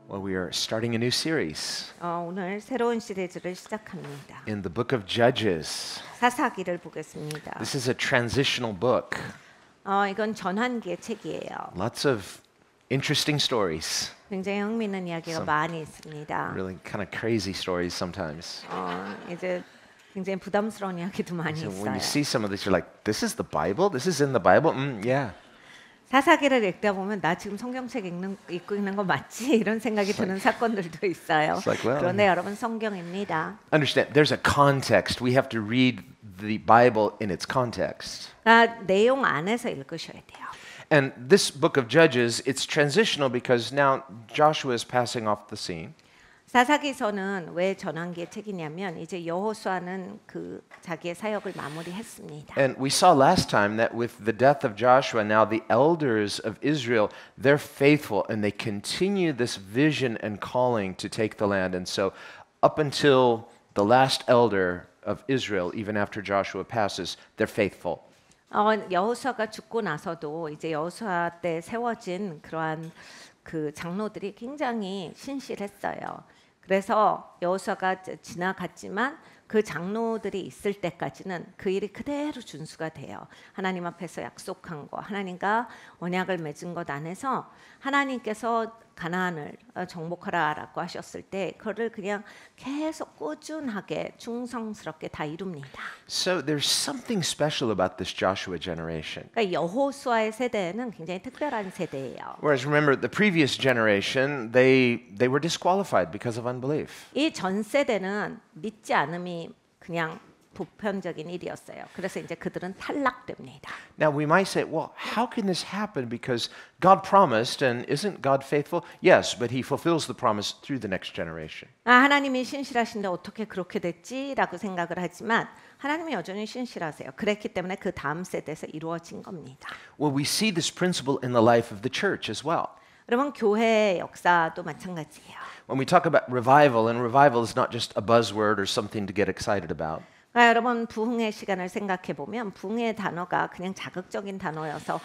Well, we are starting a new series 오늘 새로운 시리즈를 시작합니다. in the book of Judges. 사사기를 보겠습니다. This is a transitional book. 이건 전환기의 책이에요. Lots of interesting stories. 굉장히 흥미있는 이야기가 많이 있습니다. Really kind of crazy stories sometimes. 이제 굉장히 부담스러운 이야기도 많이 So 있어요. when you see some of this, you're like, this is the Bible? This is in the Bible? Yeah. 사사기를 읽다 보면 나 지금 성경책 읽고 있는 거 맞지? 이런 생각이 드는 사건들도 있어요. It's like, well, 그런데 여러분 성경입니다. Understand, there's a context. We have to read the Bible in its context. 내용 안에서 읽으셔야 돼요. And this book of Judges, it's transitional because now Joshua is passing off the scene. 사사기서는 왜 전환기의 책이냐면 이제 여호수아는 그 자기의 사역을 마무리했습니다. And we saw last time that with the death of Joshua, now the elders of Israel, they're faithful and they continue this vision and calling to take the land. And so up until the last elder of Israel, even after Joshua passes, they're faithful. 여호수아가 죽고 나서도 이제 여호수아 때 세워진 그러한 그 장로들이 굉장히 신실했어요. 그래서 여호수아가 지나갔지만 그 장로들이 있을 때까지는 그 일이 그대로 준수가 돼요. 하나님 앞에서 약속한 거, 하나님과 언약을 맺은 것 안에서 하나님께서 가나안을 정복하라라고 하셨을 때 그거를 그냥 계속 꾸준하게 충성스럽게 다 이룹니다. So there's something special about this Joshua generation. 그러니까 여호수아의 세대는 굉장히 특별한 세대예요. Whereas remember the previous generation, they were disqualified because of unbelief. 이 전 세대는 믿지 않음이 그냥 보편적인 일이었어요. 그래서 이제 그들은 탈락됩니다. Now we might say, well, how can this happen? Because God promised, and isn't God faithful? Yes, but He fulfills the promise through the next generation. 하나님이 신실하신데 어떻게 그렇게 됐지라고 생각을 하지만 하나님이 여전히 신실하세요. 그랬기 때문에 그 다음 세대에서 이루어진 겁니다. Well, we see this principle in the life of the church as well. 여러분 교회의 역사도 마찬가지예요. When we talk about revival, and revival is not just a buzzword or something to get excited about. 여러분 부흥의 시간을 생각해 보면 부흥의 단어가 그냥 자극적인 단어여서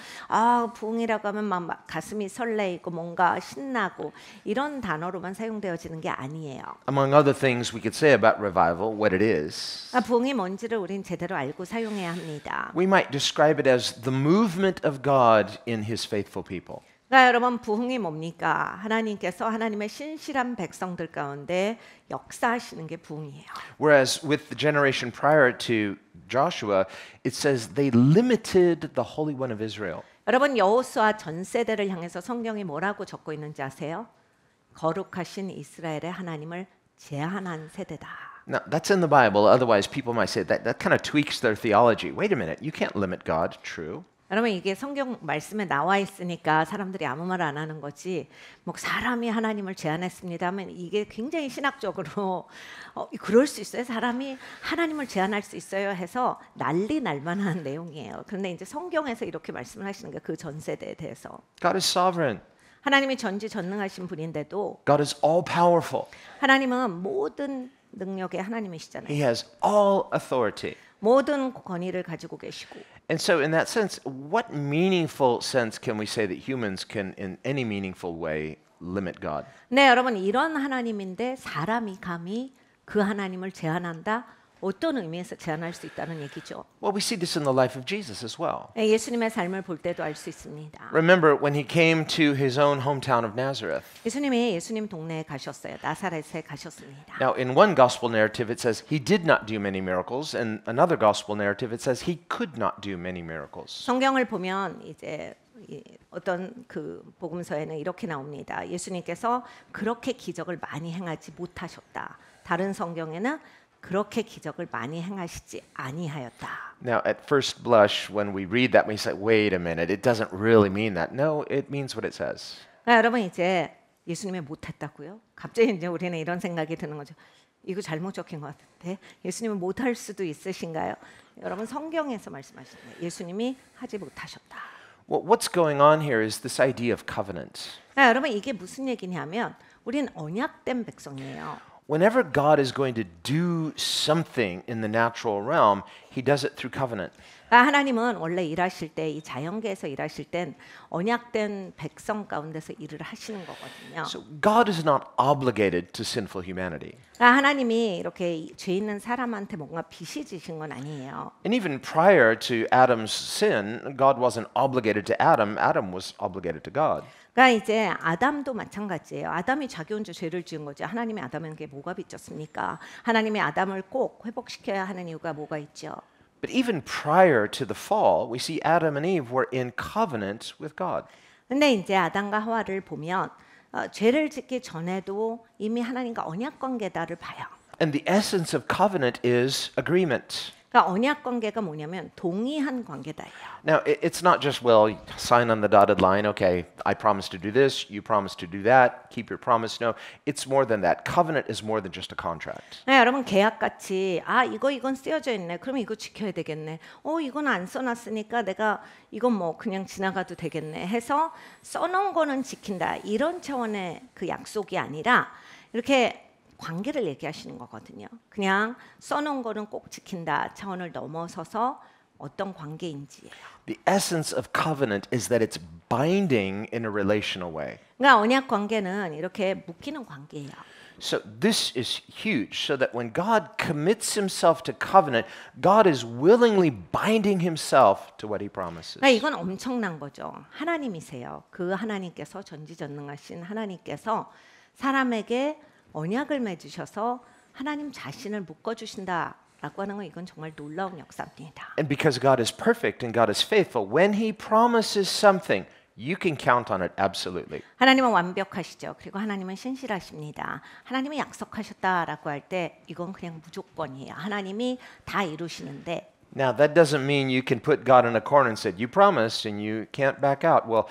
부흥이라고 하면 막 가슴이 설레이고 뭔가 신나고 이런 단어로만 사용되어지는 게 아니에요. Among other things we could say about revival, what it is. 부흥이 뭔지를 우린 제대로 알고 사용해야 합니다. We might describe it as the movement of God in His faithful people. 그러니까 여러분 부흥이 뭡니까? 하나님께서 하나님의 신실한 백성들 가운데 역사하시는 게 부흥이에요. Whereas with the generation prior to Joshua, it says they limited the Holy One of Israel. 여러분 여호수아 전 세대를 향해서 성경이 뭐라고 적고 있는지 아세요? 거룩하신 이스라엘의 하나님을 제한한 세대다. Now, that's in the Bible. Otherwise, people might say that kind of tweaks their theology. Wait a minute, you can't limit God. True. 여러분 이게 성경 말씀에 나와 있으니까 사람들이 아무 말 안 하는 거지. 뭐 사람이 하나님을 제한했습니다 하면 이게 굉장히 신학적으로 그럴 수 있어요. 사람이 하나님을 제한할 수 있어요 해서 난리 날 만한 내용이에요. 그런데 이제 성경에서 이렇게 말씀을 하시는 게 그 전 세대에 대해서. God is sovereign. 하나님이 전지전능하신 분인데도 God is all powerful. 하나님은 모든 능력의 하나님이시잖아요. He has all authority. 모든 권위를 가지고 계시고. And so in that sense, what meaningful sense can we say that humans can in any meaningful way limit God? 네, 여러분 이런 하나님인데 사람이 감히 그 하나님을 제한한다? 어떤 의미에서 제한할 수 있다는 얘기죠. Well, we see this in the life of Jesus as well. 예수님의 삶을 볼 때도 알 수 있습니다. Remember when he came to his own hometown of Nazareth. 예수님이 예수님 동네에 가셨어요. 나사렛에 가셨습니다. Now, in one gospel narrative it says he did not do many miracles, and another gospel narrative it says he could not do many miracles. 성경을 보면 이제 어떤 그 복음서에는 이렇게 나옵니다. 예수님께서 그렇게 기적을 많이 행하지 못하셨다. 다른 성경에는 그렇게 기적을 많이 행하시지 아니하였다. Now, at first blush, when we read that, we say, "Wait a minute, it doesn't really mean that." No, it means what it says. 여러분 이제 예수님이 못했다고요? 갑자기 이제 우리는 이런 생각이 드는 거죠. 이거 잘못 적힌 것 같은데 예수님은 못할 수도 있으신가요? 여러분 성경에서 말씀하시는 거예요. 예수님이 하지 못하셨다. Well, what's going on here is this idea of covenant. 여러분 이게 무슨 얘기냐면 우리는 언약된 백성이에요. whenever God is going to do something in the natural realm, he does it through covenant. 하나님은 원래 일하실 때 이 자연계에서 일하실 땐 언약된 백성 가운데서 일을 하시는 거거든요. So God is not obligated to sinful humanity. 하나님이 이렇게 죄 있는 사람한테 뭔가 빚이 지신 건 아니에요. And even prior to Adam's sin, God wasn't obligated to Adam. Adam was obligated to God. 그러니까 이제 아담도 마찬가지예요. 아담이 자기 혼자 죄를 지은 거지. 하나님이 아담에게 뭐가 빚졌습니까? 하나님이 아담을 꼭 회복시켜야 하는 이유가 뭐가 있죠? But even prior to the fall, we see Adam and Eve were in covenant with God. 근데 이제 아담과 하와를 보면 죄를 짓기 전에도 이미 하나님과 언약 관계다를 봐요. And the essence of covenant is agreement. 그러니까 언약 관계가 뭐냐면 동의한 관계다예요. Now, it's not just, well, sign on the dotted line, okay, I promise to do this, you promise to do that, keep your promise. No, it's more than that. Covenant is more than just a contract. 네, 여러분 계약같이 이건 쓰여져 있네. 그럼 이거 지켜야 되겠네. 이건 안 써놨으니까 내가 이건 뭐 그냥 지나가도 되겠네 해서 써놓은 거는 지킨다. 이런 차원의 그 약속이 아니라 이렇게 관계를 얘기하시는 거거든요. 그냥 써놓은 거는 꼭 지킨다 차원을 넘어서서 어떤 관계인지예요. The essence of covenant is that it's binding in a relational way. 그러니까 언약 관계는 이렇게 묶이는 관계예요. So this is huge, so that when God commits himself to covenant, God is willingly binding himself to what he promises. 그러니까 이건 엄청난 거죠. 하나님이세요. 그 하나님께서 전지전능하신 하나님께서 사람에게 언약을 맺으셔서 하나님 자신을 묶어주신다라고 하는 건 이건 정말 놀라운 역사입니다. And because God is perfect and God is faithful, when he promises something, you can count on it absolutely. 하나님은 완벽하시죠. 그리고 하나님은 신실하십니다. 하나님이 약속하셨다라고 할 때 이건 그냥 무조건이에요. 하나님이 다 이루시는데 Now, that doesn't mean you can put God in a corner and say, you promised and you can't back out. Well,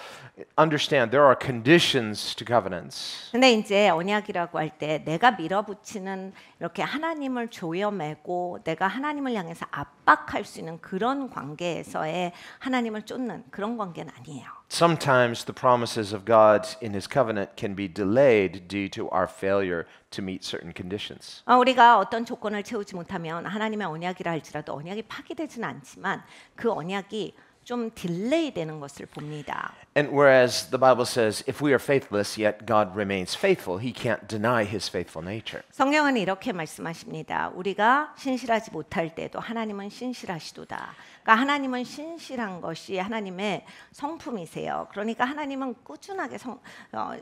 understand there are conditions to covenants. 근데 이제 언약이라고 할 때 내가 밀어붙이는 이렇게 하나님을 조여매고 내가 하나님을 향해서 압박할 수 있는 그런 관계에서의 하나님을 쫓는 그런 관계는 아니에요. Sometimes the promises of God in his covenant can be delayed due to our failure to meet certain conditions. 우리가 어떤 조건을 채우지 못하면 하나님의 언약이라 할지라도 언약이 파기되지는 않지만 그 언약이 좀 딜레이 되는 것을 봅니다. And whereas the Bible says if we are faithless yet God remains faithful, he can't deny his faithful nature. 성경은 이렇게 말씀하십니다. 우리가 신실하지 못할 때도 하나님은 신실하시도다. 그러니까 하나님은 신실한 것이 하나님의 성품이세요. 그러니까 하나님은 꾸준하게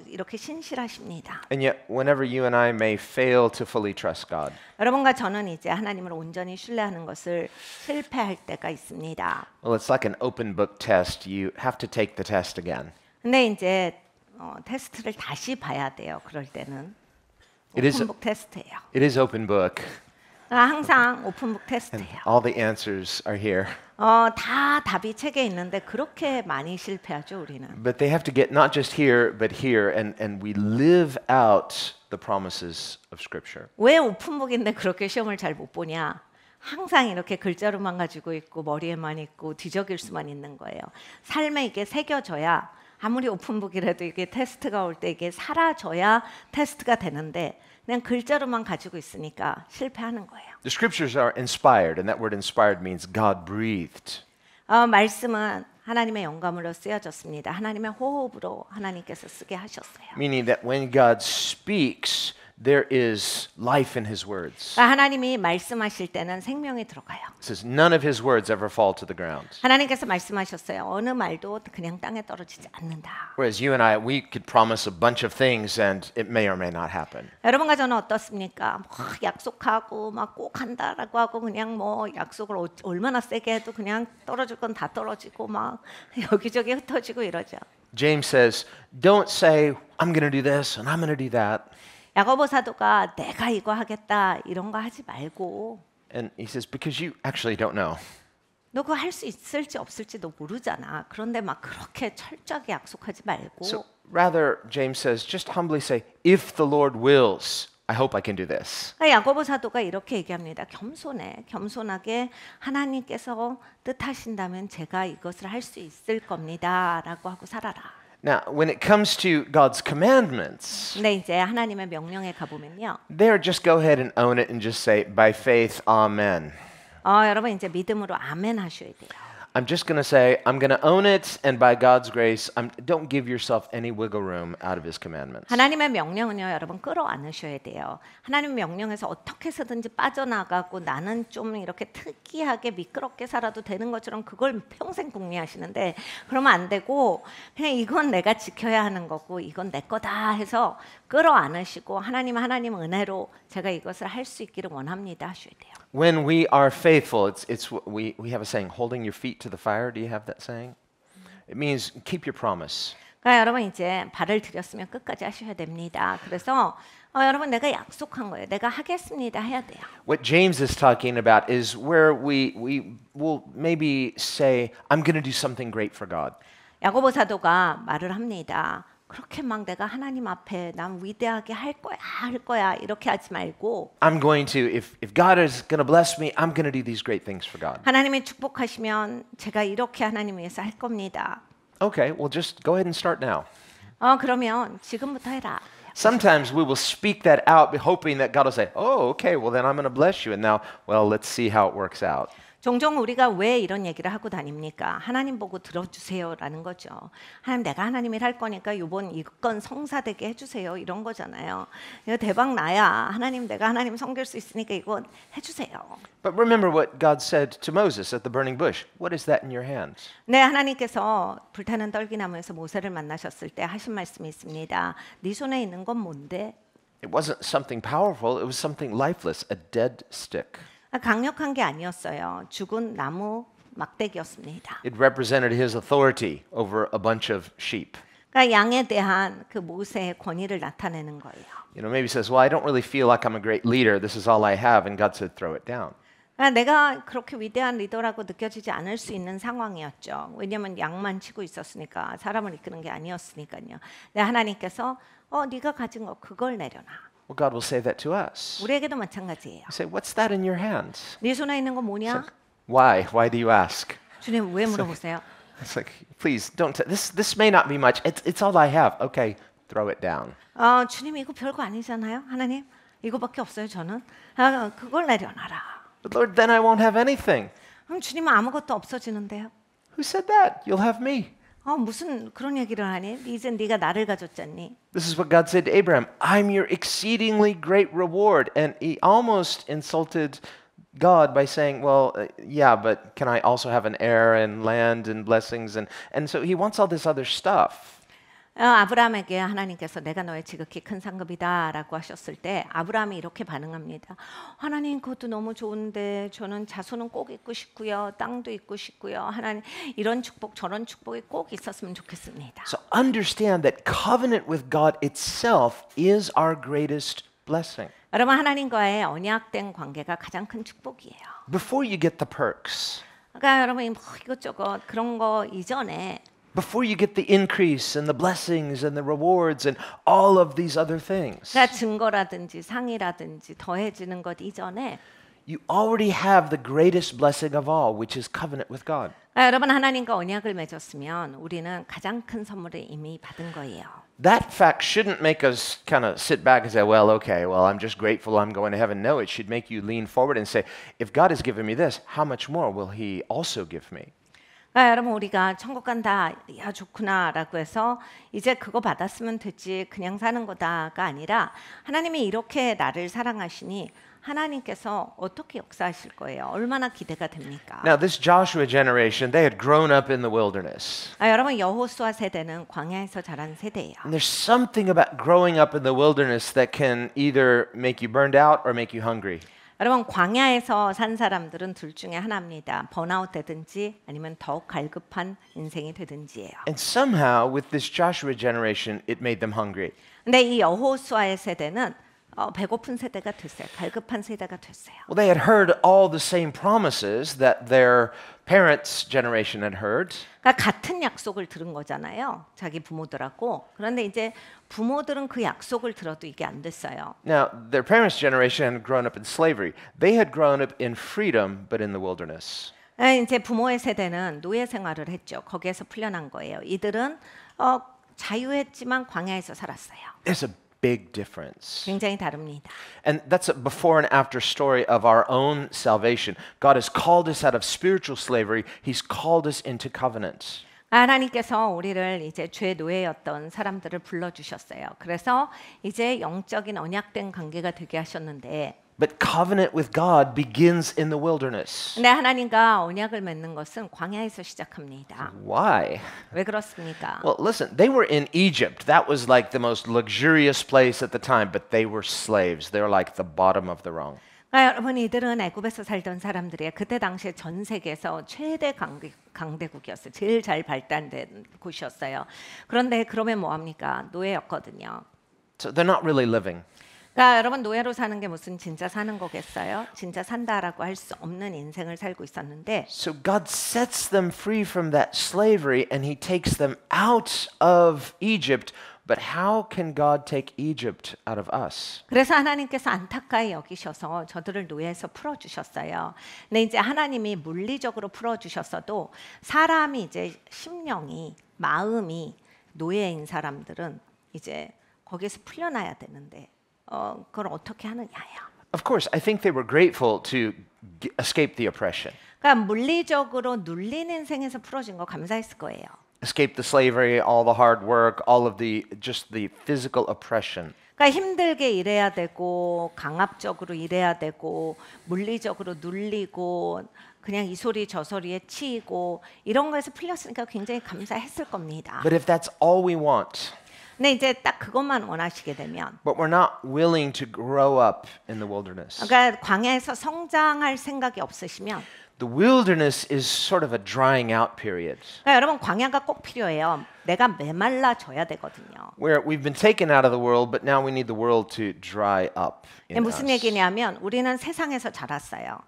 이렇게 신실하십니다. And yet whenever you and I may fail to fully trust God, 여러분과 저는 이제 하나님을 온전히 신뢰하는 것을 실패할 때가 있습니다. well, it's like an open book test. You have to take the test again. 근데 이제 테스트를 다시 봐야 돼요. 그럴 때는 It is- 오픈북 테스트예요. It is open book, 항상 오픈북 and 테스트예요. all the answers are here. 다 답이 책에 있는데 그렇게 많이 실패하죠 우리는. But they have to get not just here, but here, and we live out the promises of Scripture. 왜 오픈북인데 그렇게 시험을 잘 못 보냐? 항상 이렇게 글자로만 가지고 있고 머리에만 있고 뒤적일 수만 있는 거예요. 삶에 이게 새겨져야 아무리 오픈북이라도 이게 테스트가 올 때 이게 사라져야 테스트가 되는데 그냥 글자로만 가지고 있으니까 실패하는 거예요. The Scriptures are inspired, and that word inspired means God breathed. 말씀은 하나님의 영감으로 쓰여졌습니다. 하나님의 호흡으로 하나님께서 쓰게 하셨어요. Meaning that when God speaks, there is life in his words. 하나님이 말씀하실 때는 생명이 들어가요. It says none of his words ever fall to the ground. 하나님께서 말씀하셨어요. 어느 말도 그냥 땅에 떨어지지 않는다. Whereas you and I, we could promise a bunch of things and it may or may not happen. 여러분과 저는 어떻습니까? 막 약속하고 막 꼭 한다라고 하고 그냥 뭐 약속을 얼마나 세게 해도 그냥 떨어질 건 다 떨어지고 막 여기저기 흩어지고 이러죠. James says, don't say, I'm going to do this and I'm going to do that. 야고보 사도가 내가 이거 하겠다 이런 거 하지 말고 And he says, because you actually don't know. 너 그거 할 수 있을지 없을지 너 모르잖아. 그런데 막 그렇게 철저하게 약속하지 말고 So rather, James says, just humbly say, if the Lord wills, I hope I can do this. 야고보 사도가 이렇게 얘기합니다. 겸손하게 하나님께서 뜻하신다면 제가 이것을 할 수 있을 겁니다라고 하고 살아라. Now, when it comes to God's commandments, 근데 이제 하나님의 명령에 가보면요. there just go ahead and own it and just say, by faith, amen. 여러분 이제 믿음으로 아멘 하셔야 돼요. I'm just going to say, I'm going to own it, and by God's grace, don't give yourself any wiggle room out of His commandments. 하나님의 명령은요, 여러분 끌어안으셔야 돼요. 하나님 명령에서 어떻게 해서든지 빠져나가고 나는 좀 이렇게 특이하게 미끄럽게 살아도 되는 것처럼 그걸 평생 궁리하시는데 그러면 안 되고 그냥 이건 내가 지켜야 하는 거고 이건 내 거다 해서 끌어안으시고 하나님 은혜로 제가 이것을 할 수 있기를 원합니다 하셔야 돼요. When we are faithful, we have a saying, holding your feet to the fire. Do you have that saying? It means keep your promise. 그러니까 여러분 이제 발을 들였으면 끝까지 하셔야 됩니다. 그래서 여러분 내가 약속한 거예요. 내가 하겠습니다 해야 돼요. What James is talking about is where we will maybe say, I'm going to do something great for God. 야고보 사도가 말을 합니다. 그렇게 막 내가 하나님 앞에 난 위대하게 할 거야 이렇게 하지 말고 I'm going to, if God is going to bless me, I'm going to do these great things for God. 하나님이 축복하시면 제가 이렇게 하나님 위해서 할 겁니다. Okay, well just go ahead and start now. 그러면 지금부터 해라. Sometimes we will speak that out hoping that God will say, oh, okay, well then I'm going to bless you. And now, well, let's see how it works out. 종종 우리가 왜 이런 얘기를 하고 다닙니까? 하나님 보고 들어주세요라는 거죠. 하나님 내가 하나님이 할 거니까 이건 성사되게 해주세요 이런 거잖아요. 이거 대박 나야. 하나님 내가 하나님 섬길 수 있으니까 이거 해주세요. But remember what God said to Moses at the burning bush. What is that in your hands? 네, 하나님께서 불타는 떨기나무에서 모세를 만나셨을 때 하신 말씀이 있습니다. 네 손에 있는 건 뭔데? It wasn't something powerful. It was something lifeless, a dead stick. 강력한 게 아니었어요. 죽은 나무 막대기였습니다. It represented his authority over a bunch of sheep. 그러니까 양에 대한 그 모세의 권위를 나타내는 거예요. You know, maybe he says, well, I don't really feel like I'm a great leader. This is all I have. And God said, throw it down. 그러니까 내가 그렇게 위대한 리더라고 느껴지지 않을 수 있는 상황이었죠. 왜냐하면 양만 치고 있었으니까 사람을 이끄는 게 아니었으니까요. 네, 하나님께서 네가 가진 거 그걸 내려놔. Well, God will say that to us. 우리에게도 마찬가지예요. You say, what's that in your hands? 네 손에 있는 건 뭐냐? Why? Why do you ask? 주님 왜 물어보세요? It's like, please don't. This may not be much. It's all I have. Okay, throw it down. 주님 이거 별거 아니잖아요. 하나님 이거밖에 없어요. 저는 그걸 내려놔라. But Lord, then I won't have anything. 그럼 주님은 아무것도 없어지는데요. Who said that? You'll have me. 무슨 그런 얘기를 하니? 이제 네가 나를 가졌잖니. This is what God said to Abraham. I'm your exceedingly great reward. And he almost insulted God by saying, well, yeah, but can I also have an heir and land and blessings? And so he wants all this other stuff. 아브라함에게 하나님께서 내가 너의 지극히 큰 상급이다라고 하셨을 때 아브라함이 이렇게 반응합니다. 하나님 그것도 너무 좋은데 저는 자손은 꼭 있고 싶고요. 땅도 있고 싶고요. 하나님 이런 축복 저런 축복이 꼭 있었으면 좋겠습니다. So understand that covenant with God itself is our greatest blessing. 여러분 하나님과의 언약된 관계가 가장 큰 축복이에요. Before you get the perks, 그러니까 여러분 뭐 이것저것 그런 거 이전에 before you get the increase and the blessings and the rewards and all of these other things, 그러니까 증거라든지 상이라든지 더해지는 것 이전에 you already have the greatest blessing of all, which is covenant with God. 여러분 하나님과 언약을 맺었으면 우리는 가장 큰 선물을 이미 받은 거예요. That fact shouldn't make us kind of sit back and say, well, okay, well, I'm just grateful I'm going to heaven. No, it should make you lean forward and say, if God has given me this, how much more will He also give me? 그러니까 여러분 우리가 천국 간다, 야 좋구나라고 해서 이제 그거 받았으면 됐지 그냥 사는 거다가 아니라 하나님이 이렇게 나를 사랑하시니 하나님께서 어떻게 역사하실 거예요? 얼마나 기대가 됩니까? Now, this Joshua generation, they had grown up in the wilderness. 여러분 여호수아 세대는 광야에서 자란 세대예요. And there's something about growing up in the wilderness that can either make you burned out or make you hungry. 여러분 광야에서 산 사람들은 둘 중에 하나입니다. 번아웃 되든지 아니면 더욱 갈급한 인생이 되든지예요. And somehow, with this Joshua generation, it made them hungry. 근데 이 여호수아의 세대는 배고픈 세대가 됐어요. 갈급한 세대가 됐어요. Well, they had heard all the same promises that their parents' generation had heard. 그러니까 같은 약속을 들은 거잖아요. 자기 부모들하고. 그런데 이제 부모들은 그 약속을 들어도 이게 안 됐어요. Now, their parents' generation had grown up in slavery. They had grown up in freedom, but in the wilderness. 이제 부모의 세대는 노예 생활을 했죠. 거기에서 풀려난 거예요. 이들은 자유했지만 광야에서 살았어요. There's a big difference. 굉장히 다릅니다. And that's a before and after story of our own salvation. God has called us out of spiritual slavery. He's called us into covenant. 하나님께서 우리를 이제 죄 노예였던 사람들을 불러주셨어요. 그래서 이제 영적인 언약된 관계가 되게 하셨는데 But covenant with God begins in the wilderness. 근데 하나님과 언약을 맺는 것은 광야에서 시작합니다. Why? 왜 그렇습니까? Well, listen, they were in Egypt. That was like the most luxurious place at the time, but they were slaves. They were like the bottom of the rung. 그러니까 여러분 이들은 애굽에서 살던 사람들이에요. 그때 당시에 전 세계에서 최대 강대국이었어요. 제일 잘 발달된 곳이었어요. 그런데 그러면 뭐합니까? 노예였거든요. So they're not really living. 그러니까 여러분 노예로 사는 게 무슨 진짜 사는 거겠어요? 진짜 산다라고 할 수 없는 인생을 살고 있었는데 So God sets them free from that slavery and he takes them out of Egypt. But how can God take Egypt out of us? 그래서 하나님께서 안타까이 여기셔서 저들을 노예에서 풀어주셨어요. 근데 이제 하나님이 물리적으로 풀어주셨어도 사람이 이제 심령이 마음이 노예인 사람들은 이제 거기에서 풀려나야 되는데 그걸 어떻게 하느냐요. Of course, I think they were grateful to escape the oppression. 그러니까 물리적으로 눌린 인생에서 풀어진 거 감사했을 거예요. Escape the slavery, all the hard work, all of the just the physical oppression. 그러니까 힘들게 일해야 되고 강압적으로 일해야 되고 물리적으로 눌리고 그냥 이 소리 저 소리에 치이고 이런 거에서 풀렸으니까 굉장히 감사했을 겁니다. But if that's all we want, 근데 이제 딱 그것만 원하시게 되면 but we're not willing to grow up in the wilderness. 그러니까 광야에서 성장할 생각이 없으시면 The wilderness is sort of a drying out period 그러니까 여러분 광야가 꼭 필요해요. 내가 메말라져야 되거든요. where we've been taken out of the world, but now we need the world to dry up in 무슨 us. 얘기냐면 우리는 세상에서 자랐어요.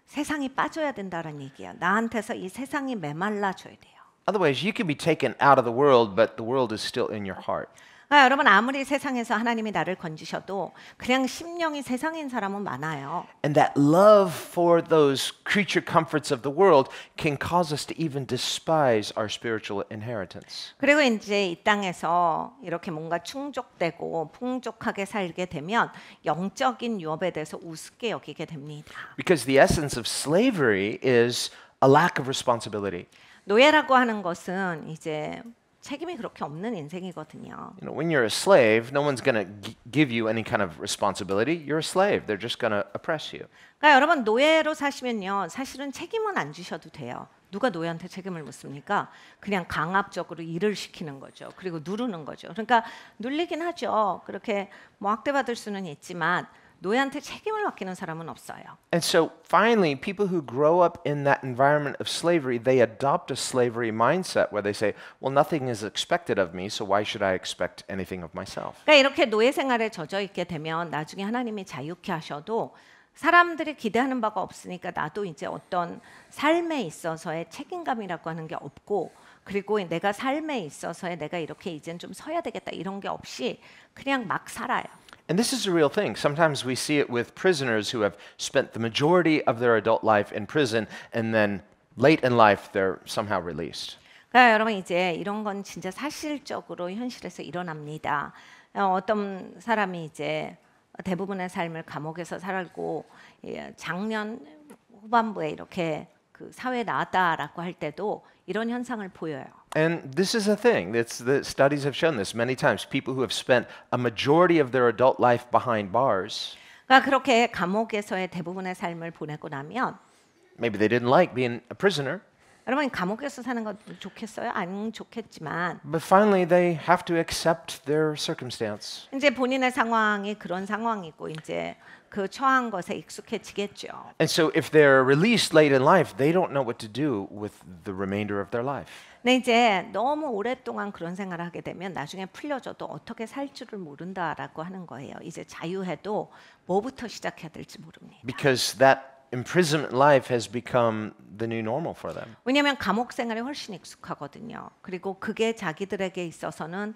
세상이 빠져야 된다는 얘기야. 나한테서 이 세상이 메말라줘야 돼요. Otherwise, you can be taken out of the world, but the world is still in your heart. 그러니까 여러분 아무리 세상에서 하나님이 나를 건지셔도 그냥 심령이 세상인 사람은 많아요. And that love for those creature comforts of the world can cause us to even despise our spiritual inheritance. 그리고 이제 이 땅에서 이렇게 뭔가 충족되고 풍족하게 살게 되면 영적인 유업에 대해서 우습게 여기게 됩니다. Because the essence of slavery is a lack of responsibility. 노예라고 하는 것은 이제 책임이 그렇게 없는 인생이거든요. You know, when you're a slave, no one's going to give you any kind of responsibility. You're a slave. They're just going to oppress you. 그러니까 여러분 노예로 사시면요, 사실은 책임은 안 주셔도 돼요. 누가 노예한테 책임을 묻습니까? 그냥 강압적으로 일을 시키는 거죠. 그리고 누르는 거죠. 그러니까 눌리긴 하죠. 그렇게 뭐 학대받을 수는 있지만 노예한테 책임을 맡기는 사람은 없어요. And so finally, people who grow up in that environment of slavery, they adopt a slavery mindset where they say, well, nothing is expected of me, so why should I expect anything of myself? 그러니까 이렇게 노예 생활에 젖어 있게 되면 나중에 하나님이 자유케 하셔도 사람들이 기대하는 바가 없으니까 나도 이제 어떤 삶에 있어서의 책임감이라고 하는 게 없고 그리고 내가 삶에 있어서의 내가 이렇게 이젠 좀 서야 되겠다 이런 게 없이 그냥 막 살아요. And this is a real thing. Sometimes we see it with prisoners who have spent the majority of their adult life in prison and then late in life they're somehow released. 그러니까 여러분 이제 이런 건 진짜 사실적으로 현실에서 일어납니다. 어떤 사람이 이제 대부분의 삶을 감옥에서 살고 작년 후반부에 이렇게 그 사회에 나왔다라고 할 때도 이런 현상을 보여요. And this is a thing. The studies have shown this many times. People who have spent a majority of their adult life behind bars, 그러니까 그렇게 감옥에서의 대부분의 삶을 보내고 나면 maybe they didn't like being a prisoner, 여러분 감옥에서 사는 거 좋겠어요? 안 좋겠지만 but finally they have to accept their circumstance. 이제 본인의 상황이 그런 상황이고 이제 그 처한 것에 익숙해지겠죠. And so if they're released late in life, they don't know what to do with the remainder of their life. 근데 이제 너무 오랫동안 그런 생활을 하게 되면 나중에 풀려져도 어떻게 살 줄을 모른다라고 하는 거예요. 이제 자유해도 뭐부터 시작해야 될지 모릅니다. Because that imprisonment life has become the new normal for them. 왜냐하면 감옥 생활이 훨씬 익숙하거든요. 그리고 그게 자기들에게 있어서는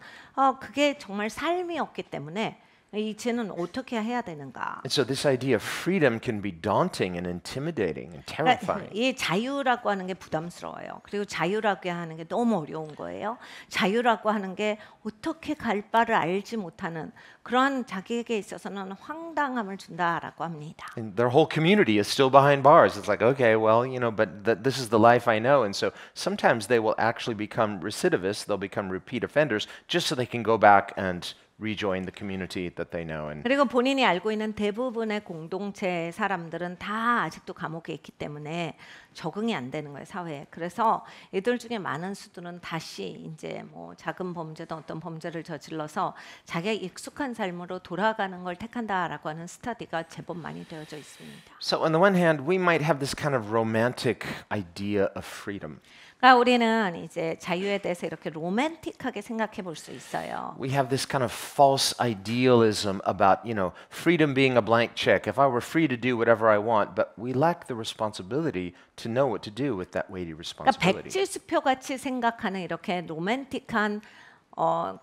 그게 정말 삶이었기 때문에 이제는 어떻게 해야 되는가? And so this idea of freedom can be daunting and intimidating and terrifying. 이 자유라고 하는 게 부담스러워요. 그리고 자유라고 하는 게 너무 어려운 거예요. 자유라고 하는 게 어떻게 갈 바를 알지 못하는 그러한 자기에게 있어서는 황당함을 준다라고 합니다. And their whole community is still behind bars. It's like, okay, well, but this is the life I know. And so sometimes they will actually become recidivists. They'll become repeat offenders just so they can go back and rejoin the community that they know. And 그리고 본인이 알고 있는 대부분의 공동체 사람들은 다 아직도 감옥에 있기 때문에 적응이 안 되는 거예요, 사회에. 그래서 이들 중에 많은 수들은 다시 이제 뭐 작은 범죄든 어떤 범죄를 저질러서 자기가 익숙한 삶으로 돌아가는 걸 택한다라고 하는 스터디가 제법 많이 되어져 있습니다. so on the one hand, we might have this kind of romantic idea of freedom. 그러니까 우리는 이제 자유에 대해서 이렇게 로맨틱하게 생각해 볼 수 있어요. We have this kind of false idealism about, freedom being a blank check. If I were free to do whatever I want, but we lack the responsibility to know what to do with that weighty 그러니까 responsibility. 백지수표 같이 생각하는 이렇게 로맨틱한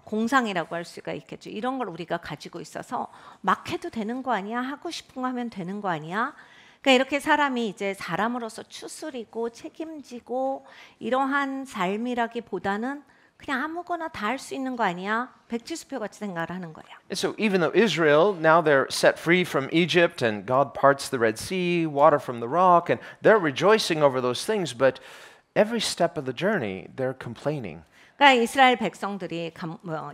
공상이라고 할 수가 있겠죠. 이런 걸 우리가 가지고 있어서 막 해도 되는 거 아니야? 하고 싶은 거 하면 되는 거 아니야? 그러니까 이렇게 사람이 이제 사람으로서 추스리고 책임지고 이러한 삶이라기보다는 그냥 아무거나 다 할 수 있는 거 아니야? 백지수표 같이 생각을 하는 거예요. And so even though Israel, now they're set free from Egypt and God parts the Red Sea, water from the rock, and they're rejoicing over those things, but every step of the journey, they're complaining. 그러니까 이스라엘 백성들이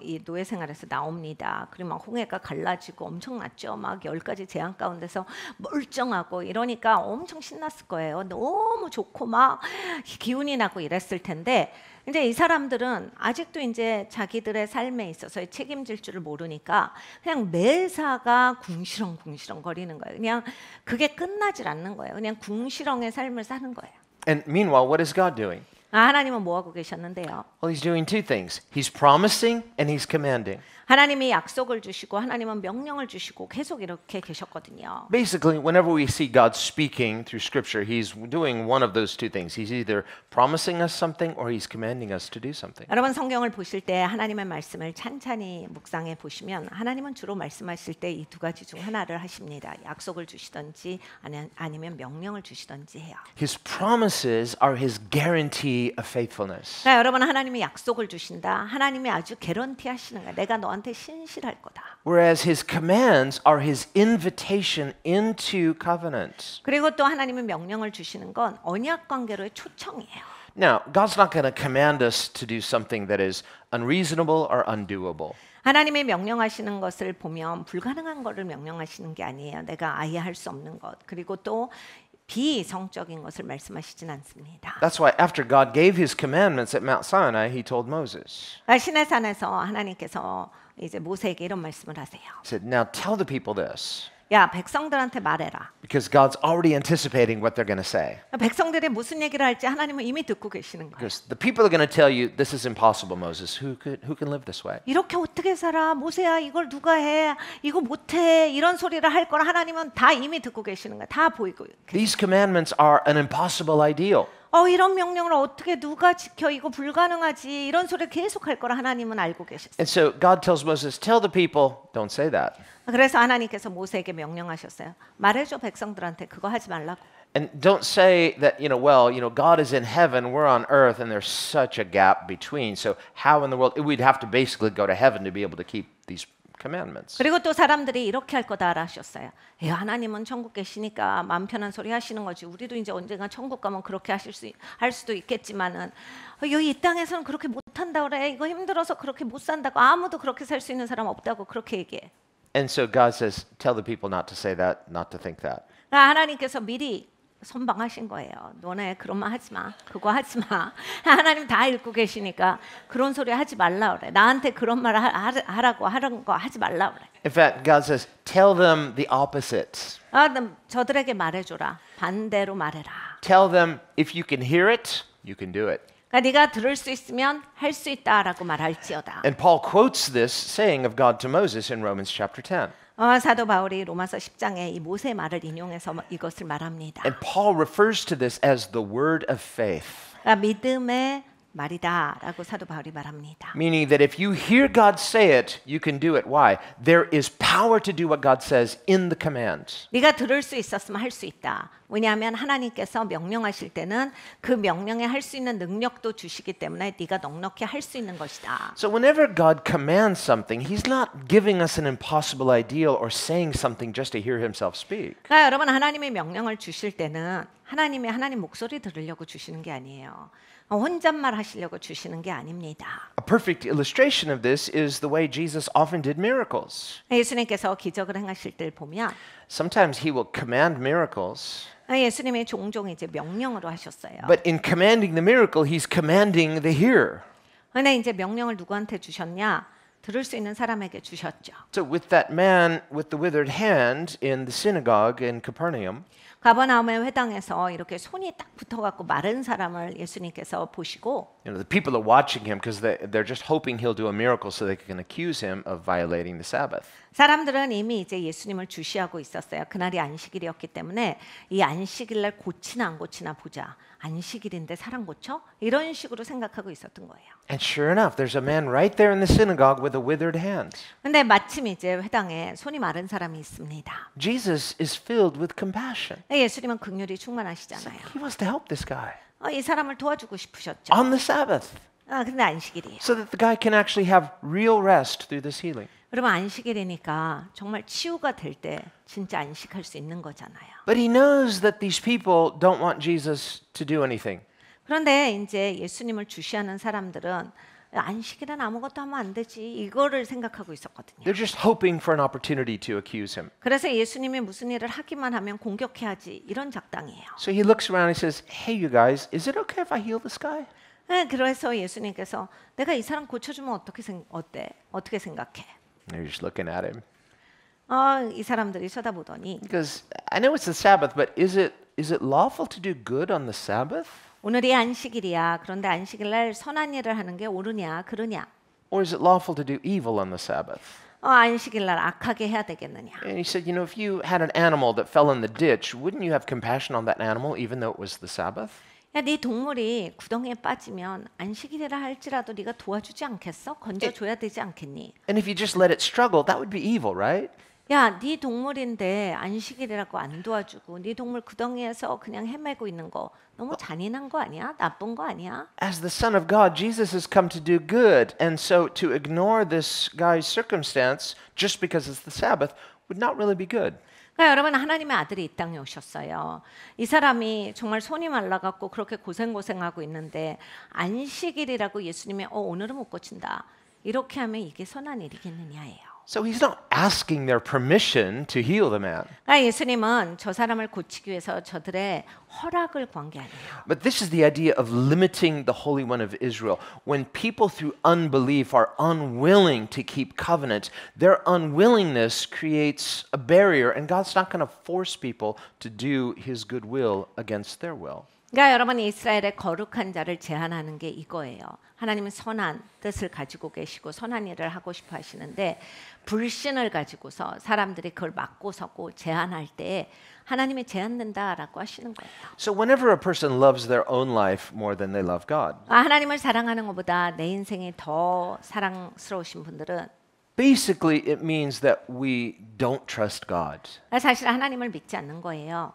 이 노예 생활에서 나옵니다. 그리고 막 홍해가 갈라지고 엄청났죠. 막 10가지 재앙 가운데서 멀쩡하고 이러니까 엄청 신났을 거예요. 너무 좋고 막 기운이 나고 이랬을 텐데 이제 이 사람들은 아직도 이제 자기들의 삶에 있어서 책임질 줄을 모르니까 그냥 매사가 궁시렁궁시렁 거리는 거예요. 그냥 그게 끝나질 않는 거예요. 그냥 궁시렁의 삶을 사는 거예요. And meanwhile, what is God doing? 하나님은 뭐 하고 계셨는데요? Well, he's doing two things. He's promising and he's commanding. 하나님이 약속을 주시고 하나님은 명령을 주시고 계속 이렇게 계셨거든요. Basically, whenever we see God speaking through Scripture, he's doing one of those two things. He's either promising us something or he's commanding us to do something. 여러분 성경을 보실 때 하나님의 말씀을 찬찬히 묵상해 보시면 하나님은 주로 말씀하실 때 이 두 가지 중 하나를 하십니다. 약속을 주시든지 아니면 명령을 주시든지 해요. His promises are his guarantee of faithfulness. 그러니까 여러분 하나님이 약속을 주신다. 하나님이 아주 개런티 하시는 거야. 내가 너한테 신실할 거다. Whereas his commands are his invitation into covenant. 그리고 또 하나님이 명령을 주시는 건 언약 관계로의 초청이에요. Now, God's not going to command us to do something that is unreasonable or undoable. 하나님이 명령하시는 것을 보면 불가능한 것을 명령하시는 게 아니에요. 내가 아예 할 수 없는 것. 그리고 또 비성적인 것을 말씀하시진 않습니다. That's why after God gave his commandments at Mount Sinai, he told Moses. 시내산에서 하나님께서 이제 모세에게 이런 말씀을 하세요. He said, "Now tell the people this." 야, 백성들한테 말해라. Because God's already anticipating what they're going to say. 백성들이 무슨 얘기를 할지 하나님은 이미 듣고 계시는 거예요. Because the people are going to tell you, this is impossible, Moses. Who can live this way? 이렇게 어떻게 살아? 모세야, 이걸 누가 해? 이거 못 해. 이런 소리를 할 거라 하나님은 다 이미 듣고 계시는 거예요. 다 보이고. These commandments are an impossible ideal. 이런 명령을 어떻게 누가 지켜? 이거 불가능하지. 이런 소리를 계속 할 거라 하나님은 알고 계셨어요. And so God tells Moses, tell the people, don't say that. 그래서 하나님께서 모세에게 명령하셨어요. 말해줘 백성들한테 그거 하지 말라고. And don't say that, God is in heaven, we're on earth, and there's such a gap between. So how in the world, we'd have to basically go to heaven to be able to keep these commandments. 그리고 또 사람들이 이렇게 할 거다 하셨어요. 하나님은 천국 계시니까 마음 편한 소리 하시는 거지. 우리도 이제 언젠가 천국 가면 그렇게 할 수도 있겠지만은 여기 이 땅에서는 그렇게 못 한다 그래. 이거 힘들어서 그렇게 못 산다고. 아무도 그렇게 살 수 있는 사람 없다고 그렇게 얘기해. And so God says, tell the people not to say that, not to think that. 하나님께서 미리 선방하신 거예요. 너네 그런 말 하지 마. 그거 하지 마. 하나님 다 읽고 계시니까 그런 소리 하지 말라 그래. 나한테 그런 말 하라고 하는 거 하지 말라 그래. In fact, God says, tell them the opposite. 저들에게 말해줘라. 반대로 말해라. Tell them if you can hear it, you can do it. 그러니까 네가 들을 수 있으면 할 수 있다라고 말할지어다. And Paul quotes this saying of God to Moses in Romans chapter 10. 사도 바울이 로마서 10장에 이 모세의 말을 인용해서 이것을 말합니다. And Paul refers to this as the word of faith. 그러니까 믿음의 말이다라고 사도 바울이 말합니다. Meaning that if you hear God say it, you can do it. Why? There is power to do what God says in the command. 네가 들을 수 있었으면 할 수 있다. 왜냐하면 하나님께서 명령하실 때는 그 명령에 할 수 있는 능력도 주시기 때문에 네가 넉넉히 할 수 있는 것이다. So whenever God commands something, He's not giving us an impossible ideal or saying something just to hear Himself speak. 그러니까 여러분 하나님의 명령을 주실 때는 하나님 목소리 들으려고 주시는 게 아니에요. 혼잣말 하시려고 주시는 게 아닙니다. A perfect illustration of this is the way Jesus often did miracles. 예수님께서 기적을 행하실 때를 보면 Sometimes He will command miracles, 예수님이 종종 이제 명령으로 하셨어요. but in commanding the miracle, He's commanding the hearer. 근데 이제 명령을 누구한테 주셨냐? 들을 수 있는 사람에게 주셨죠. So with that man with the withered hand in the synagogue in Capernaum, 가버나움의 회당에서 이렇게 손이 딱 붙어갖고 마른 사람을 예수님께서 보시고 the people are watching him because they're just hoping he'll do a miracle so they can accuse him of violating the Sabbath. 사람들은 이미 이제 예수님을 주시하고 있었어요. 그날이 안식일이었기 때문에 이 안식일 날 고치나 안 고치나 보자. 안식일인데 사람 고쳐? 이런 식으로 생각하고 있었던 거예요. And sure enough, there's a man right there in the synagogue with a withered hand. 근데 마침 이제 회당에 손이 마른 사람이 있습니다. Jesus is filled with compassion. 예수님은 긍휼이 충만하시잖아요. He wants to help this guy 이 사람을 도와주고 싶으셨죠. on the Sabbath 근데 안식일이에요. so that the guy can actually have real rest through this healing. 여러분 안식일이니까 정말 치유가 될 때 진짜 안식할 수 있는 거잖아요. But he knows that these people don't want Jesus to do anything. 그런데 이제 예수님을 주시하는 사람들은 안식일은 아무것도 하면 안 되지 이거를 생각하고 있었거든요. They're just hoping for an opportunity to accuse him. 그래서 예수님이 무슨 일을 하기만 하면 공격해야지 이런 작당이에요. So he looks around and he says, "Hey, you guys, is it okay if I heal this guy?" 그래서 예수님께서 내가 이 사람 고쳐주면 어때? 어떻게 생각해? They're just looking at him. 이 사람들이 쳐다보더니 Because I know it's the Sabbath, but is it lawful to do good on the Sabbath? 오늘이 안식일이야. 그런데 안식일 날 선한 일을 하는 게 옳으냐 그러냐? Or is it lawful to do evil on the Sabbath? 안식일 날 악하게 해야 되겠느냐? And he said, if you had an animal that fell in the ditch, wouldn't you have compassion on that animal even though it was the Sabbath? 야, 네 동물이 구덩이에 빠지면 안식일이라 할지라도 네가 도와주지 않겠어? 건져줘야 되지 않겠니? And if you just let it struggle, that would be evil, right? 야, 네 동물인데 안식일이라고 안 도와주고 네 동물 구덩이에서 그냥 헤매고 있는 거 너무 잔인한 거 아니야? 나쁜 거 아니야? As the Son of God, Jesus has come to do good. And so to ignore this guy's circumstance just because it's the Sabbath would not really be good. 그러니까 여러분 하나님의 아들이 이 땅에 오셨어요. 이 사람이 정말 손이 말라갖고 그렇게 고생하고 있는데 안식일이라고 예수님이 오늘은 못 고친다. 이렇게 하면 이게 선한 일이겠느냐예요. So he's not asking their permission to heal the man. 그러니까 예수님은 저 사람을 고치기 위해서 저들의 허락을 구한 게 아니에요. But this is the idea of limiting the Holy One of Israel. When people through unbelief are unwilling to keep covenant, their unwillingness creates a barrier, and God's not going to force people to do His good will against their will. 그러니까 여러분 이스라엘의 거룩한 자를 제한하는 게 이거예요. 하나님은 선한 뜻을 가지고 계시고 선한 일을 하고 싶어 하시는데 불신을 가지고서 사람들이 그걸 막고 서고 제한할 때 하나님이 제한된다라고 하시는 거예요. So whenever a person loves their own life more than they love God, 하나님을 사랑하는 것보다 내 인생이 더 사랑스러우신 분들은 basically it means that we don't trust God. 사실 하나님을 믿지 않는 거예요.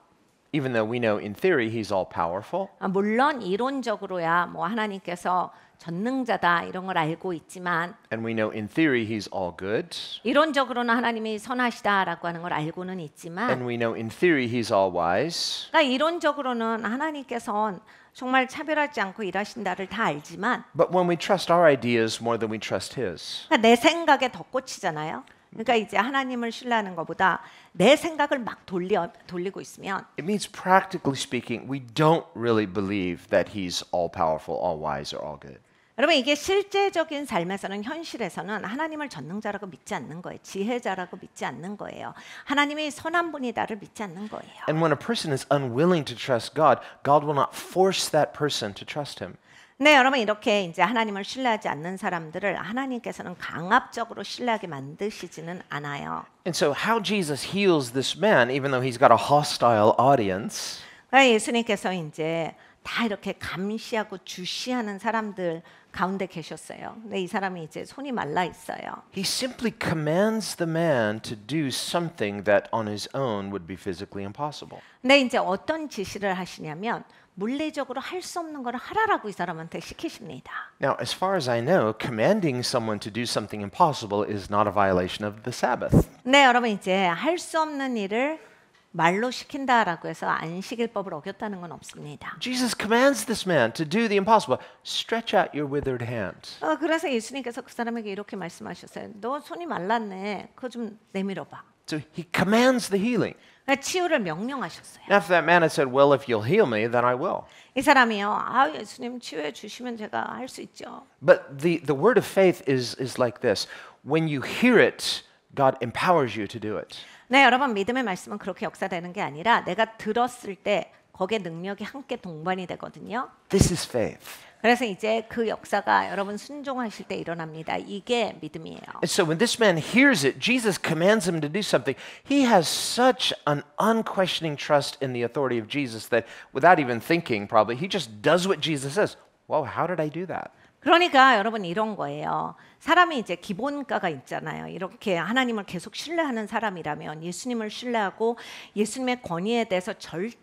Even though we know in theory He's all powerful. 물론 이론적으로야 뭐 하나님께서 전능자다 이런 걸 알고 있지만 And we know in theory He's all good. 이론적으로는 하나님이 선하시다라고 하는 걸 알고는 있지만 And we know in theory He's all wise. 그러니까 이론적으로는 하나님께서는 정말 차별하지 않고 일하신다를 다 알지만 But when we trust our ideas more than we trust His, 그러니까 내 생각에 더 꽂히잖아요. 그러니까 이제 하나님을 신뢰하는 것보다 내 생각을 막 돌리고 있으면 it means practically speaking, we don't really believe that He's all powerful, all wise, or all good. 여러분 이게 실제적인 삶에서는 현실에서는 하나님을 전능자라고 믿지 않는 거예요. 지혜자라고 믿지 않는 거예요. 하나님이 선한 분이다를 믿지 않는 거예요. And when a person is unwilling to trust God, God will not force that person to trust Him. 네, 여러분 이렇게 이제 하나님을 신뢰하지 않는 사람들을 하나님께서는 강압적으로 신뢰하게 만드시지는 않아요. And so how Jesus heals this man, even though he's got a hostile audience, 그러니까 예수님께서 이제 다 이렇게 감시하고 주시하는 사람들 가운데 계셨어요. 근데 이 사람이 이제 손이 말라 있어요. He simply commands the man to do something that on his own would be physically impossible. 근데 이제 어떤 지시를 하시냐면 물리적으로 할 수 없는 걸 하라라고 이 사람한테 시키십니다. Now, as far as I know, commanding someone to do something impossible is not a violation of the Sabbath. 네, 여러분 이제 할 수 없는 일을 말로 시킨다라고 해서 안식일법을 어겼다는 건 없습니다. Jesus commands this man to do the impossible. Stretch out your withered hand. 그래서 예수님께서 그 사람에게 이렇게 말씀하셨어요. 너 손이 말랐네. 그거 좀 내밀어 봐. So he commands the healing. 치유를 명령하셨어요. And after that man had said, well, if you'll heal me, then I will. 이 사람이요. 예수님 치유해 주시면 제가 할 수 있죠. But the word of faith is like this. When you hear it, God empowers you to do it. 네, 여러분 믿음의 말씀은 그렇게 역사되는 게 아니라 내가 들었을 때 거기에 능력이 함께 동반이 되거든요. This is faith. 그래서 이제 그 역사가 여러분 순종하실 때 일어납니다. 이게 믿음이에요. And so when this man hears it, Jesus commands him to do something. He has such an unquestioning trust in the authority of Jesus that without even thinking, probably, he just does what Jesus says. Well, how did I do that? 그러니까 여러분 이런 거예요. 사람이 이제 기본가가 있잖아요. 이렇게 하나님을 계속 신뢰하는 사람이라면 예수님을 신뢰하고 예수님의 권위에 대해서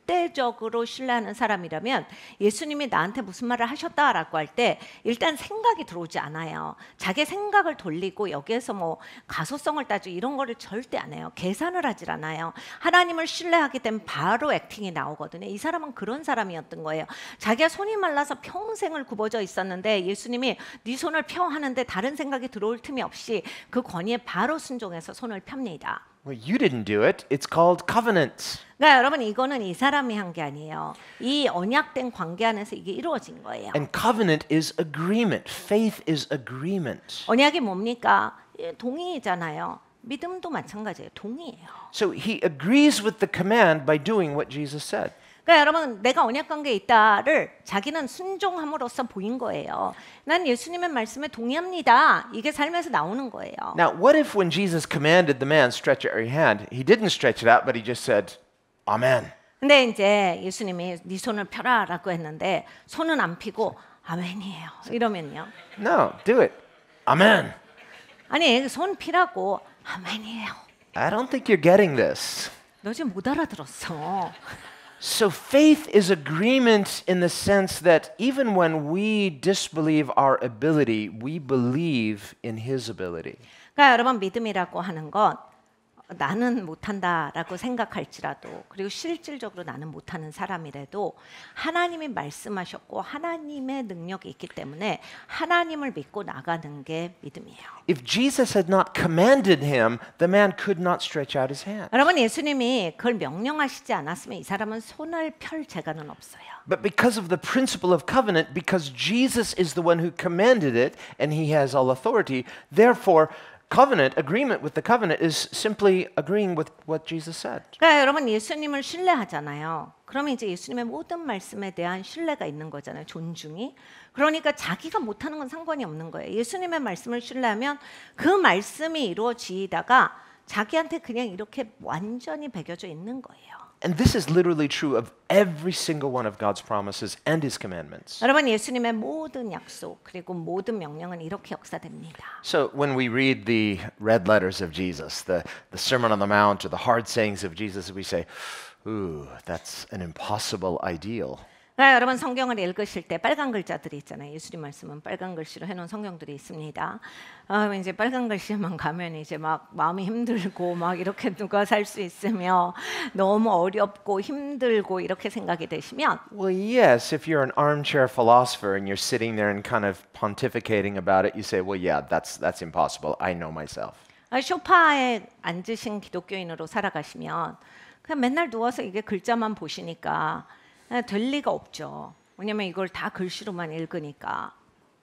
절대적으로 신뢰하는 사람이라면 예수님이 나한테 무슨 말을 하셨다라고 할 때 일단 생각이 들어오지 않아요. 자기 생각을 돌리고 여기에서 뭐 가소성을 따지고 이런 거를 절대 안 해요. 계산을 하질 않아요. 하나님을 신뢰하기 때문에 바로 액팅이 나오거든요. 이 사람은 그런 사람이었던 거예요. 자기가 손이 말라서 평생을 굽어져 있었는데 예수님이 네 손을 펴 하는데 다른 생각이 들어올 틈이 없이 그 권위에 바로 순종해서 손을 펴니다. Well, you didn't do it. It's called covenant. 그러니까 여러분 이거는 이 사람이 한 게 아니에요. 이 언약된 관계 안에서 이게 이루어진 거예요. And covenant is agreement. Faith is agreement. 언약이 뭡니까? 동의잖아요. 믿음도 마찬가지예요. 동의예요. So he agrees with the command by doing what Jesus said. 그러니까 여러분 내가 언약 관계에 있다를 자기는 순종함으로써 보인 거예요. 난 예수님의 말씀에 동의합니다. 이게 삶에서 나오는 거예요. Now, what if when Jesus commanded the man, stretch out your hand, he didn't stretch it out, but he just said, Amen. 근데 이제 예수님이 네 손을 펴라라고 했는데 손은 안 펴고 아멘이에요. 이러면요. No, do it. Amen. 아니 손 피라고 아멘이에요. I don't think you're getting this. 너 지금 못 알아들었어. So faith is agreement in the sense that even when we disbelieve our ability, we believe in his ability. 그러니까 여러분 믿음이라고 하는 건 나는 못한다라고 생각할지라도 그리고 실질적으로 나는 못하는 사람이라도 하나님이 말씀하셨고 하나님의 능력이 있기 때문에 하나님을 믿고 나가는 게 믿음이에요. If Jesus had not commanded him, the man could not stretch out his hand. 여러분 예수님이 그걸 명령하시지 않았으면 이 사람은 손을 펼 재간은 없어요. But because of the principle of covenant, because Jesus is the one who commanded it and he has all authority, therefore covenant, agreement with the covenant is simply agreeing with what Jesus said. 그러니까 여러분 예수님을 신뢰하잖아요. 그러면 이제 예수님의 모든 말씀에 대한 신뢰가 있는 거잖아요. 존중이. 그러니까 자기가 못하는 건 상관이 없는 거예요. 예수님의 말씀을 신뢰하면 그 말씀이 이루어지다가 자기한테 그냥 이렇게 완전히 배겨져 있는 거예요. And this is literally true of every single one of God's promises and his commandments. 여러분 예수님의 모든 약속 그리고 모든 명령은 이렇게 역사됩니다. So when we read the red letters of Jesus, the Sermon on the Mount or the hard sayings of Jesus, we say, ooh, that's an impossible ideal. 그러니까 여러분 성경을 읽으실 때 빨간 글자들이 있잖아요. 예수님 말씀은 빨간 글씨로 해놓은 성경들이 있습니다. 이제 빨간 글씨만 가면 이제 막 마음이 힘들고 막 이렇게 누가 살 수 있으며 너무 어렵고 힘들고 이렇게 생각이 되시면 Well, yes, if you're an armchair philosopher and you're sitting there and kind of pontificating about it, you say, well, yeah, that's impossible. I know myself. 소파에 앉으신 기독교인으로 살아가시면 그냥 맨날 누워서 이게 글자만 보시니까 될 리가 없죠. 왜냐면 이걸 다 글씨로만 읽으니까.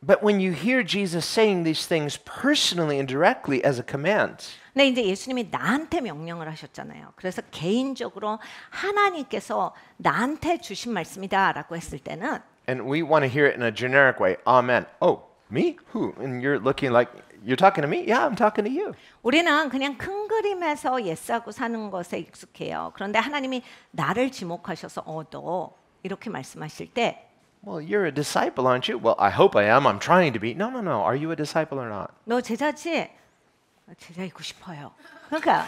But when you hear Jesus saying these things personally and directly as a command, 근데 이제 예수님이 나한테 명령을 하셨잖아요. 그래서 개인적으로 하나님께서 나한테 주신 말씀이다라고 했을 때는 and we want to hear it in a generic way, Amen. Oh, me? Who? And you're looking like, you're talking to me? Yeah, I'm talking to you. 우리는 그냥 큰 그림에서 예스하고 사는 것에 익숙해요. 그런데 하나님이 나를 지목하셔서 너 이렇게 말씀하실 때 Well, you're a disciple, aren't you? Well, I hope I am. I'm trying to be. No, no, no. Are you a disciple or not? 너 제자지? 제자이고 싶어요. 그러니까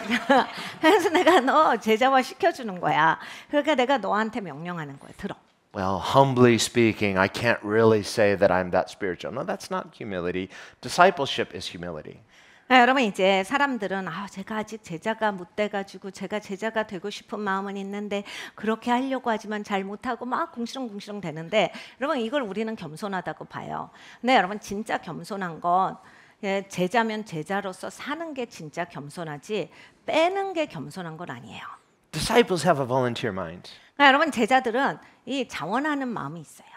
그래서 내가 너 제자화 시켜주는 거야. 그러니까 내가 너한테 명령하는 거야. 들어. Well, humbly speaking, I can't really say that I'm that spiritual. No, that's not humility. Discipleship is humility. 여러분 이제 사람들은 제가 아직 제자가 못 돼가지고 제가 제자가 되고 싶은 마음은 있는데 그렇게 하려고 하지만 잘 못하고 막 궁시렁궁시렁 되는데 여러분 이걸 우리는 겸손하다고 봐요. 근데 여러분 진짜 겸손한 건 제자면 제자로서 사는 게 진짜 겸손하지 빼는 게 겸손한 건 아니에요. Disciples have a volunteer mind. 그러니까 여러분 제자들은 이 자원하는 마음이 있어요.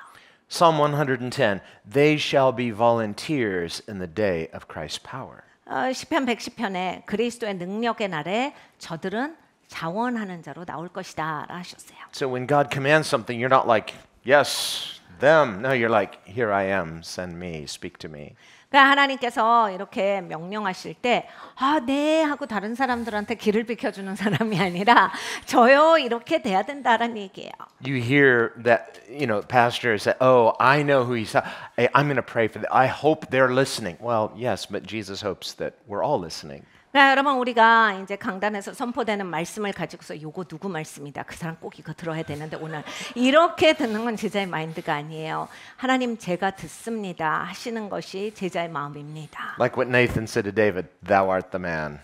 Psalm 110, they shall be volunteers in the day of Christ's power. 시편 110편에 그리스도의 능력의 날에 저들은 자원하는 자로 나올 것이다 하셨어요. So when God commands something, you're not like, yes, them. No, you're like, here I am, send me, speak to me. 그러니까 하나님께서 이렇게 명령하실 때 네 하고 다른 사람들한테 길을 비켜주는 사람이 아니라 저요 이렇게 돼야 된다라는 얘기예요. You hear that, pastors say, oh, I know who he's, I'm going to pray for them. I hope they're listening. Well, yes, but Jesus hopes that we're all listening. 그러니까 여러분 우리가 이제 강단에서 선포되는 말씀을 가지고서 요거 누구 말씀이다. 그 사람 꼭 이거 들어야 되는데 오늘 이렇게 듣는 건 제자의 마인드가 아니에요. 하나님 제가 듣습니다 하시는 것이 제자의 마음입니다. Like what Nathan said to David, thou art the man.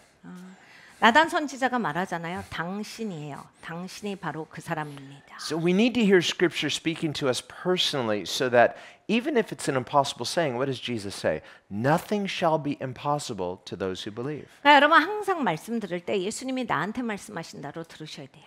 나단 선지자가 말하잖아요. 당신이에요. 당신이 바로 그 사람입니다. So we need to hear Scripture speaking to us personally so that even if it's an impossible saying, what does Jesus say? Nothing shall be impossible to those who believe. 그러니까 여러분 항상 말씀 들을 때 예수님이 나한테 말씀하신다로 들으셔야 돼요.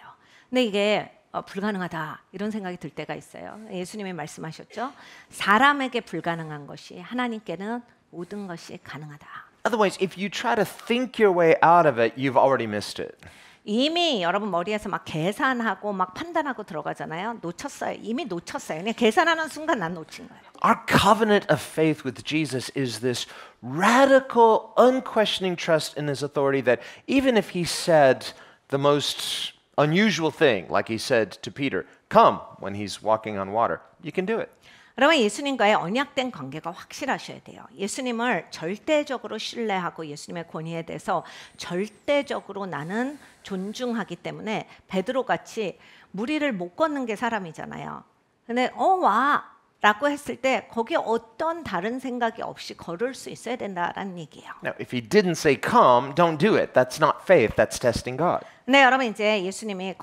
근데 이게 불가능하다 이런 생각이 들 때가 있어요. 예수님이 말씀하셨죠. 사람에게 불가능한 것이 하나님께는 모든 것이 가능하다. Otherwise, if you try to think your way out of it, you've already missed it. 이미 여러분 머리에서 막 계산하고 막 판단하고 들어가잖아요. 놓쳤어요. 이미 놓쳤어요. 그냥 계산하는 순간 난 놓친 거예요. Our covenant of faith with Jesus is this radical, unquestioning trust in his authority that even if he said the most unusual thing, like he said to Peter, come, when he's walking on water, you can do it. 여러분 예수님과의 언약된 관계가 확실하셔야 돼요. 예수님을 절대적으로 신뢰하고 예수님의 권위에 대해서 절대적으로 나는 존중하기 때문에 베드로 같이 무리를 못 걷는 게 사람이잖아요. 근데 와 라고 했을 때 거기에 어떤 다른 생각이 없이 걸을 수 있어야 된다라는 얘기예요. Now, if he didn't say come, don't do it. That's not faith. That's testing God. 네, 여러분 이제 예수님이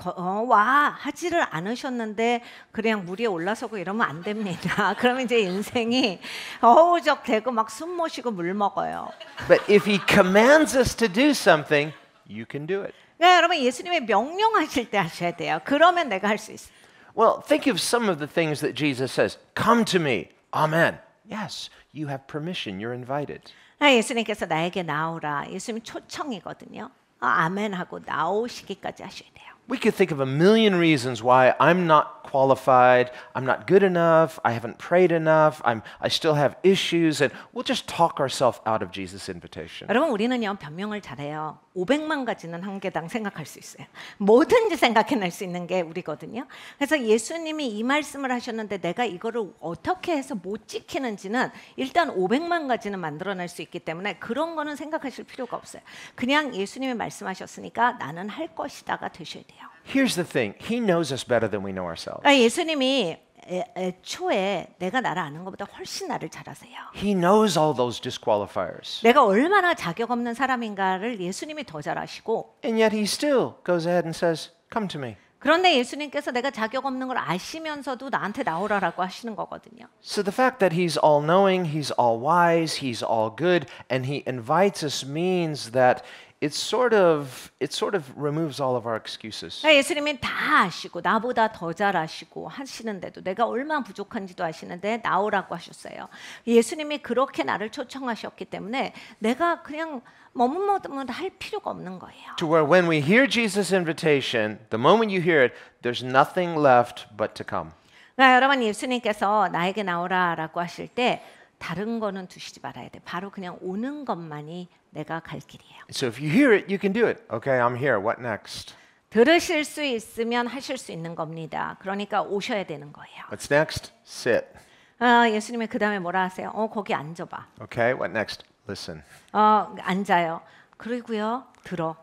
와 하지를 않으셨는데 그냥 물 위에 올라서고 이러면 안 됩니다. 그러면 이제 인생이 어우적대고 막 숨 모시고 물 먹어요. But if he commands us to do something, you can do it. 네, 여러분 예수님이 명령하실 때 하셔야 돼요. 그러면 내가 할 수 있어요. Well, think of some of the things that Jesus says. Come to me. Amen. Yes, you have permission. You're invited. 예수님께서 나에게 나오라. 예수님 초청이거든요. 아멘하고 나오시기까지 하셔야 돼요. We could think of a million reasons why I'm not qualified, I'm not good enough, I haven't prayed enough, I still have issues, and we'll just talk ourselves out of Jesus' invitation. 여러분 우리는요 변명을 잘해요. 500만 가지는 한 개당 생각할 수 있어요. 뭐든지 생각해낼 수 있는 게 우리거든요. 그래서 예수님이 이 말씀을 하셨는데 내가 이거를 어떻게 해서 못 지키는지는 일단 500만 가지는 만들어낼 수 있기 때문에 그런 거는 생각하실 필요가 없어요. 그냥 예수님이 말씀하셨으니까 나는 할 것이다가 되셔야 돼요. Here's the thing, He knows us better than we know ourselves. 예수님이 애초에 내가 나를 아는 것보다 훨씬 나를 잘 아세요. He knows all those disqualifiers. 내가 얼마나 자격 없는 사람인가를 예수님이 더 잘 아시고 And yet He still goes ahead and says, come to me. 그런데 예수님께서 내가 자격 없는 걸 아시면서도 나한테 나오라라고 하시는 거거든요. So the fact that He's all-knowing, He's all-wise, He's all-good, and He invites us means that it sort of removes all of our excuses. 예수님이 다 아시고 나보다 더 잘 아시고 하시는데도 내가 얼마나 부족한지도 아시는데 나오라고 하셨어요. 예수님이 그렇게 나를 초청하셨기 때문에 내가 그냥 머뭇머뭇할 필요가 없는 거예요. To where when we hear Jesus' invitation, the moment you hear it, there's nothing left but to come. 그러니까 여러분 예수님께서 나에게 나오라라고 하실 때 다른 거는 두시지 말아야 돼. 바로 그냥 오는 것만이 내가 갈 길이에요. So if you hear it, you can do it. Okay, I'm here. What next? 들으실 수 있으면 하실 수 있는 겁니다. 그러니까 오셔야 되는 거예요. What's next? Sit. 예수님이 그 다음에 뭐라 하세요? 거기 앉아봐. Okay, what next? Listen. 앉아요. 그리고요, 들어.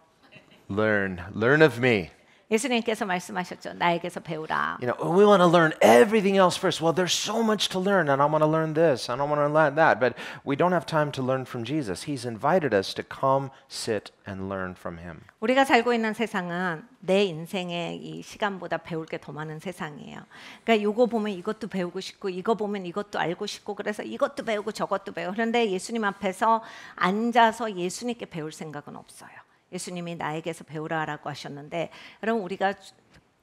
Learn. Learn of me. 예수님께서 말씀하셨죠. 나에게서 배우라. You know, we want to learn everything else first. Well, there's so much to learn, and I want to learn this, and I want to learn that. But we don't have time to learn from Jesus. He's invited us to come, sit, and learn from Him. 우리가 살고 있는 세상은 내 인생의 이 시간보다 배울 게 더 많은 세상이에요. 그러니까 이거 보면 이것도 배우고 싶고, 이거 보면 이것도 알고 싶고, 그래서 이것도 배우고 저것도 배우고. 그런데 예수님 앞에서 앉아서 예수님께 배울 생각은 없어요. 예수님이 나에게서 배우라라고 하셨는데 여러분 우리가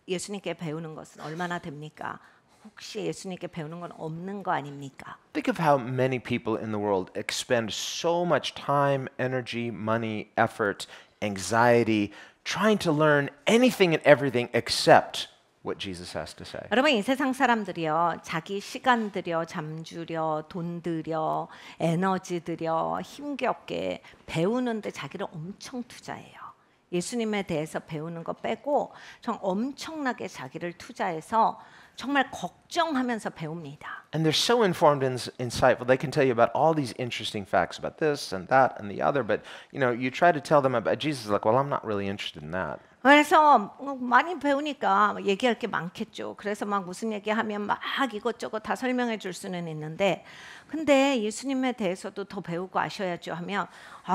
예수님께 배우는 것은 얼마나 됩니까? 혹시 예수님께 배우는 건 없는 거 아닙니까? Think of how many people in the world expend so much time, energy, money, effort, anxiety trying to learn anything and everything except what Jesus has to say. 여러분 이 세상 사람들이요 자기 시간 들여 잠 주려 돈 들여 에너지 들여 힘겹게 배우는데 자기를 엄청 투자해요. 예수님에 대해서 배우는 거 빼고 정 엄청나게 자기를 투자해서 정말 걱정하면서 배웁니다. And they're so informed and insightful. They can tell you about all these interesting facts about this and that and the other. But you try to tell them about Jesus, like, well, I'm not really interested in that. 그래서 많이 배우니까 얘기할 게 많겠죠. 그래서 막 무슨 얘기하면 막 이것저것 다 설명해 줄 수는 있는데 근데 예수님에 대해서도 더 배우고 아셔야죠 하면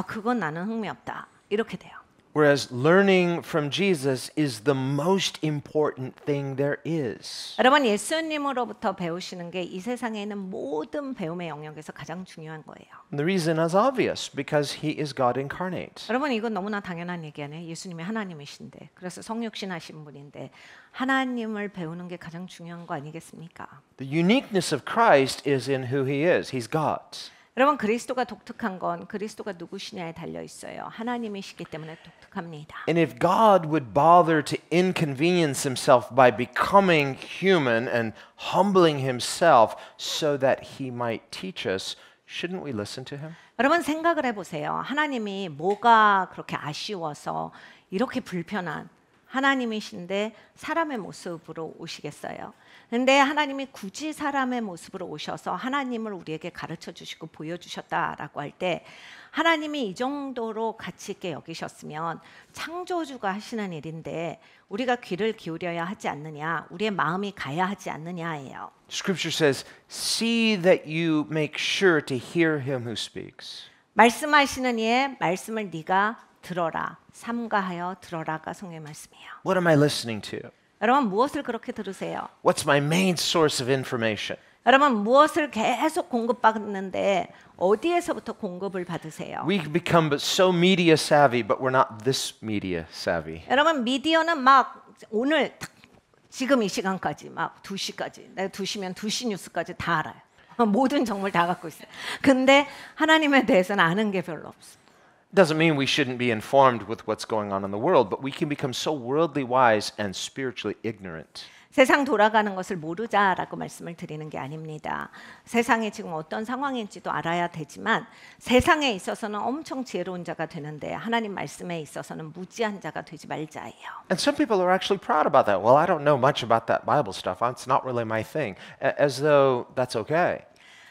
그건 나는 흥미 없다. 이렇게 돼요. Whereas learning from Jesus is the most important thing there is. 여러분 예수님으로부터 배우시는 게 이 세상에 있는 모든 배움의 영역에서 가장 중요한 거예요. And the reason is obvious because he is God incarnate. 여러분 이건 너무나 당연한 얘기 아니에요. 예수님이 하나님이신데 그래서 성육신 하신 분인데 하나님을 배우는 게 가장 중요한 거 아니겠습니까? The uniqueness of Christ is in who he is. He's God. 여러분 그리스도가 독특한 건 그리스도가 누구시냐에 달려 있어요. 하나님이시기 때문에 독특합니다. And if God would bother to inconvenience himself by becoming human and humbling himself so that he might teach us, shouldn't we listen to him? 여러분 생각을 해보세요. 하나님이 뭐가 그렇게 아쉬워서 이렇게 불편한 하나님이신데 사람의 모습으로 오시겠어요? 근데 하나님이 굳이 사람의 모습으로 오셔서 하나님을 우리에게 가르쳐 주시고 보여주셨다라고 할 때 하나님이 이 정도로 가치 있게 여기셨으면 창조주가 하시는 일인데 우리가 귀를 기울여야 하지 않느냐, 우리의 마음이 가야 하지 않느냐예요. Scripture says, "See that you make sure to hear him who speaks." 말씀하시는 이의 말씀을 네가 들어라, 삼가하여 들어라가 성경의 말씀이에요. What am I listening to? 여러분 무엇을 그렇게 들으세요? What's my main source of information? 여러분 무엇을 계속 공급받는데 어디에서부터 공급을 받으세요? We become so media savvy, but we're not this media savvy. 여러분 미디어는 막 오늘 지금 이 시간까지 막 2시까지 내가 2시면 2시 뉴스까지 다 알아요. 모든 정보를 다 갖고 있어요. 근데 하나님에 대해서는 아는 게 별로 없어요. Doesn't mean we shouldn't be informed with what's going on in the world, but we can become so worldly wise and spiritually ignorant. 세상 돌아가는 것을 모르자라고 말씀을 드리는 게 아닙니다. 세상이 지금 어떤 상황인지도 알아야 되지만 세상에 있어서는 엄청 지혜로운 자가 되는데 하나님 말씀에 있어서는 무지한 자가 되지 말자예요. And some people are actually proud about that. Well, I don't know much about that Bible stuff. It's not really my thing. As though that's okay.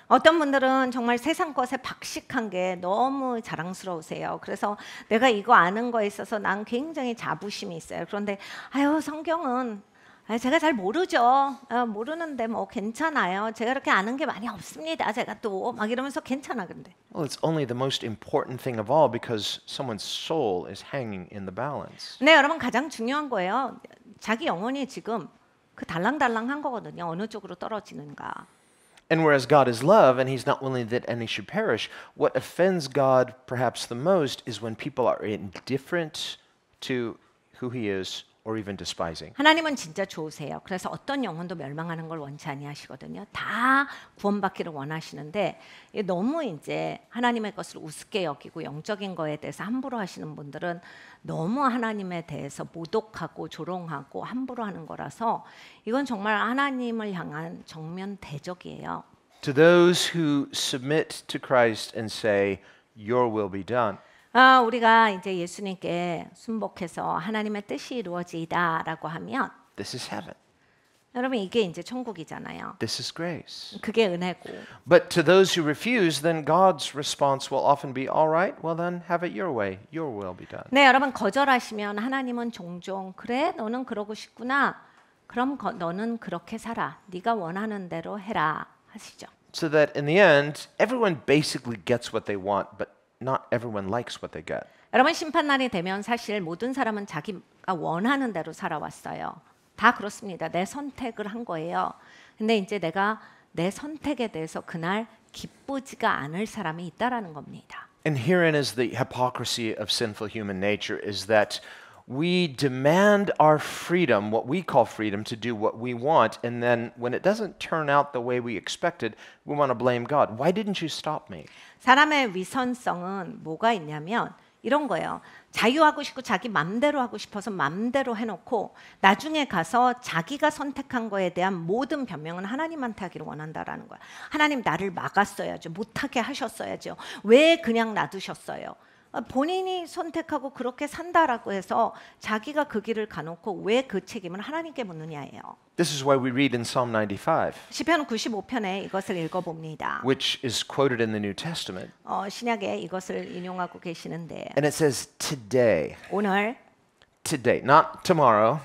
어떤 분들은 정말 세상 것에 박식한 게 너무 자랑스러우세요. 그래서 내가 이거 아는 거에 있어서 난 굉장히 자부심이 있어요. 그런데 성경은 제가 잘 모르죠. 모르는데 뭐 괜찮아요. 제가 그렇게 아는 게 많이 없습니다. 제가 또 막 이러면서 괜찮아 근데. Well, it's only the most important thing of all because someone's soul is hanging in the balance. 네, 여러분 가장 중요한 거예요. 자기 영혼이 지금 그 달랑달랑한 거거든요. 어느 쪽으로 떨어지는가. And whereas God is love and he's not willing that any should perish, what offends God perhaps the most is when people are indifferent to who he is or even despising. 하나님은 진짜 좋으세요. 그래서 어떤 영혼도 멸망하는 걸 원치 아니하시거든요. 다 구원받기를 원하시는데 너무 이제 하나님의 것을 우습게 여기고 영적인 거에 대해서 함부로 하시는 분들은 너무 하나님에 대해서 모독하고 조롱하고 함부로 하는 거라서 이건 정말 하나님을 향한 정면 대적이에요. To those who submit to Christ and say, "Your will be done." 우리가 이제 예수님께 순복해서 하나님의 뜻이 이루어지다라고 하면 This is heaven. 여러분 이게 이제 천국이잖아요. This is grace. 그게 은혜고. But to those who refuse, then God's response will often be, all right, well then have it your way. Your will be done. 네, 여러분 거절하시면 하나님은 종종 그래 너는 그러고 싶구나. 그럼 너는 그렇게 살아. 네가 원하는 대로 해라 하시죠. So that in the end, everyone basically gets what they want, but not everyone likes what they get. 여러분 심판날이 되면 사실 모든 사람은 자기가 원하는 대로 살아왔어요. 다 그렇습니다. 내 선택을 한 거예요. 근데 이제 내가 내 선택에 대해서 그날 기쁘지가 않을 사람이 있다라는 겁니다. And herein is the hypocrisy of sinful human nature is that we demand our freedom, what we call freedom, to do what we want, and then when it doesn't turn out the way we expected, we want to blame God. Why didn't you stop me? 사람의 위선성은 뭐가 있냐면 이런 거예요. 자유하고 싶고 자기 맘대로 하고 싶어서 맘대로 해놓고 나중에 가서 자기가 선택한 거에 대한 모든 변명은 하나님한테 하기를 원한다라는 거야. 하나님 나를 막았어야죠. 못하게 하셨어야죠. 왜 그냥 놔두셨어요? 본인이 선택하고 그렇게 산다라고 해서 자기가 그 길을 가놓고 왜 그 책임을 하나님께 묻느냐예요. This is why we read in Psalm 95, 시편 95편에 이것을 읽어봅니다. which is quoted in the New Testament. 신약에 이것을 인용하고 계시는데 And it says, today, 오늘 not tomorrow,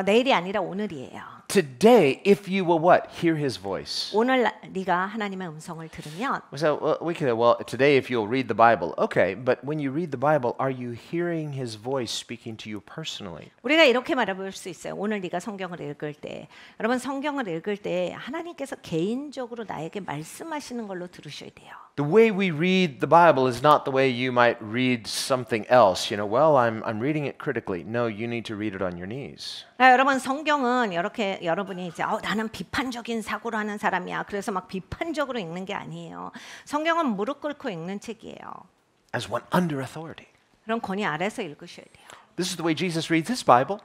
내일이 아니라 오늘이에요. today, if you will what? Hear his voice. 오늘 네가 하나님의 음성을 들으면 So we could, well, today if you'll read the Bible, okay, but when you read the Bible, are you hearing his voice speaking to you personally? 우리가 이렇게 말해볼 수 있어요. 오늘 네가 성경을 읽을 때 여러분 성경을 읽을 때 하나님께서 개인적으로 나에게 말씀하시는 걸로 들으셔야 돼요. The way we read the Bible is not the way you might read something else. You know, well, I'm reading it critically. No, you need to read it on your knees. 여러분 성경은 이렇게 여러분이 이제 나는 비판적인 사고를 하는 사람이야. 그래서 막 비판적으로 읽는 게 아니에요. 성경은 무릎 꿇고 읽는 책이에요. As one under authority. 그런 권위 아래서 읽으셔야 돼요. This is the way Jesus reads his Bible.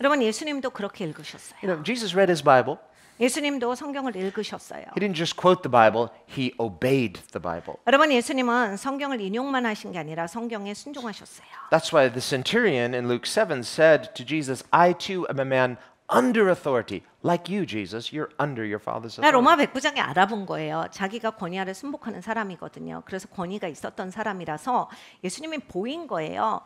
여러분 예수님도 그렇게 읽으셨어요. You know, Jesus read his Bible. 예수님도 성경을 읽으셨어요. He didn't just quote the Bible, he obeyed the Bible. 여러분 예수님은 성경을 인용만 하신 게 아니라 성경에 순종하셨어요. That's why the centurion in Luke 7 said to Jesus, I too am a man under authority. Like you, Jesus, you're under your father's authority. 로마 백부장이 알아본 거예요. 자기가 권위 아래 순복하는 사람이거든요. 그래서 권위가 있었던 사람이라서 예수님이 보인 거예요.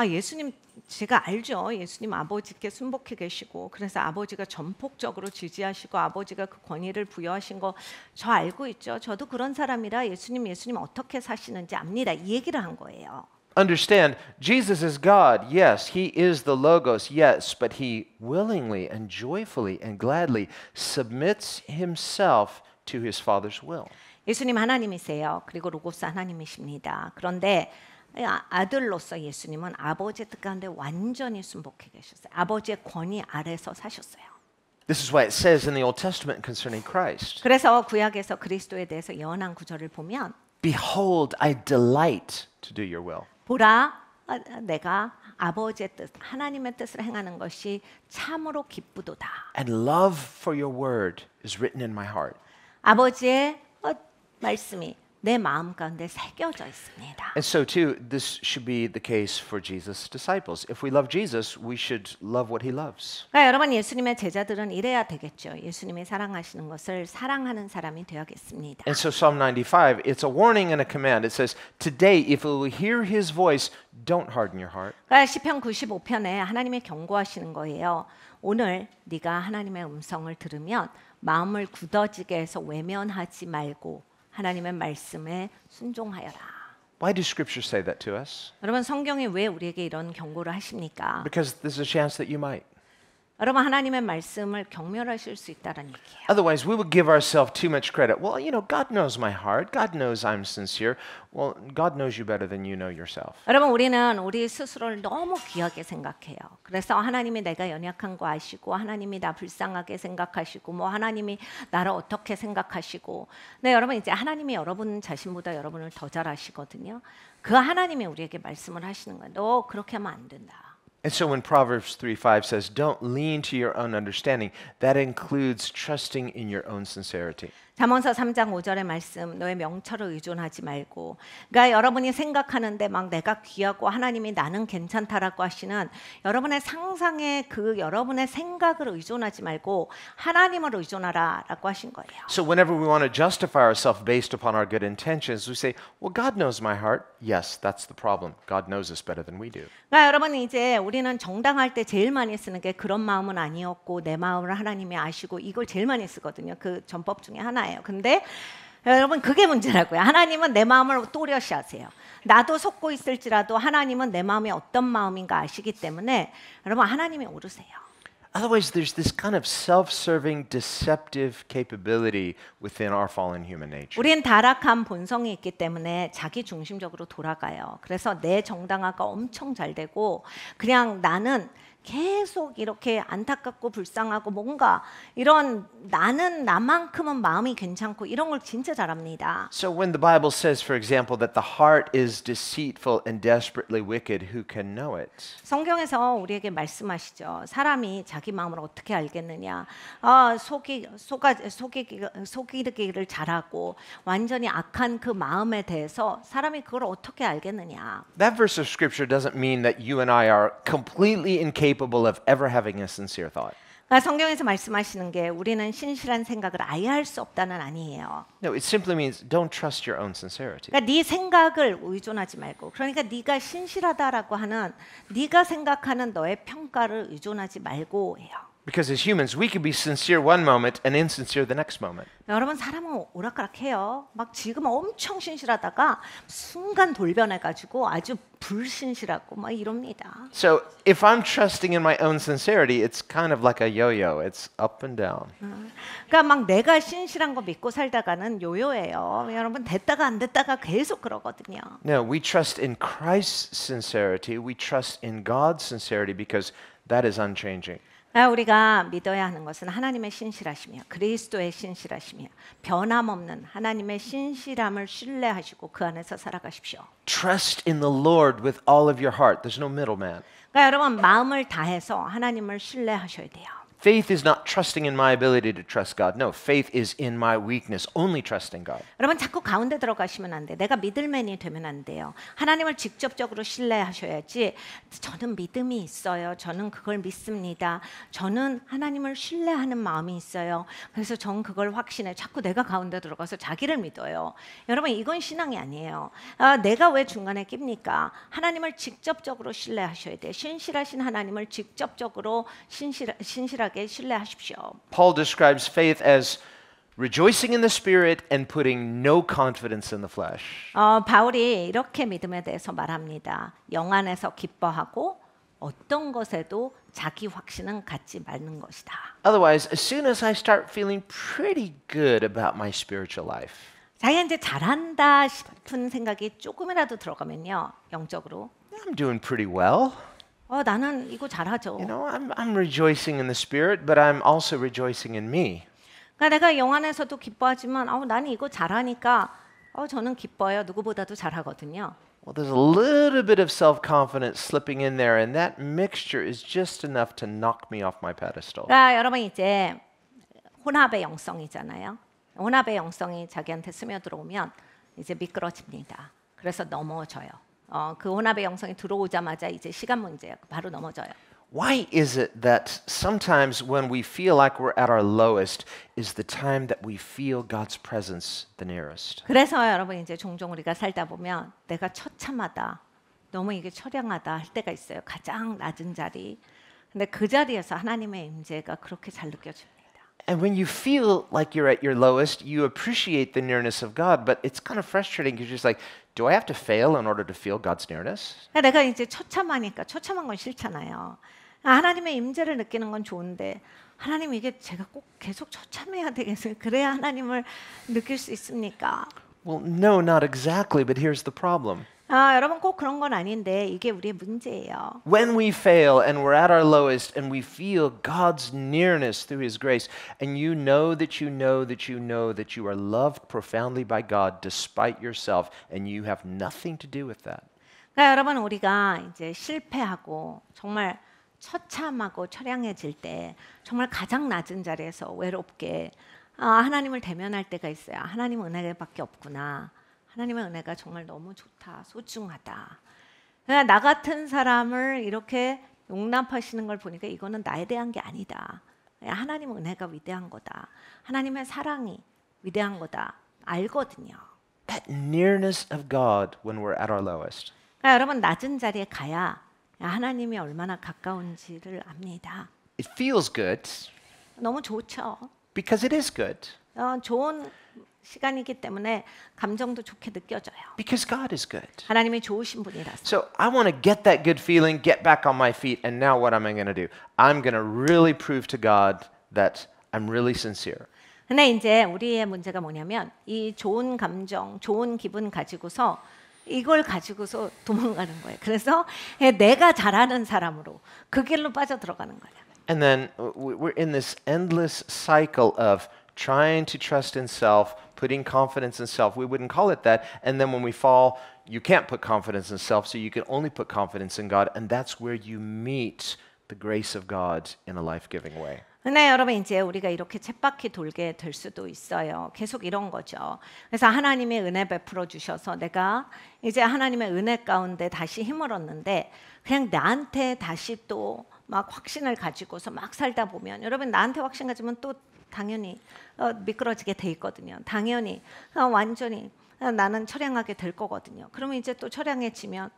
예수님 제가 알죠. 예수님 아버지께 순복해 계시고 그래서 아버지가 전폭적으로 지지하시고 아버지가 그 권위를 부여하신 거 저 알고 있죠. 저도 그런 사람이라 예수님 어떻게 사시는지 압니다. 이 얘기를 한 거예요. Understand, Jesus is God. Yes, he is the Logos. Yes, but he willingly and joyfully and gladly submits himself to his Father's will. 예수님 하나님이세요. 그리고 로고스 하나님이십니다. 그런데 아들로서 예수님은 아버지의 뜻 가운데 완전히 순복해 계셨어요. 아버지의 권위 아래서 사셨어요. This is why it says in the Old Testament concerning Christ, 그래서 구약에서 그리스도에 대해서 예언한 구절을 보면 Behold, I delight to do your will. 보라, 내가 아버지의 뜻, 하나님의 뜻을 행하는 것이 참으로 기쁘도다. And love for your word is written in my heart. 아버지의 말씀이 내 마음 가운데 새겨져 있습니다. And so too, this should be the case for Jesus' disciples. If we love Jesus, we should love what he loves. 그러니까 여러분 예수님의 제자들은 이래야 되겠죠. 예수님이 사랑하시는 것을 사랑하는 사람이 되어야겠습니다. And so Psalm 95, it's a warning and a command. It says, today, if you will hear his voice, don't harden your heart. 그러니까 시편 95편에 하나님이 경고하시는 거예요. 오늘 네가 하나님의 음성을 들으면 마음을 굳어지게 해서 외면하지 말고 하나님의 말씀에 순종하여라. Why do scriptures say that to us? 여러분 성경이 왜 우리에게 이런 경고를 하십니까? Because there's a chance that you might. 여러분 하나님의 말씀을 경멸하실 수 있다는 얘기예요. Otherwise, we would give ourselves too much credit. Well, you know, God knows my heart. God knows I'm sincere. Well, God knows you better than you know yourself. 여러분 우리는 우리 스스로를 너무 귀하게 생각해요. 그래서 하나님이 내가 연약한 거 아시고 하나님이 나 불쌍하게 생각하시고 뭐 하나님이 나를 어떻게 생각하시고 네 여러분 이제 하나님이 여러분 자신보다 여러분을 더 잘 아시거든요. 그 하나님이 우리에게 말씀을 하시는 거예요. 너 그렇게 하면 안 된다. And so when Proverbs 3:5 says, don't lean to your own understanding, that includes trusting in your own sincerity. 잠언서 3장 5절의 말씀, 너의 명철을 의존하지 말고. 그러니까 여러분이 생각하는데 막 내가 귀하고 하나님이 나는 괜찮다라고 하시는 여러분의 상상의 그 여러분의 생각을 의존하지 말고 하나님을 의존하라라고 하신 거예요. So whenever we want to justify ourselves based upon our good intentions, we say, well, God knows my heart. Yes, that's the problem. God knows us better than we do. 그러니까 여러분 이제 우리는 정당할 때 제일 많이 쓰는 게 그런 마음은 아니었고 내 마음을 하나님이 아시고 이걸 제일 많이 쓰거든요. 그 전법 중에 하나예요. 근데 여러분 그게 문제라고요. 하나님은 내 마음을 또렷이 아세요. 나도 속고 있을지라도 하나님은 내 마음이 어떤 마음인가 아시기 때문에 여러분 하나님이 오르세요. Otherwise, there's this kind of self-serving, deceptive capability within our fallen human nature. 우린 타락한 본성이 있기 때문에 자기 중심적으로 돌아가요. 그래서 내 정당화가 엄청 잘 되고 그냥 나는 계속 이렇게 안타깝고 불쌍하고 뭔가 이런 나는 나만큼은 마음이 괜찮고 이런 걸 진짜 잘합니다. So when the Bible says, for example, that the heart is deceitful and desperately wicked, who can know it? 성경에서 우리에게 말씀하시죠. 사람이 자기 마음을 어떻게 알겠느냐. 속이기를 잘하고 완전히 악한 그 마음에 대해서 사람이 그걸 어떻게 알겠느냐. That verse of scripture doesn't mean that you and I are completely incapable of ever having a sincere thought. 그러니까 성경에서 말씀하시는 게 우리는 신실한 생각을 아예 할 수 없다는 아니에요. No, it simply means don't trust your own sincerity. 그러니까 네 생각을 의존하지 말고 그러니까 네가 신실하다라고 하는 네가 생각하는 너의 평가를 의존하지 말고 해요. Because as humans, we can be sincere one moment and insincere the next moment. 여러분 사람은 오락가락해요. 막 지금 엄청 신실하다가 순간 돌변해가지고 아주 불신실하고 막 이럽니다. So if I'm trusting in my own sincerity, it's kind of like a yo-yo. It's up and down. 그러니까 막 내가 신실한 거 믿고 살다가는 요요예요. 여러분 됐다가 안 됐다가 계속 그러거든요. No, we trust in Christ's sincerity. We trust in God's sincerity because that is unchanging. 우리가 믿어야 하는 것은 하나님의 신실하시며 그리스도의 신실하시며 변함없는 하나님의 신실함을 신뢰하시고 그 안에서 살아가십시오. Trust in the Lord with all of your heart. There's no middleman. 그러니까 여러분 마음을 다해서 하나님을 신뢰하셔야 돼요. Faith is not trusting in my ability to trust God. No, faith is in my weakness, only trusting God. 여러분 자꾸 가운데 들어가시면 안 돼. 내가 미들맨이 되면 안 돼요. 하나님을 직접적으로 신뢰하셔야지. 저는 믿음이 있어요. 저는 그걸 믿습니다. 저는 하나님을 신뢰하는 마음이 있어요. 그래서 전 그걸 확신해. 자꾸 내가 가운데 들어가서 자기를 믿어요. 여러분 이건 신앙이 아니에요. 내가 왜 중간에 낍니까? 하나님을 직접적으로 신뢰하셔야 돼. 신실하신 하나님을 직접적으로 신실하게 신뢰하십시오. Paul describes faith as rejoicing in the Spirit and putting no confidence in the flesh. 바울이 이렇게 믿음에 대해서 말합니다. 영 안에서 기뻐하고 어떤 것에도 자기 확신은 갖지 말는 것이다. Otherwise, as soon as I start feeling pretty good about my spiritual life, 자기가 이제 잘한다 싶은 생각이 조금이라도 들어가면요, 영적으로 I'm doing pretty well. 나는 이거 잘하죠. You know, I'm rejoicing in the Spirit, but I'm also rejoicing in me. 그러니까 내가 영 안에서도 기뻐하지만 나는 이거 잘하니까 저는 기뻐요. 누구보다도 잘하거든요. Well, there's a little bit of self-confidence slipping in there, and that mixture is just enough to knock me off my pedestal. 그러니까 여러분 이제 혼합의 영성이잖아요. 혼합의 영성이 자기한테 스며들어오면 이제 미끄러집니다. 그래서 넘어져요. 그 혼합의 영성이 들어오자마자 이제 시간 문제예요. 바로 넘어져요. Why is it that sometimes when we feel like we're at our lowest is the time that we feel God's presence the nearest? 그래서 여러분 이제 종종 우리가 살다 보면 내가 처참하다, 너무 이게 처량하다 할 때가 있어요. 가장 낮은 자리. 근데 그 자리에서 하나님의 임재가 그렇게 잘 느껴집니다. And when you feel like you're at your lowest, you appreciate the nearness of God, but it's kind of frustrating because you're just like, do I have to fail in order to feel God's nearness? 내가 이제 처참하니까 처참한 건 싫잖아요. 하나님의 임재를 느끼는 건 좋은데 하나님 이게 제가 꼭 계속 처참해야 되겠어요. 그래야 하나님을 느낄 수 있습니까? Well, no, not exactly, but here's the problem. 여러분 꼭 그런 건 아닌데 이게 우리의 문제예요. When we fail and we're at our lowest and we feel God's nearness through His grace, and you know that you know that you know that you are loved profoundly by God despite yourself, and you have nothing to do with that. 그러니까 여러분 우리가 이제 실패하고 정말 처참하고 처량해질 때 정말 가장 낮은 자리에서 외롭게 하나님을 대면할 때가 있어요. 하나님 은혜밖에 없구나. 하나님의 은혜가 정말 너무 좋다, 소중하다. 그러니까 나 같은 사람을 이렇게 용납하시는 걸 보니까 이거는 나에 대한 게 아니다. 하나님의 은혜가 위대한 거다. 하나님의 사랑이 위대한 거다. 알거든요. That nearness of God when we're at our lowest. 그러니까 여러분 낮은 자리에 가야 하나님이 얼마나 가까운지를 압니다. It feels good 너무 좋죠. because it is good. 좋은 시간이기 때문에 감정도 좋게 느껴져요. Because God is good. 하나님이 좋으신 분이라서. So I want to get that good feeling, get back on my feet, and now what am I going to do? I'm going to really prove to God that I'm really sincere. 근데 이제 우리의 문제가 뭐냐면 이 좋은 감정, 좋은 기분 가지고서 이걸 가지고서 도망가는 거예요. 그래서 내가 잘하는 사람으로 그 길로 빠져 들어가는 거예요. And then we're in this endless cycle of trying to trust in self, putting confidence in self. We wouldn't call it that. And then when we fall, you can't put confidence in self, so you can only put confidence in God. And that's where you meet the grace of God in a life-giving way. 근데 여러분 이제 우리가 이렇게 쳇바퀴 돌게 될 수도 있어요. 계속 이런 거죠. 그래서 하나님의 은혜 베풀어 주셔서 내가 이제 하나님의 은혜 가운데 다시 힘을 얻는데 그냥 나한테 다시 또 막 확신을 가지고서 막 살다 보면 여러분 나한테 확신 가지면 또 당연히 미끄러지게 돼 있거든요. 당연히 완전히 나는 처량하게 될 거거든요. 그러면 이제 또 처량해지면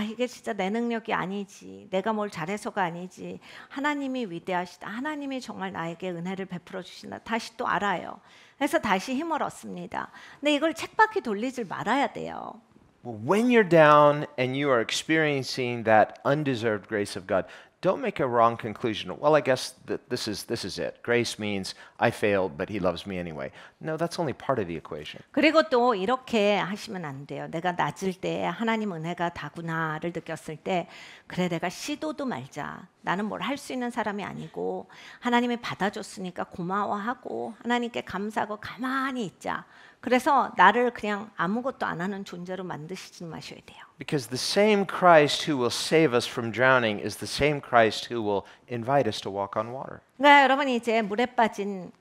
이게 진짜 내 능력이 아니지. 내가 뭘 잘해서가 아니지. 하나님이 위대하시다. 하나님이 정말 나에게 은혜를 베풀어 주신다. 다시 또 알아요. 그래서 다시 힘을 얻습니다. 근데 이걸 쳇바퀴 돌리질 말아야 돼요. Well, when you're down and you are experiencing that undeserved grace of God, don't make a wrong conclusion. Well, I guess that this is it. Grace means I failed, but He loves me anyway. No, that's only part of the equation. 그리고 또 이렇게 하시면 안 돼요. 내가 낮을 때 하나님 은혜가 다구나를 느꼈을 때 그래 내가 시도도 말자. 나는 뭘 할 수 있는 사람이 아니고 하나님이 받아줬으니까 고마워하고 하나님께 감사하고 가만히 있자. 그래서 나를 그냥 아무것도 안 하는 존재로 만드시지 마셔야 돼요. Because the same Christ who will save us from drowning is the same Christ who will invite us to walk on water. 그러니까 여러분이 이제 물에 빠진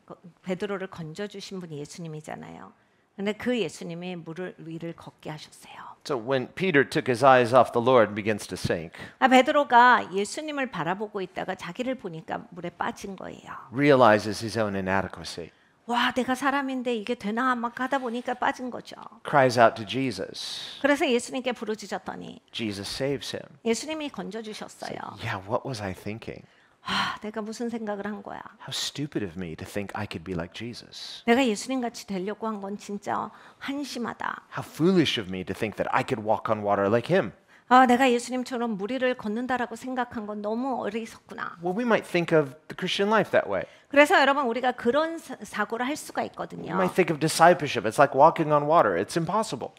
베드로를 건져 주신 분이 예수님이잖아요. 근데 그 예수님이 물을 위를 걷게 하셨어요. So when Peter took his eyes off the Lord and begins to sink, 베드로가 예수님을 바라보고 있다가 자기를 보니까 물에 빠진 거예요. realizes his own inadequacy, 와, 내가 사람인데 이게 되나 막 하다 보니까 빠진 거죠. cries out to Jesus. 그래서 예수님께 부르짖었더니 Jesus saves him. 예수님이 건져 주셨어요. Yeah, what was I thinking? 내가 무슨 생각을 한 거야? How stupid of me to think I could be like Jesus. 내가 예수님 같이 되려고 한 건 진짜 한심하다. How foolish of me to think that I could walk on water like him. 내가 예수님처럼 물 위를 걷는다라고 생각한 건 너무 어리석구나. Well, we might think of the Christian life that way. 그래서 여러분 우리가 그런 사고를 할 수가 We 있거든요. might think of discipleship. It's like walking on water. It's impossible.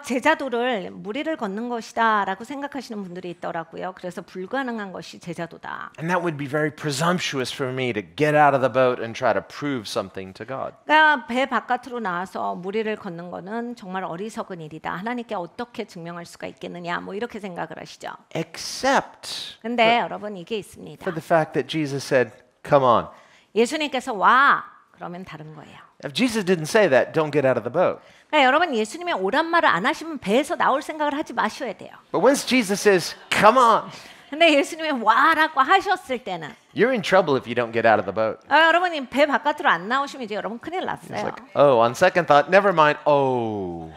제자도를 물 위를 걷는 것이다라고 생각하시는 분들이 있더라고요. 그래서 불가능한 것이 제자도다. And that would be very presumptuous for me to get out of the boat and try to prove something to God. 그러니까 배 바깥으로 나와서 물 위를 걷는 거는 정말 어리석은 일이다. 하나님께 어떻게 증명할 수가 있겠느냐. 뭐 이렇게 생각을 하시죠. Except 근데 여러분 이게 있습니다. for the fact that Jesus said, come on. 예수님께서 와 그러면 다른 거예요. If Jesus didn't say that, don't get out of the boat. 그러니까 여러분 예수님이 오란 말을 안 하시면 배에서 나올 생각을 하지 마셔야 돼요. But once Jesus says, come on, 근데 예수님이 와라고 하셨을 때는 you're in trouble if you don't get out of the boat. 여러분이 배 바깥으로 안 나오시면 이제 여러분 큰일 It's 났어요. like, oh, on second thought, never mind. Oh.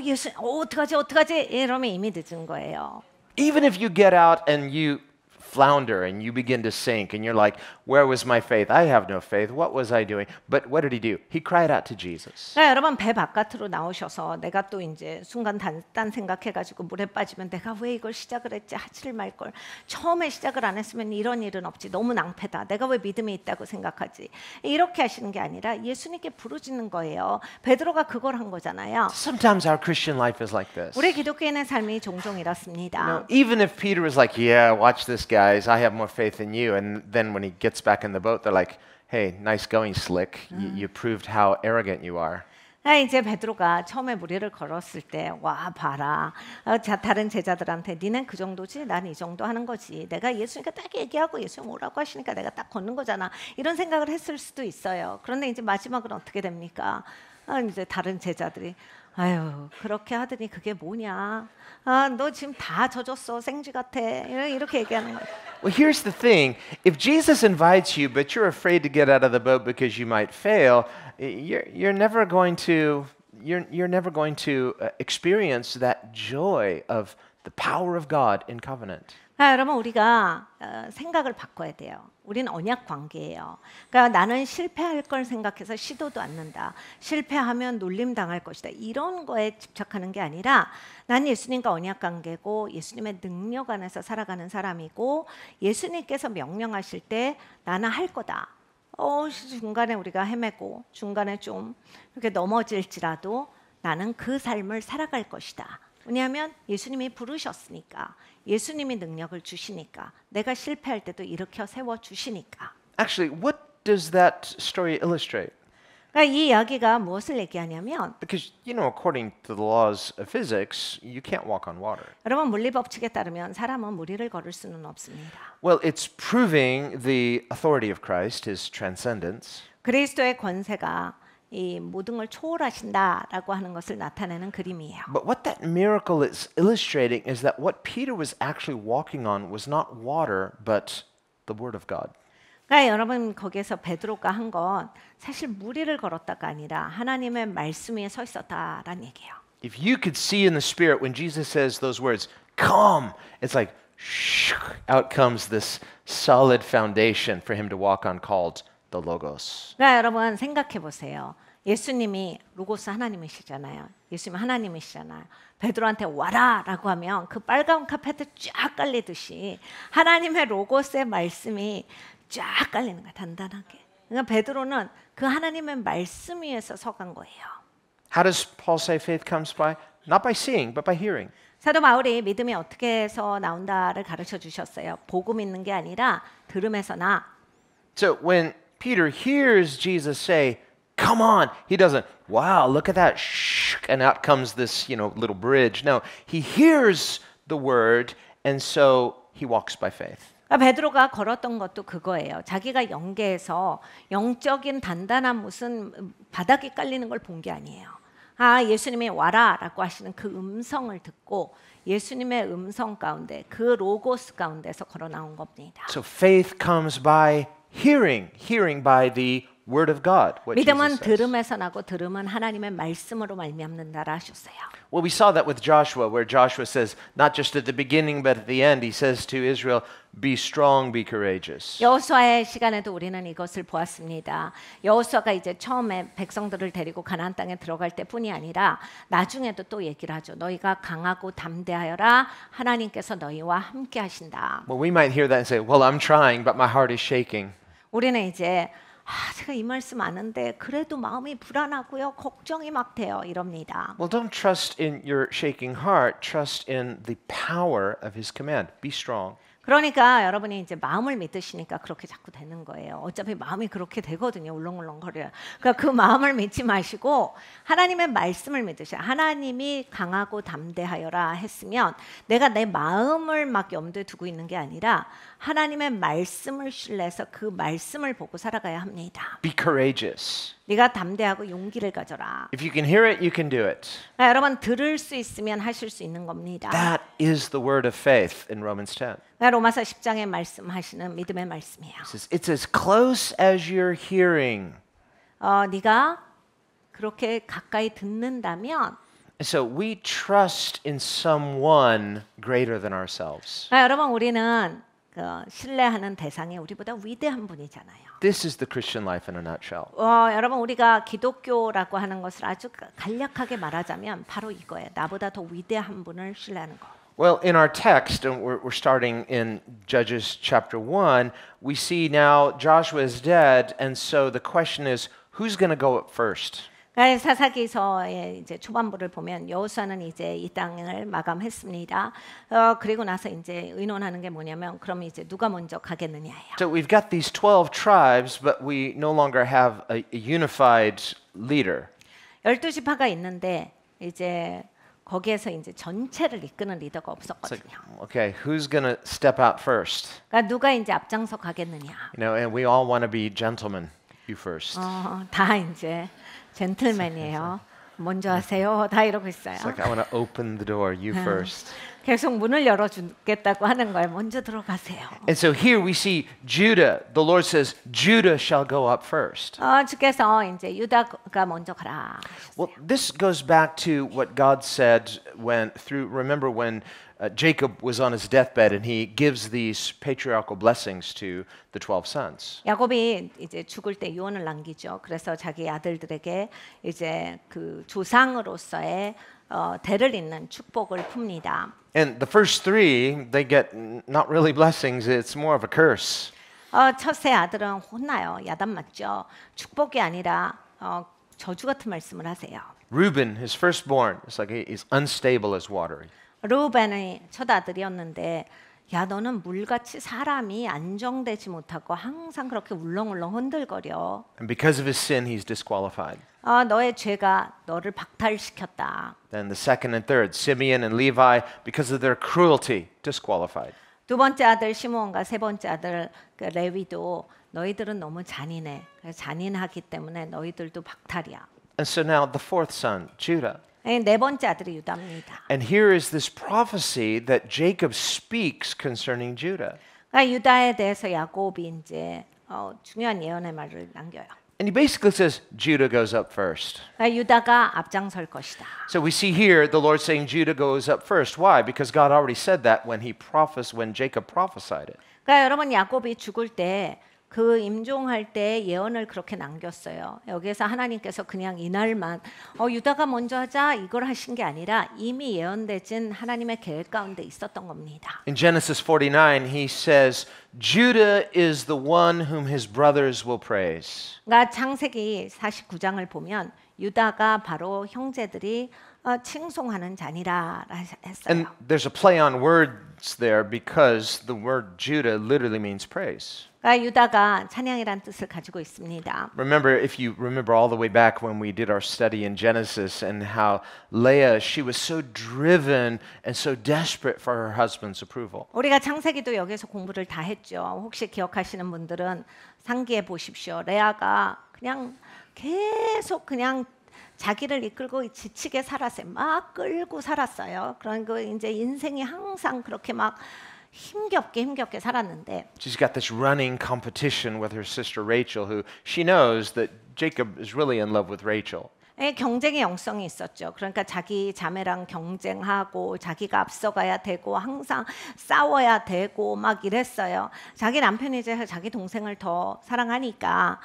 예수, 어떡하지? 이러면 이미 늦은 거예요. Even if you get out and you flounder and you begin to sink and you're like, where was my faith? I have no faith. What was I doing? But what did he do? He cried out to Jesus. 그러니까 여러분 배 바깥으로 나오셔서 내가 또 이제 순간 딴 생각해가지고 물에 빠지면 내가 왜 이걸 시작을 했지 하지를 말걸. 처음에 시작을 안 했으면 이런 일은 없지. 너무 낭패다. 내가 왜 믿음이 있다고 생각하지. 이렇게 하시는 게 아니라 예수님께 부르짖는 거예요. 베드로가 그걸 한 거잖아요. Sometimes our Christian life is like this. 우리 기독교인의 삶이 종종 이렇습니다. Even if Peter was like, yeah, watch this, guys. I have more faith than you. And then when he gets back in the boat, they're like, hey, nice going, Slick. You proved how arrogant you are. 이제 베드로가 처음에 무리를 걸었을 때 와 봐라. 다른 제자들한테 니는 그 정도지, 난 이 정도 하는 거지. 내가 예수님께 딱 얘기하고 예수님 오라고 하시니까 내가 딱 걷는 거잖아. 이런 생각을 했을 수도 있어요. 그런데 이제 마지막은 어떻게 됩니까? 이제 다른 제자들이 아유 그렇게 하더니 그게 뭐냐? 너 지금 다 젖었어 생쥐 같아. 이렇게 얘기하는 거예요. Well, here's the thing. If Jesus invites you, but you're afraid to get out of the boat because you might fail, you're never going to experience that joy of the power of God in covenant. 여러분 우리가 생각을 바꿔야 돼요. 우리는 언약 관계예요. 그러니까 나는 실패할 걸 생각해서 시도도 않는다. 실패하면 놀림 당할 것이다. 이런 거에 집착하는 게 아니라 난 예수님과 언약 관계고 예수님의 능력 안에서 살아가는 사람이고 예수님께서 명령하실 때 나는 할 거다. 중간에 우리가 헤매고 중간에 좀 이렇게 넘어질지라도 나는 그 삶을 살아갈 것이다. 왜냐하면 예수님이 부르셨으니까 예수님이 능력을 주시니까 내가 실패할 때도 일으켜 세워 주시니까. Actually, what does that story illustrate? 그러니까 이 이야기가 무엇을 얘기하냐면 Because according to the laws of physics, you can't walk on water. 여러분 물리 법칙에 따르면 사람은 무리를 걸을 수는 없습니다. Well, it's proving the authority of Christ, his transcendence. 그리스도의 권세가 이 모든 걸 초월하신다라고 하는 것을 나타내는 그림이에요. But what that miracle is illustrating is that what Peter was actually walking on was not water, but the word of God. 그러니까 여러분 거기에서 베드로가 한 건 사실 무리를 걸었다가 아니라 하나님의 말씀 위에 서 있었다라는 얘기예요. If you could see in the spirit when Jesus says those words, "Come," it's like out comes this solid foundation for him to walk on called the Logos. 그러니까 여러분 생각해 보세요. 예수님이 로고스 하나님이시잖아요. 예수님 하나님이시잖아요. 베드로한테 와라라고 하면 그 빨간 카페트 쫙 깔리듯이 하나님의 로고스의 말씀이 쫙 깔리는 거야 단단하게. 그러니까 베드로는 그 하나님의 말씀 위에서 서간 거예요. How does Paul say faith comes by? Not by seeing, but by hearing. 사도 바울이 믿음이 어떻게 해서 나온다를 가르쳐 주셨어요. 보고 믿는 게 아니라 들음에서 나. So when Peter hears Jesus say, "Come on," he doesn't, "Wow, look at that," and out comes this, little bridge. No, he hears the word, and so he walks by faith. 베드로가 걸었던 것도 그거예요. 자기가 영계에서 영적인 단단한 무슨 바닥이 깔리는 걸 본 게 아니에요. 예수님이 와라라고 하시는 그 음성을 듣고 예수님의 음성 가운데 그 로고스 가운데서 걸어 나온 겁니다. So faith comes by hearing by the word of God. What 믿음은 Jesus says. 들음에서 나고 들음은 하나님의 말씀으로 말미암는다라 하셨어요. Well, we saw that with Joshua, where Joshua says, not just at the beginning, but at the end, he says to Israel, "Be strong, be courageous." 여호수아의 시간에도 우리는 이것을 보았습니다. 여호수아가 이제 처음에 백성들을 데리고 가나안 땅에 들어갈 때뿐이 아니라 나중에도 또 얘기를 하죠. 너희가 강하고 담대하여라. 하나님께서 너희와 함께 하신다. Well, we might hear that and say, "Well, I'm trying, but my heart is shaking." 우리는 이제 제가 이 말씀 아는데 그래도 마음이 불안하고요. 걱정이 막 돼요. 이럽니다. Well, don't trust in your shaking heart. Trust in the power of his command. Be strong. 그러니까 여러분이 이제 마음을 믿으시니까 그렇게 자꾸 되는 거예요. 어차피 마음이 그렇게 되거든요. 울렁울렁거려요. 그러니까 그 마음을 믿지 마시고 하나님의 말씀을 믿으셔야. 하나님이 강하고 담대하여라 했으면 내가 내 마음을 막 염두에 두고 있는 게 아니라 하나님의 말씀을 신뢰해서 그 말씀을 보고 살아가야 합니다. Be courageous. 네가 담대하고 용기를 가져라. If you can hear it, you can do it. 여러분 들을 수 있으면 하실 수 있는 겁니다. That is the word of faith in Romans 10. 로마서 10장에 말씀하시는 믿음의 말씀이에요. It says, it's as close as you're hearing. 네가 그렇게 가까이 듣는다면 So we trust in someone greater than ourselves. 여러분 우리는 신뢰하는 대상이 우리보다 위대한 분이잖아요. This is the Christian life in a nutshell. 여러분 우리가 기독교라고 하는 것을 아주 간략하게 말하자면 바로 이거예요. 나보다 더 위대한 분을 신뢰하는 거. Well, in our text, and we're starting in Judges chapter 1, we see now Joshua is dead, and so the question is, who's going to go up first? 사사기서의 이제 초반부를 보면 여호수아는 이제 이 땅을 마감했습니다. 그리고 나서 이제 의논하는 게 뭐냐면 그럼 이제 누가 먼저 가겠느냐예요. So we've got these 12 tribes, but we no longer have a unified leader. 12지파가 있는데 이제 거기에서 이제 전체를 이끄는 리더가 It's 없었거든요. like, okay, who's going to step out first? 그러니까 누가 이제 앞장서 가겠느냐. You know, and we all want to be gentlemen. You first. 다 이제 젠틀맨이에요. 먼저 하세요. 다 이러고 있어요. It's like I want to open the door. You first. 계속 문을 열어주겠다고 하는 거예요. 먼저 들어가세요. And so here we see Judah. The Lord says, Judah shall go up first. 주께서 이제 유다가 먼저 가라. Well, this goes back to what God said when remember when Jacob was on his deathbed and he gives these patriarchal blessings to the 12 sons. 야곱이 이제 죽을 때 유언을 남기죠. 그래서 자기 아들들에게 이제 그 조상으로서의 대를 잇는 축복을 풉니다. And the first three, they get not really blessings, it's more of a curse. 첫세 아들은 혼나요. 야단 맞죠. 축복이 아니라 저주 같은 말씀을 하세요. Reuben, his firstborn, it's like he's unstable as water. 르우벤의 첫 아들이었는데 야 너는 물같이 사람이 안정되지 못하고 항상 그렇게 울렁울렁 흔들거려. And because of his sin, he's disqualified. 너의 죄가 너를 박탈시켰다. Then the second and third, Simeon and Levi, because of their cruelty, disqualified. 두 번째 아들 시므온과 세 번째 아들 레위도 너희들은 너무 잔인해. 잔인하기 때문에 너희들도 박탈이야. And so now the fourth son, Judah. 네 번째 아들이 유다입니다. And here is this prophecy that Jacob speaks concerning Judah. 그러니까 유다에 대해서 야곱이 이제 중요한 예언의 말을 남겨요. And he basically says Judah goes up first. 그러니까 유다가 앞장설 것이다. So we see here the Lord saying Judah goes up first. Why? Because God already said that when Jacob prophesied it. 그러니까 여러분 야곱이 죽을 때 그 임종할 때 예언을 그렇게 남겼어요. 여기에서 하나님께서 그냥 이날만 유다가 먼저 하자 이걸 하신 게 아니라 이미 예언되진 하나님의 계획 가운데 있었던 겁니다. In Genesis 49, he says, Judah is the one whom his brothers will praise. 그러니까 창세기 49장을 보면 유다가 바로 형제들이 칭송하는 자니라 했어요. And there's a play on words there because the word Judah literally means praise. 그러니까 유다가 찬양이란 뜻을 가지고 있습니다. Remember, if you remember all the way back when we did our study in Genesis and how Leah, she was so driven and so desperate for her husband's approval. 우리가 창세기도 여기서 공부를 다 했죠. 혹시 기억하시는 분들은 상기해 보십시오. 레아가 그냥 계속 그냥 자기를 이끌고 지치게 살았어요. 막 끌고 살았어요. 그러니까 이제 인생이 항상 그렇게 막 힘겹게 살았는데 She's got this running competition with her sister Rachel, who she knows that Jacob is really in love with Rachel. 경쟁의 영성이 있었죠. 그러니까 자기 자매랑 경쟁하고 자기가 앞서가야 되고 항상 싸워야 되고 막 이랬어요. 자기 남편이 이제 자기 동생을 더 사랑하니까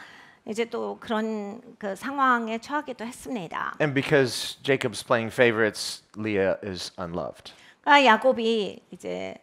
이제 또 그런 그 상황에 처하기도 했습니다. And because Jacob's playing favorites, Leah is unloved. 그러니까 야곱이 이제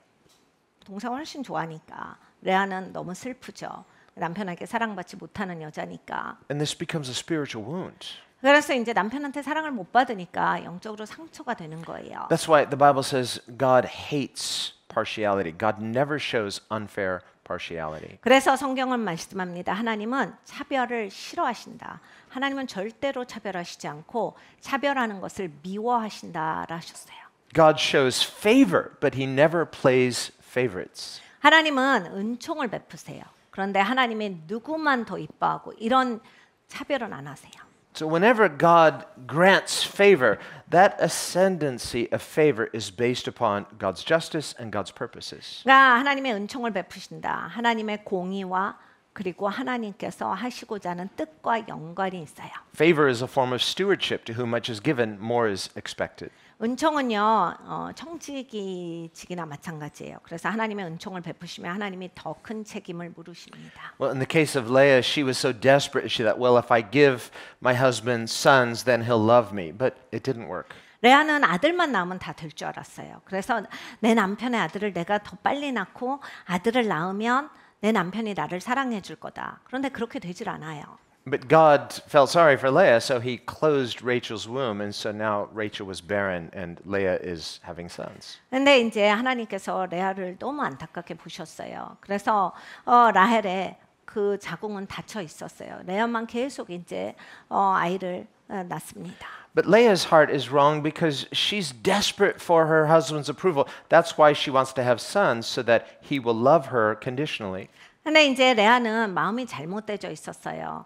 동생을 훨씬 좋아하니까 레아는 너무 슬프죠. 남편에게 사랑받지 못하는 여자니까. And this becomes a spiritual wound. 그래서 이제 남편한테 사랑을 못 받으니까 영적으로 상처가 되는 거예요. That's why the Bible says God hates partiality. God never shows unfair partiality. 그래서 성경은 말씀합니다. 하나님은 차별을 싫어하신다. 하나님은 절대로 차별하시지 않고 차별하는 것을 미워하신다라 하셨어요. God shows favor, but he never plays favorites. 하나님은 은총을 베푸세요. 그런데 하나님이 누구만 더 이뻐하고 이런 차별은 안 하세요. So whenever God grants favor, that ascendancy of favor is based upon God's justice and God's purposes. 그러니까 하나님의 은총을 베푸신다. 하나님의 공의와 그리고 하나님께서 하시고자 하는 뜻과 연관이 있어요. Favor is a form of stewardship. To whom much is given, more is expected. 은총은요 청지기직이나 마찬가지예요. 그래서 하나님의 은총을 베푸시면 하나님이 더 큰 책임을 물으십니다. Well, in the case of Leah, she was so desperate. She thought, well, if I give my husband sons, then he'll love me. But it didn't work. 레아는 아들만 낳으면 다 될 줄 알았어요. 그래서 내 남편의 아들을 내가 더 빨리 낳고 아들을 낳으면 내 남편이 나를 사랑해 줄 거다. 그런데 그렇게 되질 않아요. But God felt sorry for Leah, so he closed Rachel's womb, and so now Rachel was barren and Leah is having sons. 근데 이제 하나님께서 레아를 너무 안타깝게 보셨어요. 그래서 라헬의 그 자궁은 닫혀 있었어요. 레아만 계속 이제 아이를 낳습니다. But Leah's heart is wrong because she's desperate for her husband's approval. That's why she wants to have sons so that he will love her conditionally. 근데 이제 레아는 마음이 잘못되어 있었어요.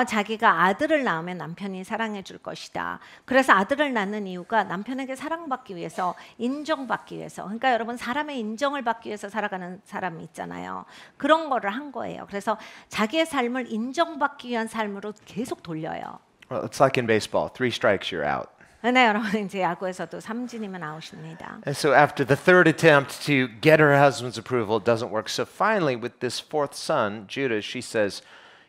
자기가 아들을 낳으면 남편이 사랑해 줄 것이다. 그래서 아들을 낳는 이유가 남편에게 사랑받기 위해서, 인정받기 위해서. 그러니까 여러분 사람의 인정을 받기 위해서 살아가는 사람이 있잖아요. 그런 거를 한 거예요. 그래서 자기의 삶을 인정받기 위한 삶으로 계속 돌려요. Well, it's like in baseball. 3 strikes, you're out. 네, 여러분 이제 야구에서도 삼진이면 아웃입니다. And so after the third attempt to get her husband's approval, it doesn't work. So finally, with this fourth son, Judah, she says,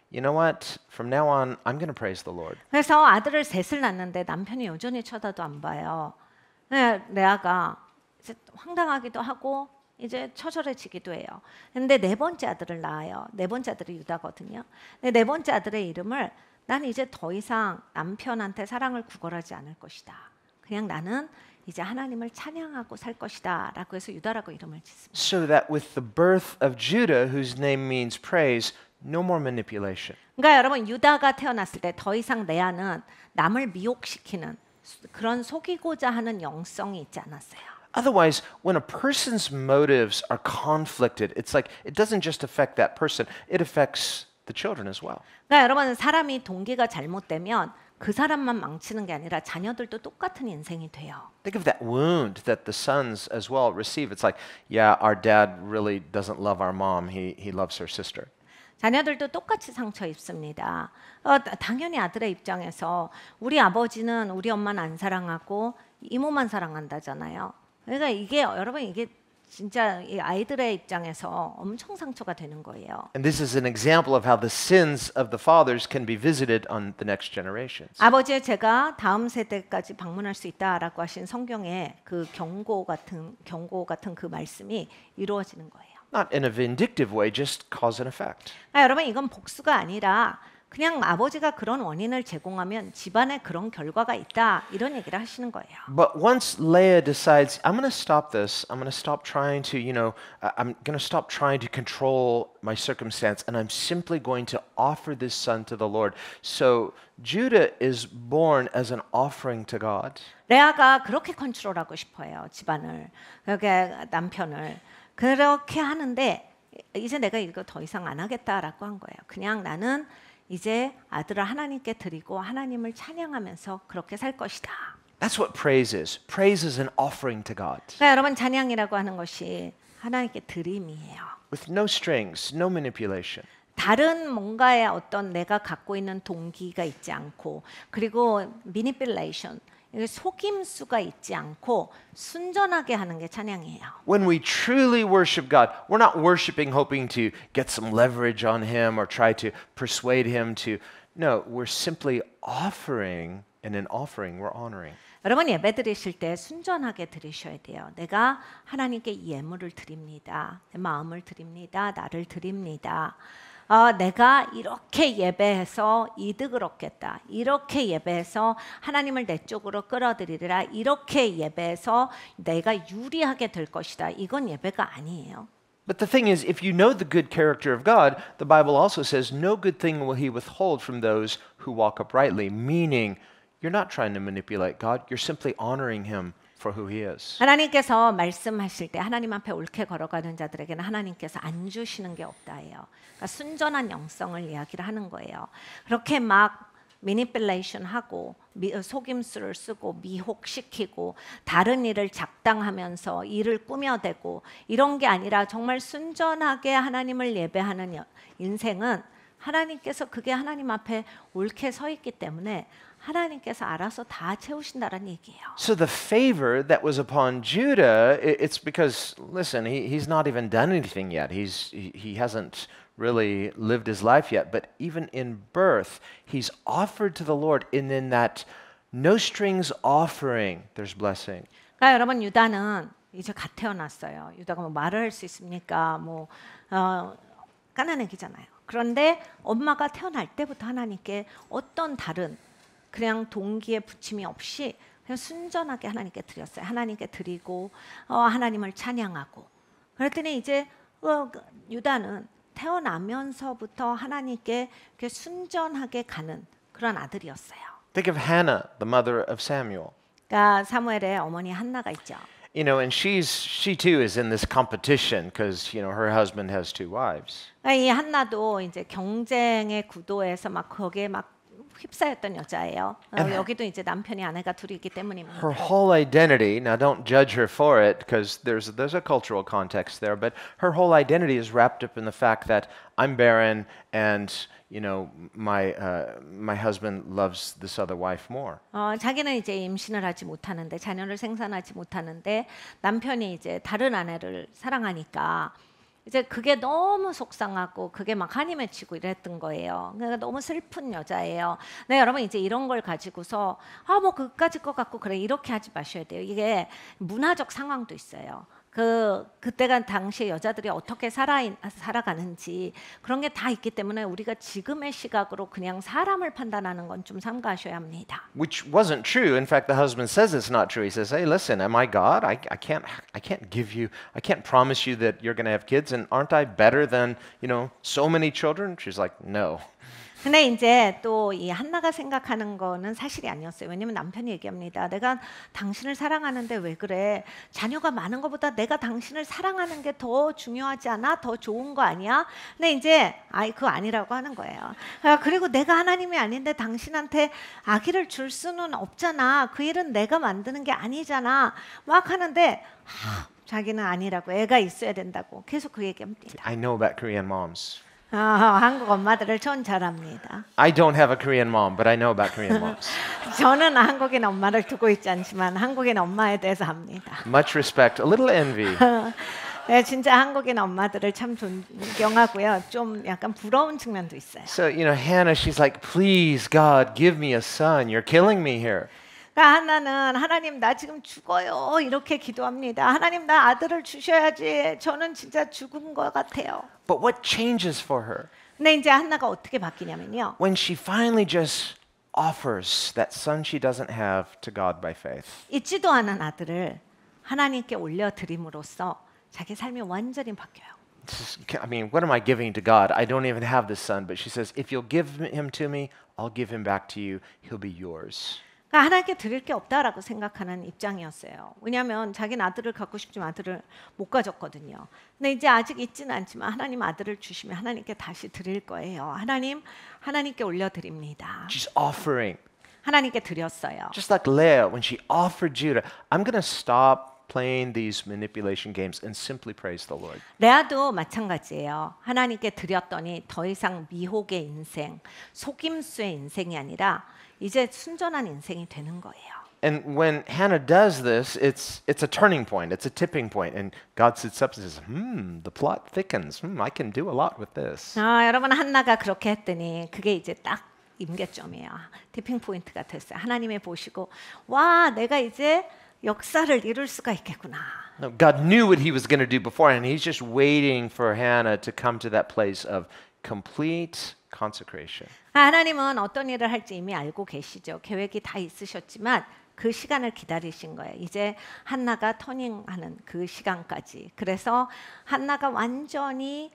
you know what? From now on, I'm going to praise the Lord. 그래서 아들을 셋을 낳는데 남편이 여전히 쳐다도 안 봐요. 네, 레아가 이제 황당하기도 하고 이제 처절해지기도 해요. 근데 네 번째 아들을 낳아요. 네 번째 아들이 유다거든요. 근데 네 번째 아들의 이름을 나는 이제 더 이상 남편한테 사랑을 구걸하지 않을 것이다. 그냥 나는 이제 하나님을 찬양하고 살 것이다. 라고 해서 유다라고 이름을 짓습니다. So that with the birth of Judah, whose name means praise, no more manipulation. 그러니까 여러분 유다가 태어났을 때 더 이상 레아는 남을 미혹시키는 그런 속이고자 하는 영성이 있지 않았어요. Otherwise, when a person's motives are conflicted, it's like it doesn't just affect that person, it affects the children as well. 그러니까 여러분 사람이 동기가 잘못되면 그 사람만 망치는 게 아니라 자녀들도 똑같은 인생이 돼요. Think of that wound that the sons as well receive. It's like, yeah, our dad really doesn't love our mom. He loves her sister. 자녀들도 똑같이 상처 입습니다. 당연히 아들의 입장에서 우리 아버지는 우리 엄마는 안 사랑하고 이모만 사랑한다잖아요. 그러니까 이게 여러분 이게 진짜 이 아이들의 입장에서 엄청 상처가 되는 거예요. And this is an example of how the sins of the fathers can be visited on the next generations. 아버지의 죄가 다음 세대까지 방문할 수 있다라고 하신 성경의 그 경고 같은 그 말씀이 이루어지는 거예요. Not in a vindictive way, just cause and effect. 여러분 이건 복수가 아니라 그냥 아버지가 그런 원인을 제공하면 집안에 그런 결과가 있다 이런 얘기를 하시는 거예요. But once Leah decides, I'm going to stop this. I'm going to stop trying to, I'm going to stop trying to control my circumstance, and I'm simply going to offer this son to the Lord. So Judah is born as an offering to God. 레아가 그렇게 컨트롤하고 싶어요 집안을, 그렇게 남편을. 그렇게 하는데 이제 내가 이거 더 이상 안 하겠다라고 한 거예요. 그냥 나는 이제 아들을 하나님께 드리고 하나님을 찬양하면서 그렇게 살 것이다. That's what praise is. Praise is an offering to God. 그러니까 여러분 찬양이라고 하는 것이 하나님께 드림이에요. With no strings, no manipulation. 다른 뭔가의 어떤 내가 갖고 있는 동기가 있지 않고 그리고 manipulation, 속임수가 있지 않고 순전하게 하는 게 찬양이에요. When we truly worship God, we're not worshiping hoping to get some leverage on Him or try to persuade Him to. No, we're simply offering, and in offering, we're honoring. 여러분 예배 드리실 때 순전하게 드리셔야 돼요. 내가 하나님께 예물을 드립니다. 내 마음을 드립니다. 나를 드립니다. 내가 이렇게 예배해서 이득을 얻겠다. 이렇게 예배해서 하나님을 내 쪽으로 끌어들이리라. 이렇게 예배해서 내가 유리하게 될 것이다. 이건 예배가 아니에요. But the thing is, if you know the good character of God, the Bible also says, no good thing will He withhold from those who walk uprightly. Meaning, you're not trying to manipulate God. You're simply honoring Him for who He is. 하나님께서 말씀하실 때 하나님 앞에 옳게 걸어가는 자들에게는 하나님께서 안 주시는 게 없다예요. 그러니까 순전한 영성을 이야기를 하는 거예요. 그렇게 막 매니플레이션하고 속임수를 쓰고 미혹시키고 다른 일을 작당하면서 일을 꾸며대고 이런 게 아니라 정말 순전하게 하나님을 예배하는 인생은 하나님께서 그게 하나님 앞에 옳게 서 있기 때문에 하나님께서 알아서 다 채우신다라는 얘기예요. So the favor that was upon Judah, it's because, listen, he's not even done anything yet. He hasn't really lived his life yet. But even in birth, he's offered to the Lord. And in that no strings offering, there's blessing. 그러니까 여러분 유다는 이제 갓 태어났어요. 유다가 뭐 말을 할 수 있습니까? 까난애기잖아요. 그런데 엄마가 태어날 때부터 하나님께 어떤 다른 그냥 동기에 붙임이 없이 그냥 순전하게 하나님께 드렸어요. 하나님께 드리고 하나님을 찬양하고 그랬더니 이제 유다는 태어나면서부터 하나님께 순전하게 가는 그런 아들이었어요. Think of Hannah, the mother of Samuel. 그러니까 사무엘의 어머니 한나가 있죠. You know, and she too is in this competition because, her husband has two wives. 그러니까 이 한나도 이제 경쟁의 구도에서 막 거기에 막 휩싸였던 여자예요. 여기도 이제 남편이 아내가 둘이 있기 때문입니다. Her whole identity, now don't judge her for it because there's a cultural context there, but her whole identity is wrapped up in the fact that I'm barren and my husband loves this other wife more. 자기는 이제 임신을 하지 못하는데 자녀를 생산하지 못하는데 남편이 이제 다른 아내를 사랑하니까 이제 그게 너무 속상하고 그게 막 한이 맺히고 이랬던 거예요. 그러니까 너무 슬픈 여자예요. 네, 여러분 이제 이런 걸 가지고서 뭐 그까짓 것 같고 그래 이렇게 하지 마셔야 돼요. 이게 문화적 상황도 있어요. 그때가 당시에 여자들이 어떻게 살아가는지 그런 게 다 있기 때문에 우리가 지금의 시각으로 그냥 사람을 판단하는 건 좀 삼가셔야 합니다. Which wasn't true. In fact, the husband says it's not true. He says, "Hey, listen, am I God? I can't promise you that you're going to have kids, and aren't I better than so many children?" She's like, "No." 근데 이제 또 이 한나가 생각하는 거는 사실이 아니었어요. 왜냐면 남편이 얘기합니다. 내가 당신을 사랑하는데 왜 그래? 자녀가 많은 것보다 내가 당신을 사랑하는 게 더 중요하지 않아? 더 좋은 거 아니야? 근데 이제 그거 아니라고 하는 거예요. 그리고 내가 하나님이 아닌데 당신한테 아기를 줄 수는 없잖아. 그 일은 내가 만드는 게 아니잖아. 막 하는데 자기는 아니라고 애가 있어야 된다고 계속 그 얘기합니다. I know about Korean moms. 한국 엄마들을 전 잘합니다. I don't have a Korean mom, but I know about Korean moms. 저는 한국인 엄마를 두고 있지 않지만 한국인 엄마에 대해서 합니다. Much respect, a little envy. 네, 진짜 한국인 엄마들을 참 존경하고요. 좀 약간 부러운 측면도 있어요. So, Hannah, she's like, "Please, God, give me a son. You're killing me here." 그러니까 한나는 하나님 나 지금 죽어요 이렇게 기도합니다. 하나님 나 아들을 주셔야지. 저는 진짜 죽은 것 같아요. But what changes for her? 근데 이제 한나가 어떻게 바뀌냐면요. When she finally just offers that son she doesn't have to God by faith. 있지도 않은 아들을 하나님께 올려드림으로써 자기 삶이 완전히 바뀌어요. What am I giving to God? I don't even have this son, but she says, if you'll give him to me, I'll give him back to you. He'll be yours. 그러니까 하나님께 드릴 게 없다라고 생각하는 입장이었어요. 왜냐하면 자기는 아들을 갖고 싶지만 아들을 못 가졌거든요. 근데 이제 아직 있지는 않지만 하나님 아들을 주시면 하나님께 다시 드릴 거예요. 하나님께 올려드립니다. She's offering. 하나님께 드렸어요. Just like Leah, when she offered Judah, I'm going to stop playing these manipulation games and simply praise the Lord. 레아도 마찬가지예요. 하나님께 드렸더니 더 이상 미혹의 인생, 속임수의 인생이 아니라 이제 순전한 인생이 되는 거예요. And when Hannah does this, it's a turning point. It's a tipping point. And God sits up and says, the plot thickens. I can do a lot with this. 여러분 한나가 그렇게 했더니 그게 이제 딱 임계점이에요. 티핑 포인트가 됐어요. 하나님이 보시고 와 내가 이제 역사를 이룰 수가 있겠구나. No, God knew what he was going to do beforehand. He's just waiting for Hannah to come to that place of complete consecration. 하나님은 어떤 일을 할지 이미 알고 계시죠. 계획이 다 있으셨지만 그 시간을 기다리신 거예요. 이제 한나가 터닝하는 그 시간까지. 그래서 한나가 완전히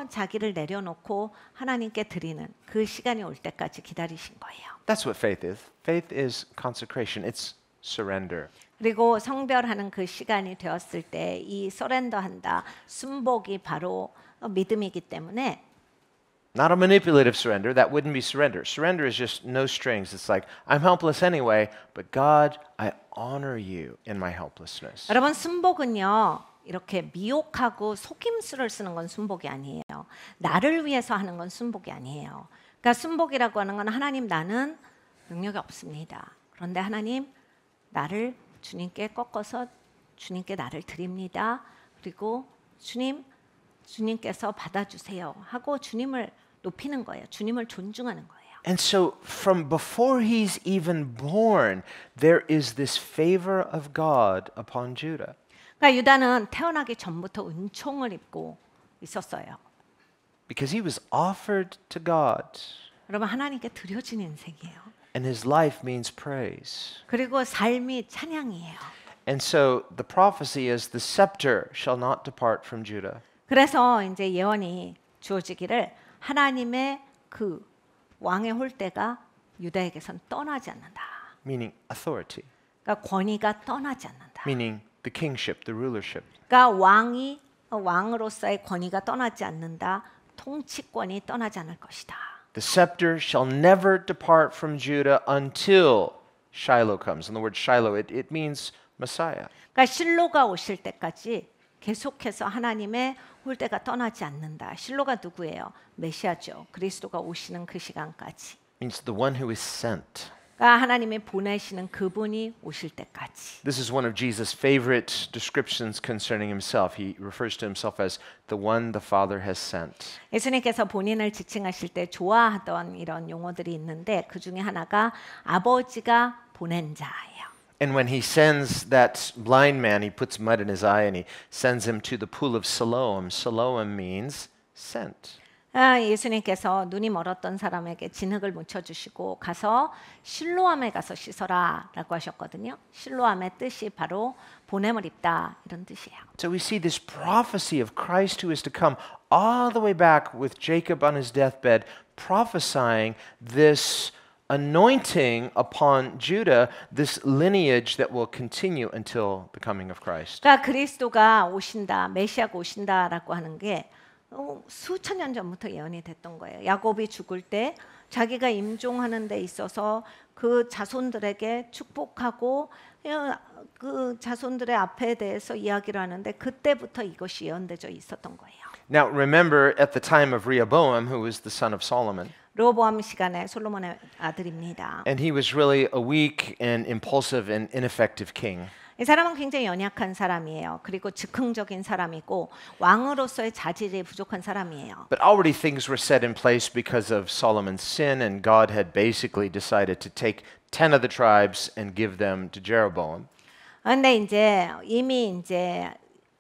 자기를 내려놓고 하나님께 드리는 그 시간이 올 때까지 기다리신 거예요. That's what faith is. Faith is consecration. It's surrender. 그리고 성별하는 그 시간이 되었을 때 이 서렌더한다, 순복이 바로 믿음이기 때문에 Not a manipulative surrender. That wouldn't be surrender. Surrender is just no strings. It's like, I'm helpless anyway, but God, I honor you in my helplessness. 여러분 순복은요. 이렇게 미혹하고 속임수를 쓰는 건 순복이 아니에요. 나를 위해서 하는 건 순복이 아니에요. 그러니까 순복이라고 하는 건 하나님 나는 능력이 없습니다. 그런데 하나님 나를 주님께 꺾어서 주님께 나를 드립니다. 그리고 주님께서 받아주세요 하고 주님을 높이는 거예요. 주님을 존중하는 거예요. And so from before he's even born, there is this favor of God upon Judah. 그러니까 유다는 태어나기 전부터 은총을 입고 있었어요. Because he was offered to God. 여러분 하나님께 드려진 인생이에요. And his life means praise. 그리고 삶이 찬양이에요. And so the prophecy is the scepter shall not depart from Judah. 그래서 이제 예언이 주어지기를 하나님의 그 왕의 홀대가 유다에게선 떠나지 않는다. meaning authority, 그러니까 권위가 떠나지 않는다. meaning the kingship, the rulership. 그러니까 왕으로서의 권위가 떠나지 않는다. 통치권이 떠나지 않을 것이다. The scepter shall never depart from Judah until Shiloh comes. And the word Shiloh, it means Messiah. 그러니까 실로가 오실 때까지 계속해서 하나님의 홀대가 떠나지 않는다. 실로가 누구예요? 메시아죠. 그리스도가 오시는 그 시간까지. Means the one who is sent. 그러니까 하나님이 보내시는 그분이 오실 때까지. This is one of Jesus' favorite descriptions concerning himself. He refers to himself as the one the Father has sent. 예수님께서 본인을 지칭하실 때 좋아하던 이런 용어들이 있는데 그 중에 하나가 아버지가 보낸 자예요. And when he sends that blind man, he puts mud in his eye and he sends him to the pool of Siloam. Siloam means sent. 예수님께서 눈이 멀었던 사람에게 진흙을 묻혀주시고 가서 실로암에 가서 씻어라라고 하셨거든요. 실로암의 뜻이 바로 보냄을 입다 이런 뜻이에요. So we see this prophecy of Christ who is to come all the way back with Jacob on his deathbed, prophesying this anointing upon Judah, this lineage that will continue until the coming of Christ. 그러니까 그리스도가 오신다, 메시아가 오신다라고 하는 게 수천 년 전부터 예언이 됐던 거예요. 야곱이 죽을 때 자기가 임종하는 데 있어서 그 자손들에게 축복하고 그 자손들의 앞에 대해서 이야기를 하는데 그때부터 이것이 예언되어 있었던 거예요. Now remember at the time of Rehoboam, who was the son of Solomon, 르호보암 시간에 솔로몬의 아들입니다. and he was really a weak and impulsive and ineffective king. 이 사람은 굉장히 연약한 사람이에요. 그리고 즉흥적인 사람이고 왕으로서의 자질이 부족한 사람이에요. But already things were set in place because of Solomon's sin, and God had basically decided to take 10 of the tribes and give them to Jeroboam. 그런데 이미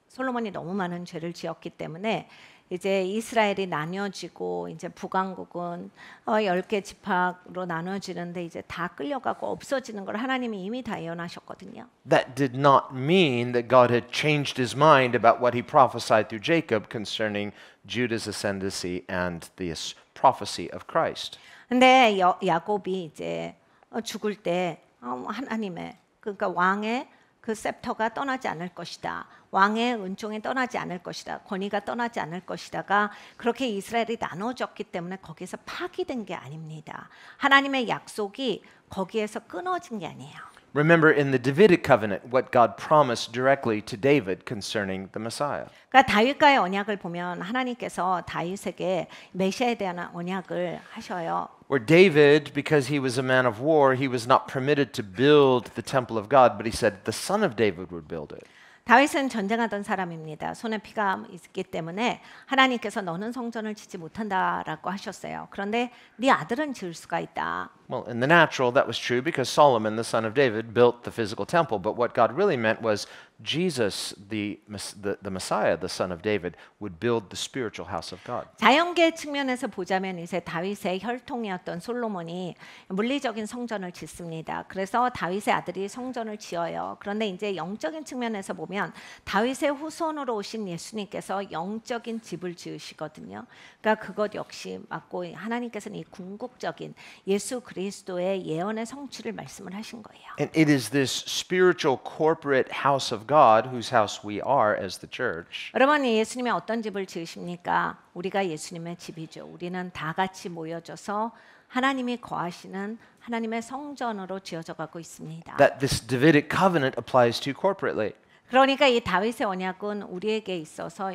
솔로몬이 너무 많은 죄를 지었기 때문에 이제 이스라엘이 나뉘어지고 이제 북왕국은 10개 지파로 나눠지는데 이제 다 끌려가고 없어지는 걸 하나님이 이미 다 예언하셨거든요. That did not mean that God had changed his mind about what he prophesied through Jacob concerning Judah's ascendancy and this prophecy of Christ. 근데 야곱이 이제 죽을 때 하나님의 그러니까 왕의 그 셉터가 떠나지 않을 것이다. 왕의 은총이 떠나지 않을 것이다. 권위가 떠나지 않을 것이다가 그렇게 이스라엘이 나눠졌기 때문에 거기에서 파기된 게 아닙니다. 하나님의 약속이 거기에서 끊어진 게 아니에요. Remember in the Davidic covenant what God promised directly to David concerning the Messiah. 그러니까 다윗과의 언약을 보면 하나님께서 다윗에게 메시아에 대한 언약을 하셔요. Where David, because he was a man of war, he was not permitted to build the temple of God, but he said the son of David would build it. 다윗은 전쟁하던 사람입니다. 손에 피가 있기 때문에 하나님께서 너는 성전을 짓지 못한다라고 하셨어요. 그런데 네 아들은 지을 수가 있다. Well, in the natural, that was true because Solomon, the son of David, built the physical temple. But what God really meant was Jesus, the Messiah, the son of David, would build the spiritual house of God. 자연계 측면에서 보자면 이제 다윗의 혈통이었던 솔로몬이 물리적인 성전을 짓습니다. 그래서 다윗의 아들이 성전을 지어요. 그런데 이제 영적인 측면에서 보면 다윗의 후손으로 오신 예수님께서 영적인 집을 지으시거든요. 그러니까 그것 역시 맞고 하나님께서는 이 궁극적인 예수 그리스도의 예언의 성취를 말씀을 하신 거예요. And it is this spiritual corporate house of God, whose house we are as the church. 여러분 예수님이 어떤 집을 지으십니까? 우리가 예수님의 집이죠. 우리는 다 같이 모여져서 하나님이 거하시는 하나님의 성전으로 지어져 가고 있습니다. That this Davidic covenant applies to corporately. 그러니까 이 다윗의 언약은 우리에게 있어서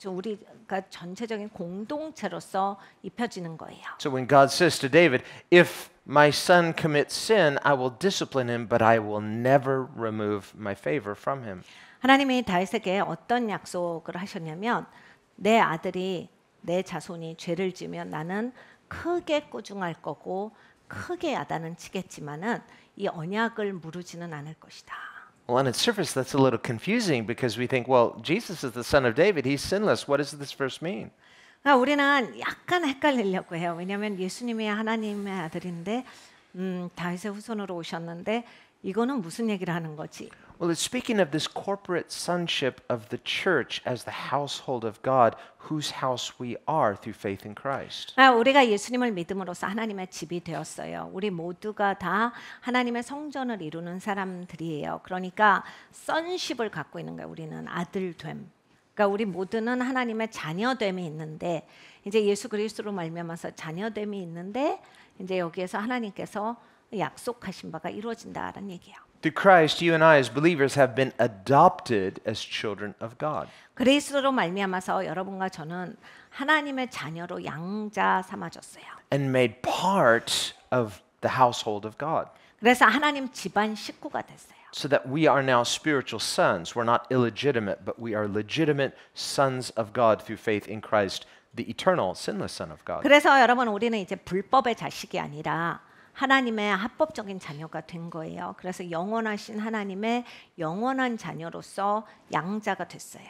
우리가 전체적인 공동체로서 입혀지는 거예요. So when God says to David, if my son commits sin, I will discipline him, but I will never remove my favor from him. 하나님이 다윗에게 어떤 약속을 하셨냐면 내 아들이 내 자손이 죄를 지으면 나는 크게 꾸중할 거고 크게 야단은 치겠지만은 이 언약을 무르지는 않을 것이다. Well, on its surface, that's a little confusing because we think, well, Jesus is the son of David. He's sinless. What does this verse mean? 그러니까 우리는 약간 헷갈리려고 해요. 왜냐하면 예수님이 하나님의 아들인데 다윗의 후손으로 오셨는데 이거는 무슨 얘기를 하는 거지? Well, it's speaking of this corporate sonship of the church as the household of God, whose house we are through faith in Christ. 우리가 예수님을 믿음으로써 하나님의 집이 되었어요. 우리 모두가 다 하나님의 성전을 이루는 사람들이에요. 그러니까 sonship을 갖고 있는 거예요. 우리는 아들됨. 그러니까 우리 모두는 하나님의 자녀됨이 있는데 이제 예수 그리스도로 말미암아서 자녀됨이 있는데 이제 여기에서 하나님께서 약속하신 바가 이루어진다라는 얘기예요. Through Christ, you and I as believers have been adopted as children of God. 그리스도로 말미암아서 여러분과 저는 하나님의 자녀로 양자 삼아졌어요. And made part of the household of God. 그래서 하나님 집안 식구가 됐어요. So that we are now spiritual sons. We're not illegitimate, but we are legitimate sons of God through faith in Christ, the eternal, sinless Son of God. 그래서 여러분 우리는 이제 불법의 자식이 아니라 하나님의 합법적인 자녀가 된 거예요. 그래서 영원하신 하나님의 영원한 자녀로서 양자가 됐어요.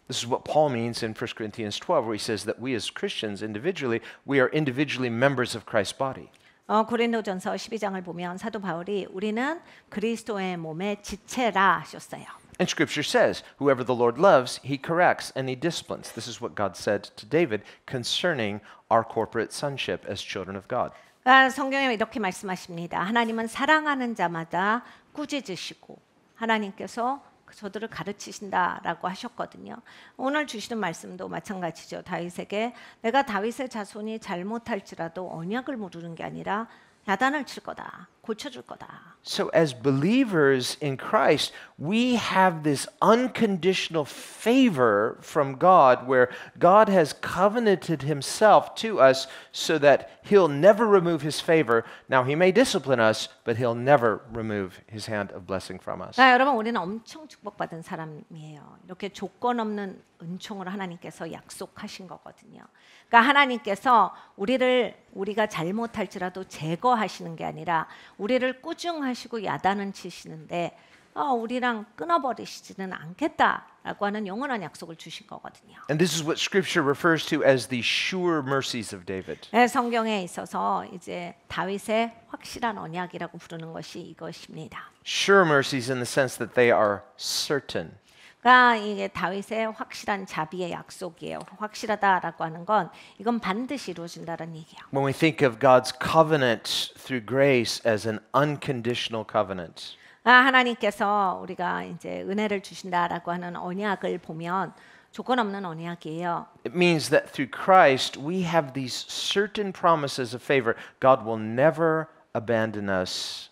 This is what Paul means in 1 Corinthians 12, where he says that we as Christians individually, we are individually members of Christ's body. 고린도전서 12장을 보면 사도 바울이 우리는 그리스도의 몸의 지체라 하셨어요. And Scripture says, whoever the Lord loves, he corrects and he disciplines. This is what God said to David concerning our corporate sonship as children of God. 성경에 이렇게 말씀하십니다. 하나님은 사랑하는 자마다 꾸짖으시고 하나님께서 저들을 가르치신다라고 하셨거든요. 오늘 주시는 말씀도 마찬가지죠. 다윗에게 내가 다윗의 자손이 잘못할지라도 언약을 모르는 게 아니라 야단을 칠 거다. 고쳐줄 거다. So as believers in Christ, we have this unconditional favor from God where God has covenanted himself to us so that he'll never remove his favor. Now he may discipline us, but he'll never remove his hand of blessing from us. 여러분 우리는 엄청 축복받은 사람이에요. 이렇게 조건 없는 은총으로 하나님께서 약속하신 거거든요. 그러니까 하나님께서 우리가 잘못할지라도 제거하시는 게 아니라 우리를 꾸중하시고 야단은 치시는데 우리랑 끊어버리시지는 않겠다라고 하는 영원한 약속을 주신 거거든요. And this is what Scripture refers to as the sure mercies of David. 네, 성경에 있어서 이제 다윗의 확실한 언약이라고 부르는 것이 이것입니다. Sure mercies in the sense that they are certain. 그러니까 이게 다윗의 확실한 자비의 약속이에요. 확실하다라고 하는 건 이건 반드시 이루어진다는 얘기예요. When we think of God's covenant through grace as an unconditional covenant. 하나님께서 우리가 이제 은혜를 주신다라고 하는 언약을 보면 조건 없는 언약이에요. It means that through Christ we have these certain promises of favor. God will never abandon us.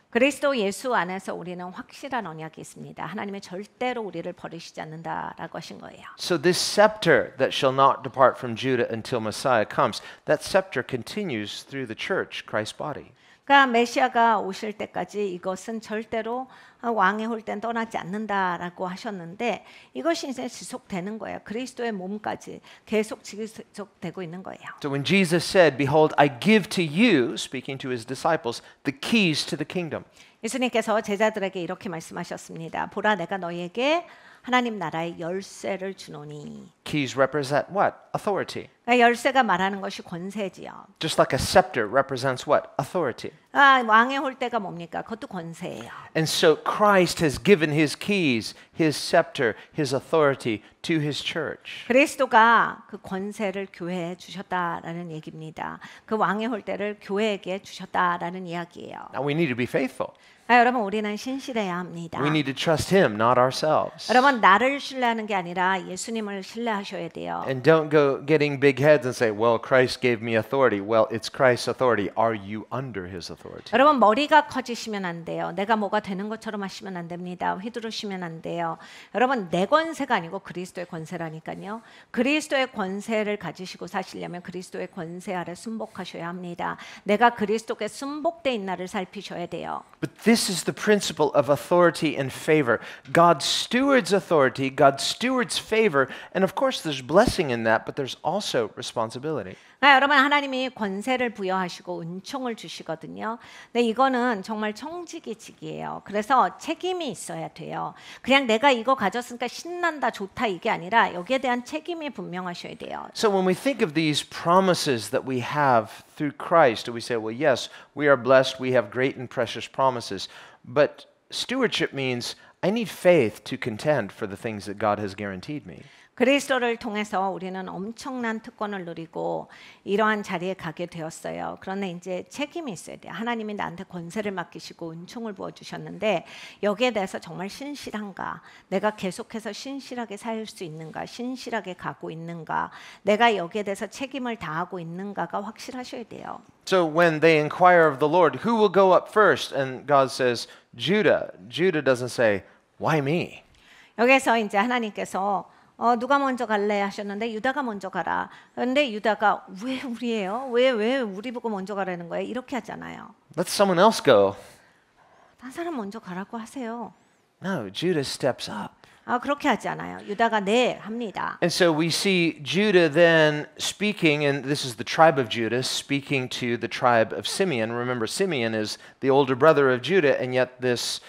그리스도 예수 안에서 우리는 확실한 언약이 있습니다. 하나님의 절대로 우리를 버리시지 않는다라고 하신 거예요. So this scepter that shall not depart from Judah until Messiah comes, that scepter continues through the church, Christ's body. 그러니까 메시아가 오실 때까지 이것은 절대로 왕의 홀대는 떠나지 않는다라고 하셨는데 이것이 이제 지속되는 거예요. 그리스도의 몸까지 계속 지속되고 있는 거예요. So when Jesus said, "Behold, I give to you," speaking to his disciples, the keys to the kingdom. 예수님께서 제자들에게 이렇게 말씀하셨습니다. 보라 내가 너희에게 하나님 나라의 열쇠를 주노니. Keys represent what? Authority. 그러니까 열쇠가 말하는 것이 권세지요. Just like a scepter represents what? Authority. 왕의 홀대가 뭡니까? 그것도 권세예요. And so Christ has given his keys, his scepter, his authority to his church. 그리스도가 그 권세를 교회에 주셨다라는 얘기입니다. 그 왕의 홀대를 교회에게 주셨다라는 이야기예요. Now we need to be faithful. 여러분 우리는 신실해야 합니다. We need to trust him, not ourselves. 여러분 나를 신뢰하는 게 아니라 예수님을 신뢰하셔야 돼요. And don't go getting big heads and say, well, Christ gave me authority. Well, it's Christ's authority. Are you under his authority? 여러분 머리가 커지시면 안 돼요. 내가 뭐가 되는 것처럼 하시면 안 됩니다. 휘두르시면 안 돼요. 여러분 내 권세가 아니고 그리스도의 권세라니까요. 그리스도의 권세를 가지시고 사시려면 그리스도의 권세 아래 순복하셔야 합니다. 내가 그리스도께 순복돼 있나를 살피셔야 돼요. But this is the principle of authority and favor. God stewards authority, God stewards favor, and of course there's blessing in that, but there's also responsibility. 여러분 하나님이 권세를 부여하시고 은총을 주시거든요. 근데 이거는 정말 청지기직이에요. 그래서 책임이 있어야 돼요. 그냥 내가 이거 가졌으니까 신난다 좋다 이게 아니라 여기에 대한 책임이 분명하셔야 돼요. So when we think of these promises that we have through Christ, we say, well, yes, we are blessed, we have great and precious promises, but stewardship means I need faith to contend for the things that God has guaranteed me. 그리스도를 통해서 우리는 엄청난 특권을 누리고 이러한 자리에 가게 되었어요. 그런데 이제 책임이 있어야 돼요. 하나님이 나한테 권세를 맡기시고 은총을 부어주셨는데 여기에 대해서 정말 신실한가? 내가 계속해서 신실하게 살 수 있는가? 신실하게 가고 있는가? 내가 여기에 대해서 책임을 다하고 있는가가 확실하셔야 돼요. So when they inquire of the Lord, who will go up first? And God says, Judah. Judah doesn't say, why me? 여기서 이제 하나님께서 누가 먼저 갈래 하셨는데 유다가 먼저 가라. 그런데 유다가 왜 우리예요? 왜 우리 보고 먼저 가라는 거예요? 이렇게 하잖아요. Let someone else go. 딴 사람 먼저 가라고 하세요. No, Judah steps up. 그렇게 하지 않아요. 유다가 네 합니다. And so we see Judah then speaking, and this is the tribe of Judah speaking to the tribe of Simeon. Remember, Simeon is the older brother of Judah, and yet this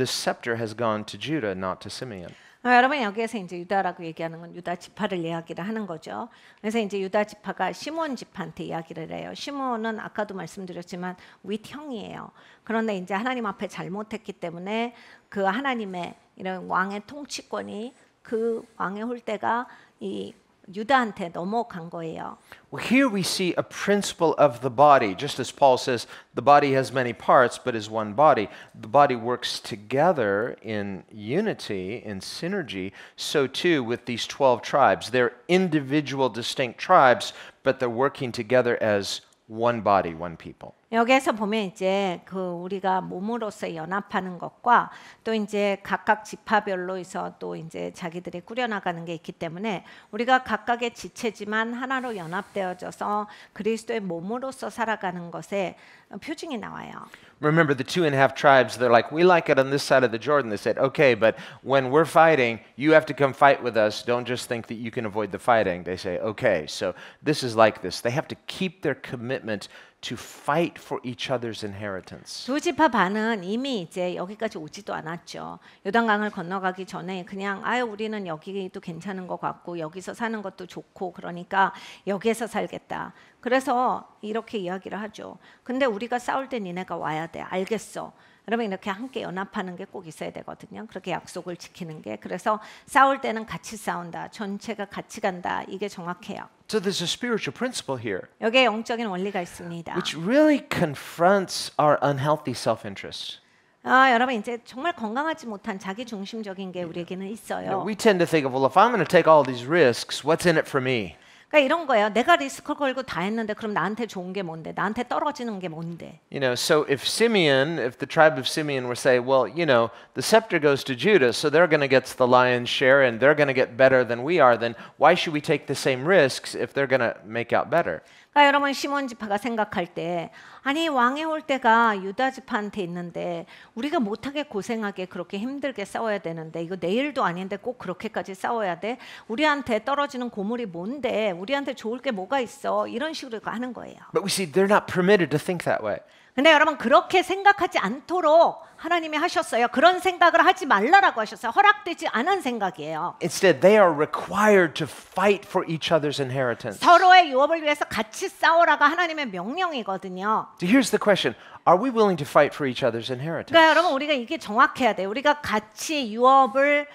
scepter has gone to Judah, not to Simeon. 여러분 여기에서 이제 유다라고 얘기하는 건 유다 지파를 이야기를 하는 거죠. 그래서 이제 유다 지파가 시몬 지파한테 이야기를 해요. 시몬은 아까도 말씀드렸지만 윗형이에요. 그런데 이제 하나님 앞에 잘못했기 때문에 그 하나님의 이런 왕의 통치권이 그 왕의 홀대가 이 유다한테 넘어간 거예요. Well, here we see a principle of the body. Just as Paul says, the body has many parts, but is one body. The body works together in unity, in synergy. So too with these 12 tribes. They're individual, distinct tribes, but they're working together as one body, one people. 여기에서 보면 이제 그 우리가 몸으로서 연합하는 것과 또 이제 각각 지파별로서 또 이제 자기들이 꾸려나가는 게 있기 때문에 우리가 각각의 지체지만 하나로 연합되어져서 그리스도의 몸으로서 살아가는 것에 표징이 나와요. Remember the 2.5 tribes, they're like, we like it on this side of the Jordan. They said, okay, but when we're fighting, you have to come fight with us. Don't just think that you can avoid the fighting. They say, okay, so this is like this. They have to keep their commitment to fight for each other's inheritance. 두 지파 반은 이미 이제 여기까지 오지도 않았죠. 요단강을 건너가기 전에 그냥 우리는 여기도 괜찮은 것 같고 여기서 사는 것도 좋고 그러니까 여기에서 살겠다. 그래서 이렇게 이야기를 하죠. 근데 우리가 싸울 때 니네가 와야 돼. 알겠어. 여러분 이렇게 함께 연합하는 게 꼭 있어야 되거든요. 그렇게 약속을 지키는 게. 그래서 싸울 때는 같이 싸운다. 전체가 같이 간다. 이게 정확해요. So there's a spiritual principle here, 여기에 영적인 원리가 있습니다. which really confronts our unhealthy self-interest. 여러분 이제 정말 건강하지 못한 자기 중심적인 게 우리에게는 있어요. We tend to think of, well, if I'm going to take all these risks, what's in it for me? 그러니까 이런 거예요. 내가 리스크 걸고 다 했는데 그럼 나한테 좋은 게 뭔데? 나한테 떨어지는 게 뭔데? You know, so if the tribe of Simeon were say, well, you know, the scepter goes to Judah, so they're going to get the lion's share and they're going to get better than we are, then why should we take the same risks if they're going to make out better? 그러니까 여러분 시몬 지파가 생각할 때 아니 왕의 홀대가 유다 지파한테 있는데 우리가 못하게 고생하게 그렇게 힘들게 싸워야 되는데 이거 내일도 아닌데 꼭 그렇게까지 싸워야 돼? 우리한테 떨어지는 고물이 뭔데? 우리한테 좋을 게 뭐가 있어? 이런 식으로 하는 거예요. But we see they're not permitted to think that way. 근데 여러분 그렇게 생각하지 않도록 하나님이 하셨어요. 그런 생각을 하지 말라라고 하셨어요. 허락되지 않은 생각이에요. Instead, they are required to fight for each other's inheritance. 서로의 유업을 위해서 같이 싸우라가 하나님의 명령이거든요. So here's the question. Are we willing to fight for each other's inheritance? 그러니까 여러분 우리가 이게 정확해야 돼요. 우리가 같이 유업을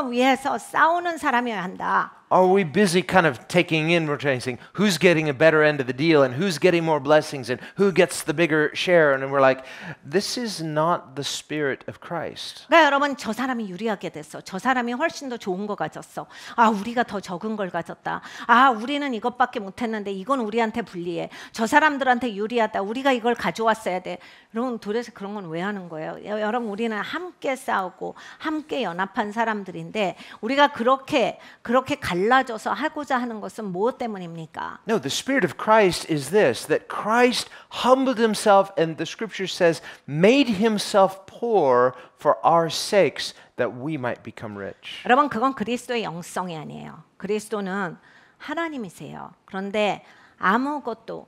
위해서 싸우는 사람이어야 한다. Are we busy kind of taking in, we're saying, who's getting a better end of the deal and who's getting more blessings and who gets the bigger share? And we're like, this is not the spirit of Christ. 그러니까 여러분 저 사람이 유리하게 됐어. 저 사람이 훨씬 더 좋은 거 가졌어. 우리가 더 적은 걸 가졌다. 우리는 이것밖에 못했는데 이건 우리한테 불리해. 저 사람들한테 유리하다. 우리가 이걸 가져왔어야 돼. 여러분 도대체 그런 건 왜 하는 거예요? 여러분 우리는 함께 싸우고 함께 연합한 사람들인데 우리가 그렇게 갈라져서 하고자 하는 것은 무엇 때문입니까? No, the spirit of Christ is this, that Christ humbled himself and the scripture says made himself poor for our sakes that we might become rich. 여러분 그건 그리스도의 영성이 아니에요. 그리스도는 하나님이세요. 그런데 아무것도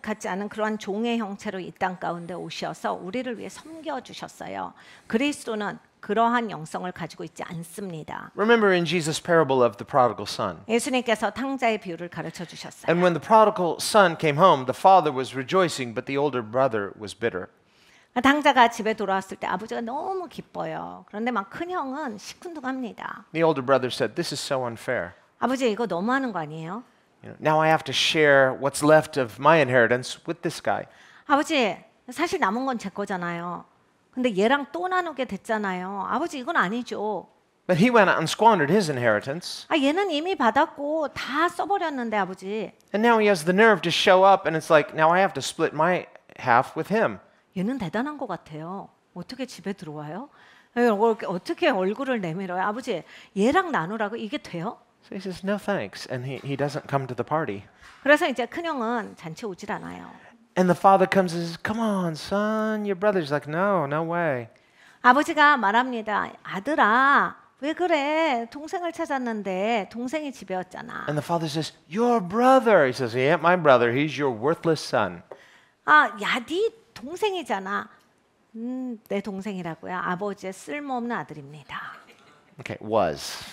같지 않은 그러한 종의 형체로 이 땅 가운데 오셔서 우리를 위해 섬겨주셨어요. 그리스도는 그러한 영성을 가지고 있지 않습니다. Remember in Jesus' parable of the prodigal son. 예수님께서 탕자의 비유를 가르쳐 주셨어요. And when the prodigal son came home, the father was rejoicing, but the older brother was bitter. 당자가 집에 돌아왔을 때 아버지가 너무 기뻐요. 그런데 막 큰형은 시큰둥합니다. The older brother said, "This is so unfair. 아버지 이거 너무하는 거 아니에요? Now I have to share what's left of my inheritance with this guy." 아버지 사실 남은 건 제 거잖아요. 근데 얘랑 또 나누게 됐잖아요. 아버지 이건 아니죠. But he went out and squandered his inheritance. 얘는 이미 받았고 다 써버렸는데 아버지. And now he has the nerve to show up and it's like, now I have to split my half with him. 얘는 대단한 것 같아요. 어떻게 집에 들어와요? 어떻게 얼굴을 내밀어요? 아버지 얘랑 나누라고 이게 돼요? So he says, "No thanks." And he doesn't come to the party. 그래서 이제 큰형은 잔치 오질 않아요. And the father comes and says, "Come on, son, your brother's like, no way." 아버지가 말합니다. 아들아 왜 그래? 동생을 찾았는데 동생이 집에 왔잖아. And the father says, "Your brother." He says, "Yeah, my brother. He's your worthless son." 야, 네 동생이잖아. 내 동생이라고요. 아버지의 쓸모없는 아들입니다. Okay, was.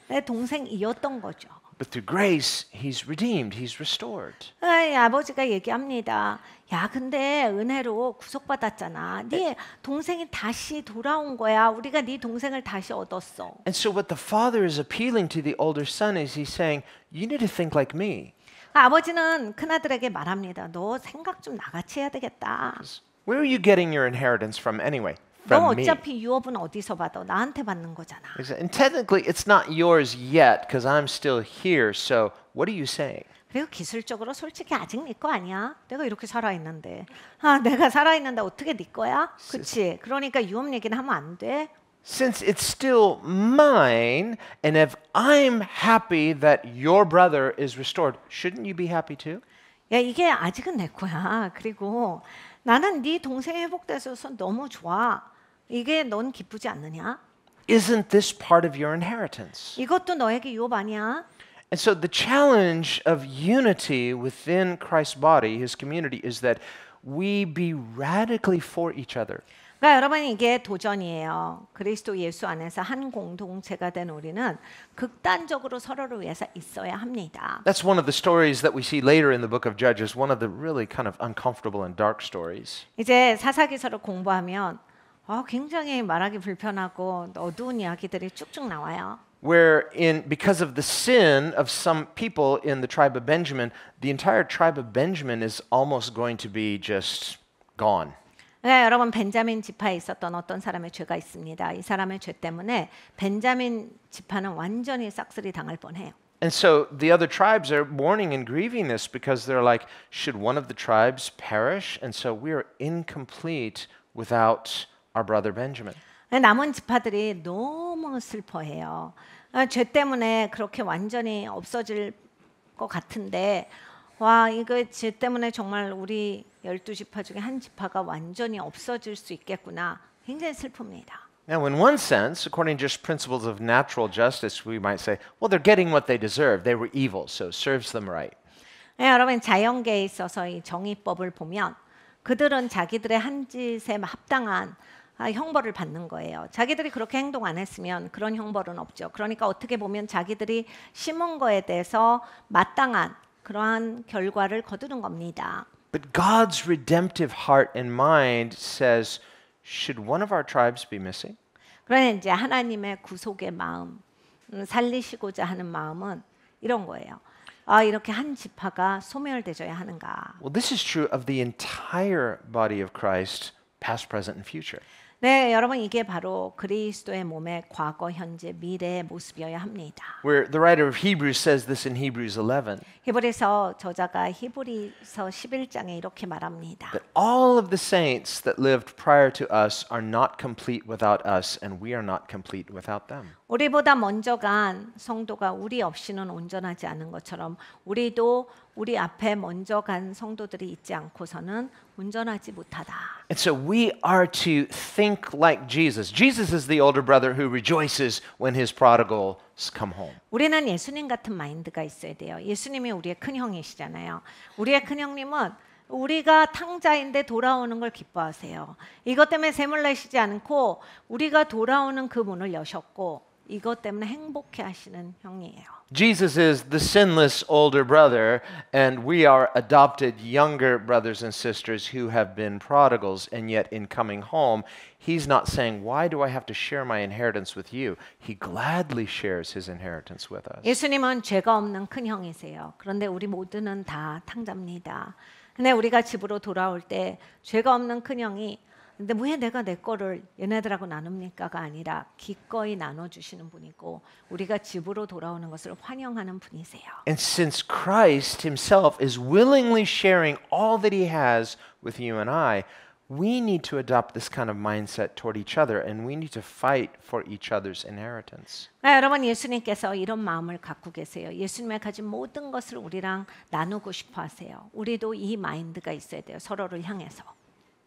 내 동생이었던 거죠. But through grace, he's redeemed. He's restored. 아버지가 얘기합니다. 야, 근데 은혜로 구속받았잖아. 네 동생이 다시 돌아온 거야. 우리가 네 동생을 다시 얻었어. And so what the father is appealing to the older son is he's saying, "You need to think like me." 아버지는 큰아들에게 말합니다. 너 생각 좀 나같이 해야 되겠다. Where are you getting your inheritance from anyway? 너 From me. 어차피 유업은 어디서 받아? 나한테 받는 거잖아. And technically, it's not yours yet because I'm still here. So what are you saying? 그리고 기술적으로 솔직히 아직 네 거 아니야. 내가 이렇게 살아있는데. 내가 살아있는데 어떻게 네 거야? 그치? 그러니까 유업 얘기는 하면 안 돼. Since it's still mine, and if I'm happy that your brother is restored, shouldn't you be happy too? 야, 이게 아직은 내 거야. 그리고 나는 네 동생이 회복돼서 너무 좋아. 이게 넌 기쁘지 않느냐? Isn't this part of your inheritance? 이것도 너에게 유업 아니야? And so the challenge of unity within Christ's body, his community, is that we be radically for each other. 그러니까 여러분 이게 도전이에요. 그리스도 예수 안에서 한 공동체가 된 우리는 극단적으로 서로를 위해서 있어야 합니다. That's one of the stories that we see later in the book of Judges, one of the really kind of uncomfortable and dark stories. 이제 사사기서를 공부하면 굉장히 말하기 불편하고 어두운 이야기들이 쭉쭉 나와요. Where because of the sin of some people in the tribe of Benjamin, the entire tribe of Benjamin is almost going to be just gone. 네, 여러분 벤자민 지파에 있었던 어떤 사람의 죄가 있습니다. 이 사람의 죄 때문에 벤자민 지파는 완전히 싹쓸이 당할 뻔해요. And so the other tribes are mourning and grieving this because they're like, should one of the tribes perish? And so we are incomplete without our brother Benjamin. 남은 지파들이 너무 슬퍼해요. 죄 때문에 그렇게 완전히 없어질 것 같은데 와, 이거 죄 때문에 정말 우리 12지파 중에 한 지파가 완전히 없어질 수 있겠구나. 굉장히 슬픕니다. Now, in one sense, according to just principles of natural justice, we might say, well, they're getting what they deserve. They were evil, so it serves them right. 네, 여러분 자연계에 있어서 이 정의법을 보면 그들은 자기들의 한 짓에 합당한 형벌을 받는 거예요. 자기들이 그렇게 행동 안 했으면 그런 형벌은 없죠. 그러니까 어떻게 보면 자기들이 심은 거에 대해서 마땅한 그러한 결과를 거두는 겁니다. But God's redemptive heart and mind says, should one of our tribes be missing? 그러나 이제 하나님의 구속의 마음, 살리시고자 하는 마음은 이런 거예요. 이렇게 한 지파가 소멸되어야 하는가? Well, this is true of the entire body of Christ, past, present, and future. 네, 여러분 이게 바로 그리스도의 몸의 과거, 현재, 미래의 모습이어야 합니다. Where the writer of Hebrews says this in Hebrews 11. 히브리서 저자가 히브리서 11장에 이렇게 말합니다. That all of the saints that lived prior to us are not complete without us, and we are not complete without them. 우리보다 먼저 간 성도가 우리 없이는 온전하지 않은 것처럼 우리도 우리 앞에 먼저 간 성도들이 있지 않고서는 온전하지 못하다. And so we are to think like Jesus. Jesus is the older brother who rejoices when his prodigals come home. 우리는 예수님 같은 마인드가 있어야 돼요. 예수님이 우리의 큰 형이시잖아요. 우리의 큰 형님은 우리가 탕자인데 돌아오는 걸 기뻐하세요. 이것 때문에 샘을 내시지 않고 우리가 돌아오는 그 문을 여셨고 이것 때문에 행복해 하시는 형이에요. Jesus is the sinless older brother, and we are adopted younger brothers and sisters who have been prodigals, and yet in coming home, he's not saying, why do I have to share my inheritance with you? He gladly shares his inheritance with us. 예수님은 죄가 없는 큰 형이세요. 그런데 우리 모두는 다 탕자입니다. 근데 우리가 집으로 돌아올 때 죄가 없는 큰 형이 근데 왜 내가 내 거를 얘네들하고 나눕니까가 아니라 기꺼이 나눠주시는 분이고 우리가 집으로 돌아오는 것을 환영하는 분이세요. And since Christ himself is willingly sharing all that he has with you and I, we need to adopt this kind of mindset toward each other, and we need to fight for each other's inheritance. 여러분 예수님께서 이런 마음을 갖고 계세요. 예수님의 가진 모든 것을 우리랑 나누고 싶어 하세요. 우리도 이 마인드가 있어야 돼요. 서로를 향해서.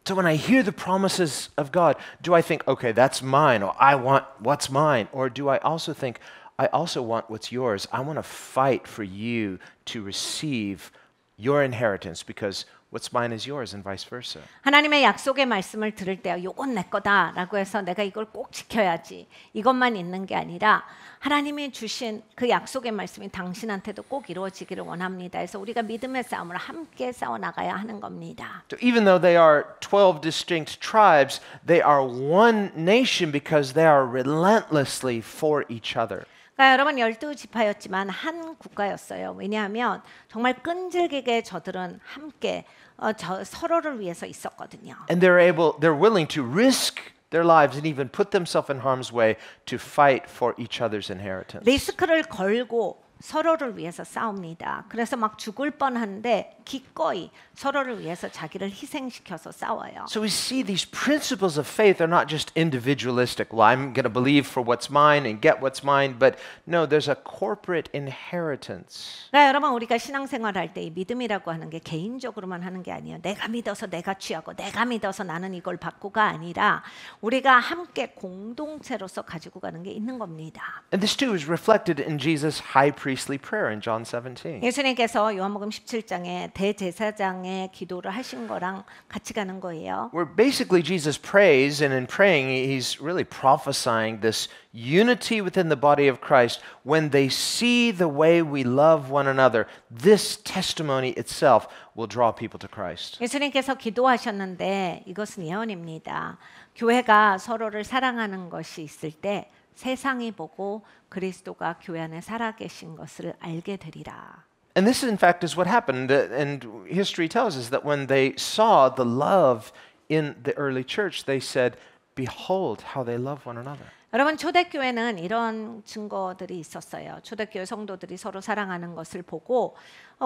So when I hear the promises of God, do I think, okay, that's mine, or I want what's mine? Or do I also think, I also want what's yours? I want to fight for you to receive your inheritance because what's mine is yours and vice versa. 하나님의 약속의 말씀을 들을 때요. 이건 내 거다라고 해서 내가 이걸 꼭 지켜야지. 이것만 있는 게 아니라 하나님이 주신 그 약속의 말씀이 당신한테도 꼭 이루어지기를 원합니다. 그래서 우리가 믿음의 싸움을 함께 싸워 나가야 하는 겁니다. So even though they are 12 distinct tribes, they are one nation because they are relentlessly for each other. 그러니까 여러분 12지파였지만 한 국가였어요. 왜냐하면 정말 끈질기게 저들은 함께 서로를 위해서 있었거든요. And they're willing to risk their lives and even put themselves in harm's way to fight for each other's inheritance. 리스크를 걸고 서로를 위해서 싸웁니다. 그래서 막 죽을 뻔한데 기꺼이 서로를 위해서 자기를 희생시켜서 싸워요. So we see these principles of faith are not just individualistic. Well, I'm going to believe for what's mine and get what's mine, but no, there's a corporate inheritance. 그러니까 여러분 우리가 신앙생활할 때 이 믿음이라고 하는 게 개인적으로만 하는 게 아니에요. 내가 믿어서 내가 취하고 내가 믿어서 나는 이걸 받고가 아니라 우리가 함께 공동체로서 가지고 가는 게 있는 겁니다. And this too is reflected in Jesus' high priestly prayer in John 17. 예수님께서 요한복음 17장에 대제사장의 기도를 하신 거랑 같이 가는 거예요. Where basically Jesus prays, and in praying, he's really prophesying this unity within the body of Christ. When they see the way we love one another, this testimony itself will draw people to Christ. 예수님께서 기도하셨는데 이것은 예언입니다. 교회가 서로를 사랑하는 것이 있을 때 세상이 보고 그리스도가 교회 안에 살아계신 것을 알게 되리라. And this, in fact, is what happened. And history tells us that when they saw the love in the early church, they said, "Behold how they love one another." 여러분 초대교회는 이런 증거들이 있었어요. 초대교회 성도들이 서로 사랑하는 것을 보고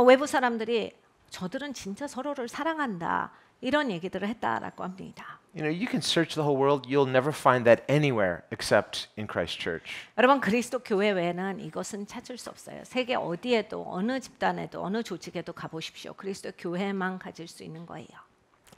외부 사람들이 저들은 진짜 서로를 사랑한다. 이런 얘기들을 했다라고 합니다. You know, you can search the whole world, you'll never find that anywhere except in Christ Church. 여러분 그리스도 교회 외에는 이것은 찾을 수 없어요. 세계 어디에도 어느 집단에도 어느 조직에도 가보십시오. 그리스도 교회만 가질 수 있는 거예요.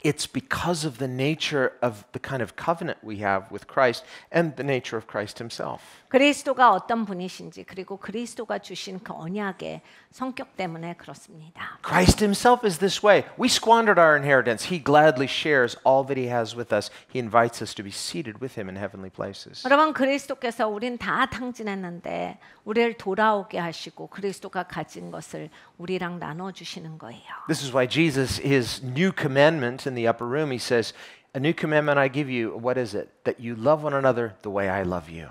It's because of the nature of the kind of covenant we have with Christ and the nature of Christ himself. 그리스도가 어떤 분이신지 그리고 그리스도가 주신 그 언약의 성격 때문에 그렇습니다. Christ himself is this way. We squandered our inheritance. He gladly shares all that he has with us. He invites us to be seated with him in heavenly places. 여러분 그리스도께서 우린 다 탕진했는데 우리를 돌아오게 하시고 그리스도가 가진 것을 우리랑 나눠 주시는 거예요. This is why Jesus, his new commandment in the upper room, he says, "A new commandment I give you, what is it? That you love one another the way I love you."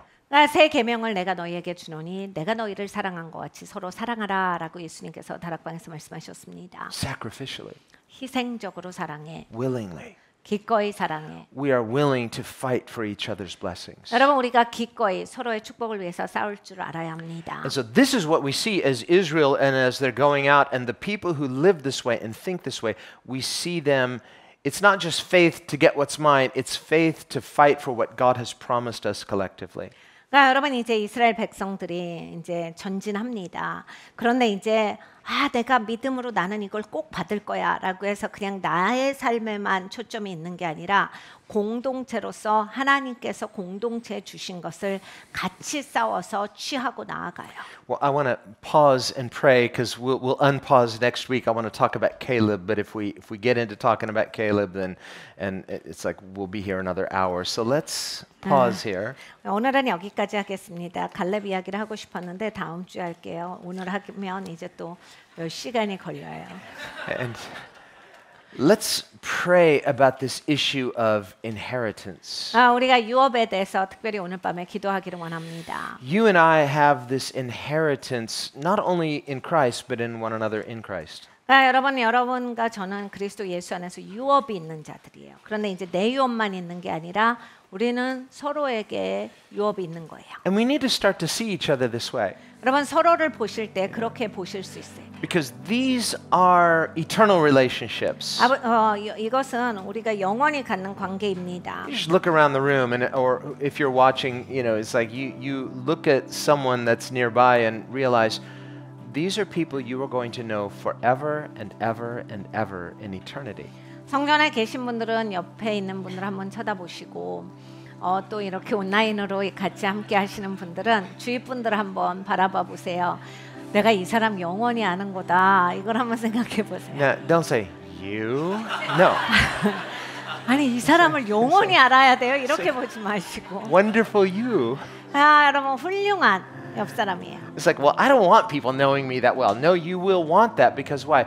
새 계명을 내가 너희에게 주노니 내가 너희를 사랑한 것 같이 서로 사랑하라라고 예수님께서 다락방에서 말씀하셨습니다. Sacrificially, 희생적으로 사랑해. willingly. 기꺼이 사랑해. We are willing to fight for each other's blessings. 여러분 우리가 기꺼이 서로의 축복을 위해서 싸울 줄 알아야 합니다. And so this is what we see as Israel and as they're going out and the people who live this way and think this way, we see them, it's not just faith to get what's mine, it's faith to fight for what God has promised us collectively. 그러니까 여러분 이제 이스라엘 백성들이 이제 전진합니다. 그런데 이제 아, 내가 믿음으로 나는 이걸 꼭 받을 거야라고 해서 그냥 나의 삶에만 초점이 있는 게 아니라 공동체로서 하나님께서 공동체에 주신 것을 같이 싸워서 취하고 나아가요. Well, I want to pause and pray because we'll unpause next week. I want to talk about Caleb, but if we get into talking about Caleb, then and it's like we'll be here another hour. So let's pause here. 오늘은 여기까지 하겠습니다. 갈렙 이야기를 하고 싶었는데 다음 주에 할게요. 오늘 하면 이제 또 몇 시간이 걸려요. And let's pray about this issue of inheritance. 우리가 유업에 대해서 특별히 오늘 밤에 기도하기를 원합니다. You and I have this inheritance not only in Christ but in one another in Christ. 여러분과 저는 그리스도 예수 안에서 유업이 있는 자들이에요. 그런데 이제 내 유업만 있는 게 아니라 우리는 서로에게 유업이 있는 거예요. And we need to start to see each other this way. 여러분 서로를 보실 때 그렇게 보실 수 있어요. Because these are eternal relationships. 이것은 우리가 영원히 갖는 관계입니다. You just look around the room, and or if you're watching, you know, it's like you look at someone that's nearby and realize these are people you are going to know forever and ever and ever in eternity. 성전에 계신 분들은 옆에 있는 분들 한번 쳐다보시고 또 이렇게 온라인으로 같이 함께 하시는 분들은 주위 분들 한번 바라봐 보세요. 내가 이 사람 영원히 아는 거다. 이걸 한번 생각해 보세요. Now, don't say you. No. 아니 이 사람을 영원히 알아야 돼요. 이렇게 보지 마시고. Wonderful you. 여러분 훌륭한 옆 사람이에요. It's like, well, I don't want people knowing me that well. No, you will want that because why?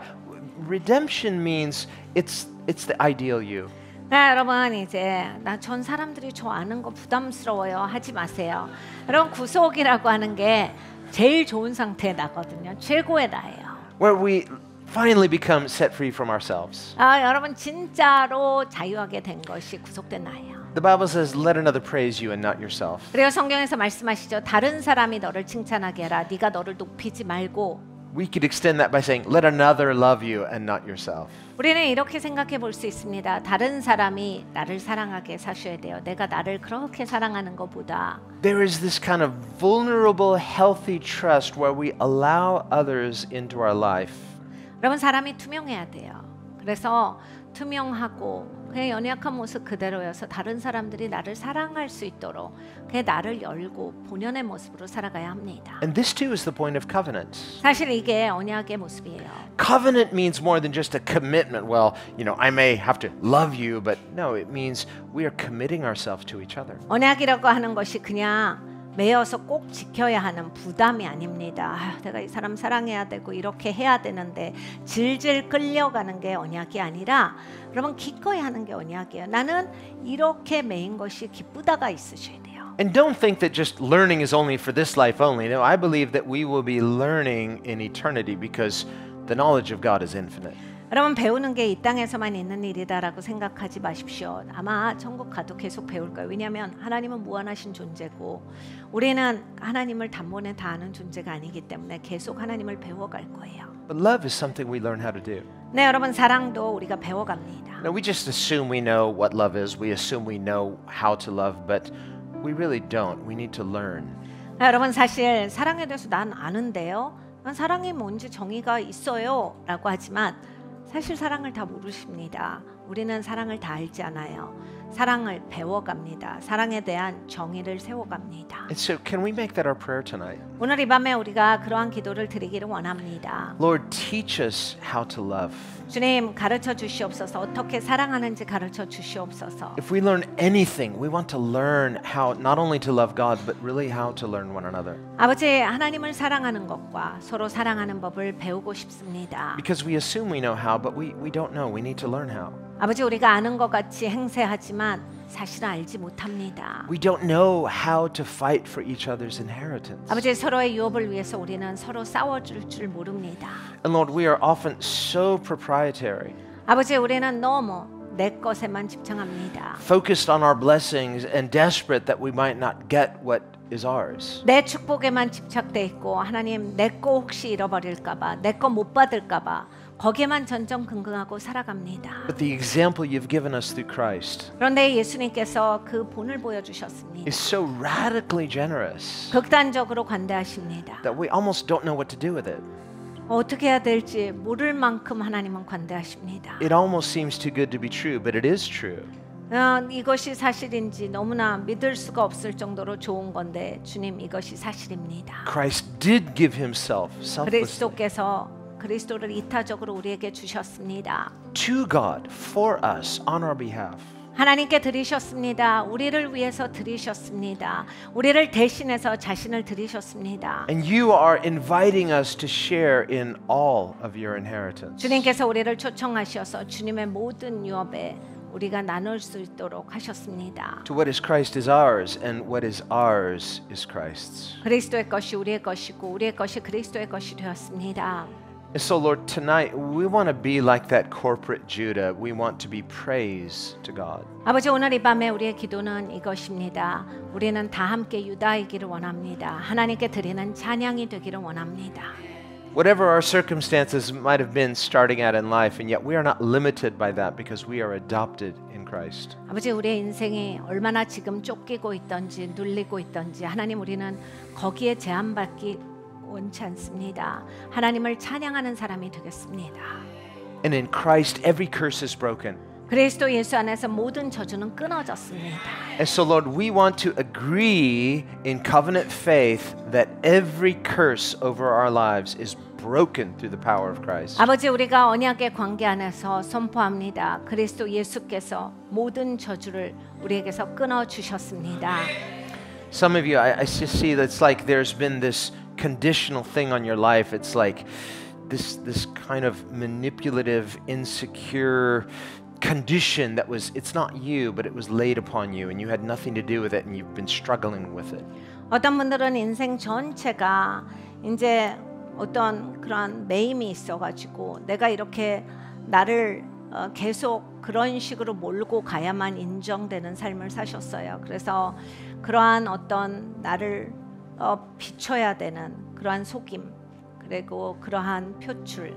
Redemption means it's the ideal you. 여러분 이제 전 사람들이 저 아는 거 부담스러워요 하지 마세요. 여러분 구속이라고 하는 게 제일 좋은 상태의 나거든요. 최고의 나예요. Where we finally become set free from ourselves. 여러분 진짜로 자유하게 된 것이 구속된 나예요. The Bible says, "Let another praise you and not yourself." 그리고 성경에서 말씀하시죠. 다른 사람이 너를 칭찬하게 해라. 네가 너를 높이지 말고. We could extend that by saying, "Let another love you and not yourself." 우리는 이렇게 생각해 볼 수 있습니다. 다른 사람이 나를 사랑하게 사셔야 돼요. 내가 나를 그렇게 사랑하는 것보다. There is this kind of vulnerable, healthy trust where we allow others into our life. 여러분 사람이 투명해야 돼요. 그래서 투명하고 그의 연약한 모습 그대로여서 다른 사람들이 나를 사랑할 수 있도록 그의 나를 열고 본연의 모습으로 살아가야 합니다. And this too is the point of covenant. 사실 이게 언약의 모습이에요. Covenant means more than just a commitment. Well, you know, I may have to love you, but no, it means we are committing ourselves to each other. 언약이라고 하는 것이 그냥 매여서 꼭 지켜야 하는 부담이 아닙니다. 내가 이 사람 사랑해야 되고 이렇게 해야 되는데 질질 끌려가는 게 언약이 아니라 여러분 기꺼이 하는 게 언약이에요. 나는 이렇게 매인 것이 기쁘다가 있으셔야 돼요. And don't think that just learning is only for this life only. No, I believe that we will be learning in eternity because the knowledge of God is infinite. 여러분 배우는 게 이 땅에서만 있는 일이다라고 생각하지 마십시오. 아마 천국 가도 계속 배울 거예요. 왜냐하면 하나님은 무한하신 존재고 우리는 하나님을 단번에 다 아는 존재가 아니기 때문에 계속 하나님을 배워갈 거예요. But love is something we learn how to do. 네, 여러분 사랑도 우리가 배워갑니다. No, we just assume we know what love is. We assume we know how to love, but we really don't. We need to learn. 여러분 사실 사랑에 대해서 난 아는데요. 난 사랑이 뭔지 정의가 있어요라고 하지만 사실 사랑을 다 모르십니다. 우리는 사랑을 다 알지 않아요. 사랑을 배워갑니다. 사랑에 대한 정의를 세워갑니다. And so can we make that our prayer tonight? 오늘 이 밤에 우리가 그러한 기도를 드리기를 원합니다. Lord, teach us how to love. 주님 가르쳐 주시옵소서. 어떻게 사랑하는지 가르쳐 주시옵소서. If we learn anything, we want to learn how not only to love God, but really how to learn one another. 아버지, 하나님을 사랑하는 것과 서로 사랑하는 법을 배우고 싶습니다. Because we assume we know how, but we don't know. We need to learn how. 아버지, 우리가 아는 것 같이 행세하지만 사실은 알지 못합니다. We don't know how to fight for each other's inheritance. 아버지, 서로의 유업을 위해서 우리는 서로 싸워줄 줄 모릅니다. And Lord, we are often so proprietary, 아버지, 우리는 너무 내 것에만 집착합니다. focused on our blessings and desperate that we might not get what is ours. 내 축복에만 집착돼 있고 하나님 내 거 혹시 잃어버릴까 봐, 내 거 못 받을까 봐 거기에만 전전긍긍하고 살아갑니다. But the example you've given us through Christ 그런데 예수님께서 그 본을 보여주셨습니다. is so radically generous 극단적으로 관대하십니다. that we almost don't know what to do with it. 어떻게 해야 될지 모를 만큼 하나님은 관대하십니다. It almost seems too good to be true, but it is true. 이것이 사실인지 너무나 믿을 수가 없을 정도로 좋은 건데 주님 이것이 사실입니다. Christ did give himself selflessly 그리스도께서 그리스도를 이타적으로 우리에게 주셨습니다. to God for us on our behalf. 하나님께 드리셨습니다. 우리를 위해서 드리셨습니다. 우리를 대신해서 자신을 드리셨습니다. And you are inviting us to share in all of your inheritance. 주님께서 우리를 초청하셔서 주님의 모든 유업에 우리가 나눌 수 있도록 하셨습니다. To what is Christ is ours, and what is ours is Christ's. 그리스도의 것이 우리의 것이고 우리의 것이 그리스도의 것이 되었습니다. And so, Lord, tonight we want to be like that corporate Judah. We want to be praise to God. 아버지 오늘 이 밤에 우리의 기도는 이것입니다. 우리는 다 함께 유다이기를 원합니다. 하나님께 드리는 찬양이 되기를 원합니다. Whatever our circumstances might have been starting out in life, and yet we are not limited by that because we are adopted in Christ. 아버지 우리의 인생이 얼마나 지금 쫓기고 있던지 눌리고 있던지 하나님 우리는 거기에 제한받기 원치 않습니다. 하나님을 찬양하는 사람이 되겠습니다. And in Christ, every curse is broken. 그리스도 예수 안에서 모든 저주는 끊어졌습니다. And so, Lord, we want to agree in covenant faith that every curse over our lives is broken through the power of Christ. 아버지 우리가 언약의 관계 안에서 선포합니다. 그리스도 예수께서 모든 저주를 우리에게서 끊어 주셨습니다. Some of you, I just see that it's like there's been this conditional thing on your life. It's like this kind of manipulative, insecure condition that was, it's not you, but it was laid upon you and you had nothing to do with it and you've been struggling with it. 어떤 분들은 인생 전체가 이제 어떤 그런 매임이 있어가지고 내가 이렇게 나를 계속 그런 식으로 몰고 가야만 인정되는 삶을 사셨어요. 그래서 그러한 어떤 나를 비춰야 되는 그러한 속임 그리고 그러한 표출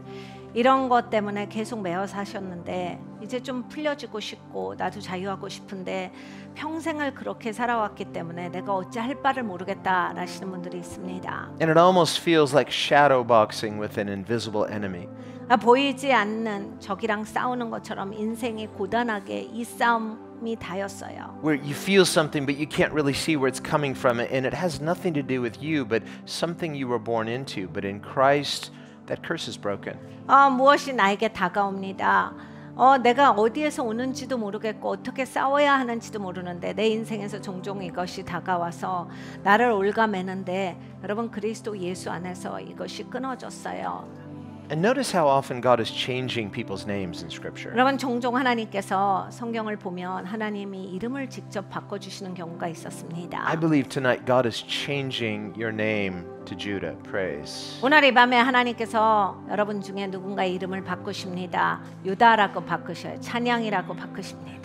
이런 것 때문에 계속 매어 사셨는데 이제 좀 풀려지고 싶고 나도 자유하고 싶은데 평생을 그렇게 살아왔기 때문에 내가 어찌 할 바를 모르겠다 하시는 분들이 있습니다. And it almost feels like shadow boxing with an invisible enemy. 보이지 않는 적이랑 싸우는 것처럼 인생이 고단하게 이 싸움이 다였어요. Where you feel something but you can't really see where it's coming from and it has nothing to do with you but something you were born into. But in Christ that curse is broken. 무엇이 나에게 다가옵니다. 내가 어디에서 오는지도 모르겠고 어떻게 싸워야 하는지도 모르는데 내 인생에서 종종 이것이 다가와서 나를 올가매는데 여러분 그리스도 예수 안에서 이것이 끊어졌어요. And notice how often God is changing people's names in Scripture. 여러분 종종 하나님께서 성경을 보면 하나님이 이름을 직접 바꿔주시는 경우가 있었습니다. I believe tonight God is changing your name to Judah. Praise. 오늘 이 밤에 하나님께서 여러분 중에 누군가의 이름을 바꾸십니다. 유다라고 바꾸셔요. 찬양이라고 바꾸십니다.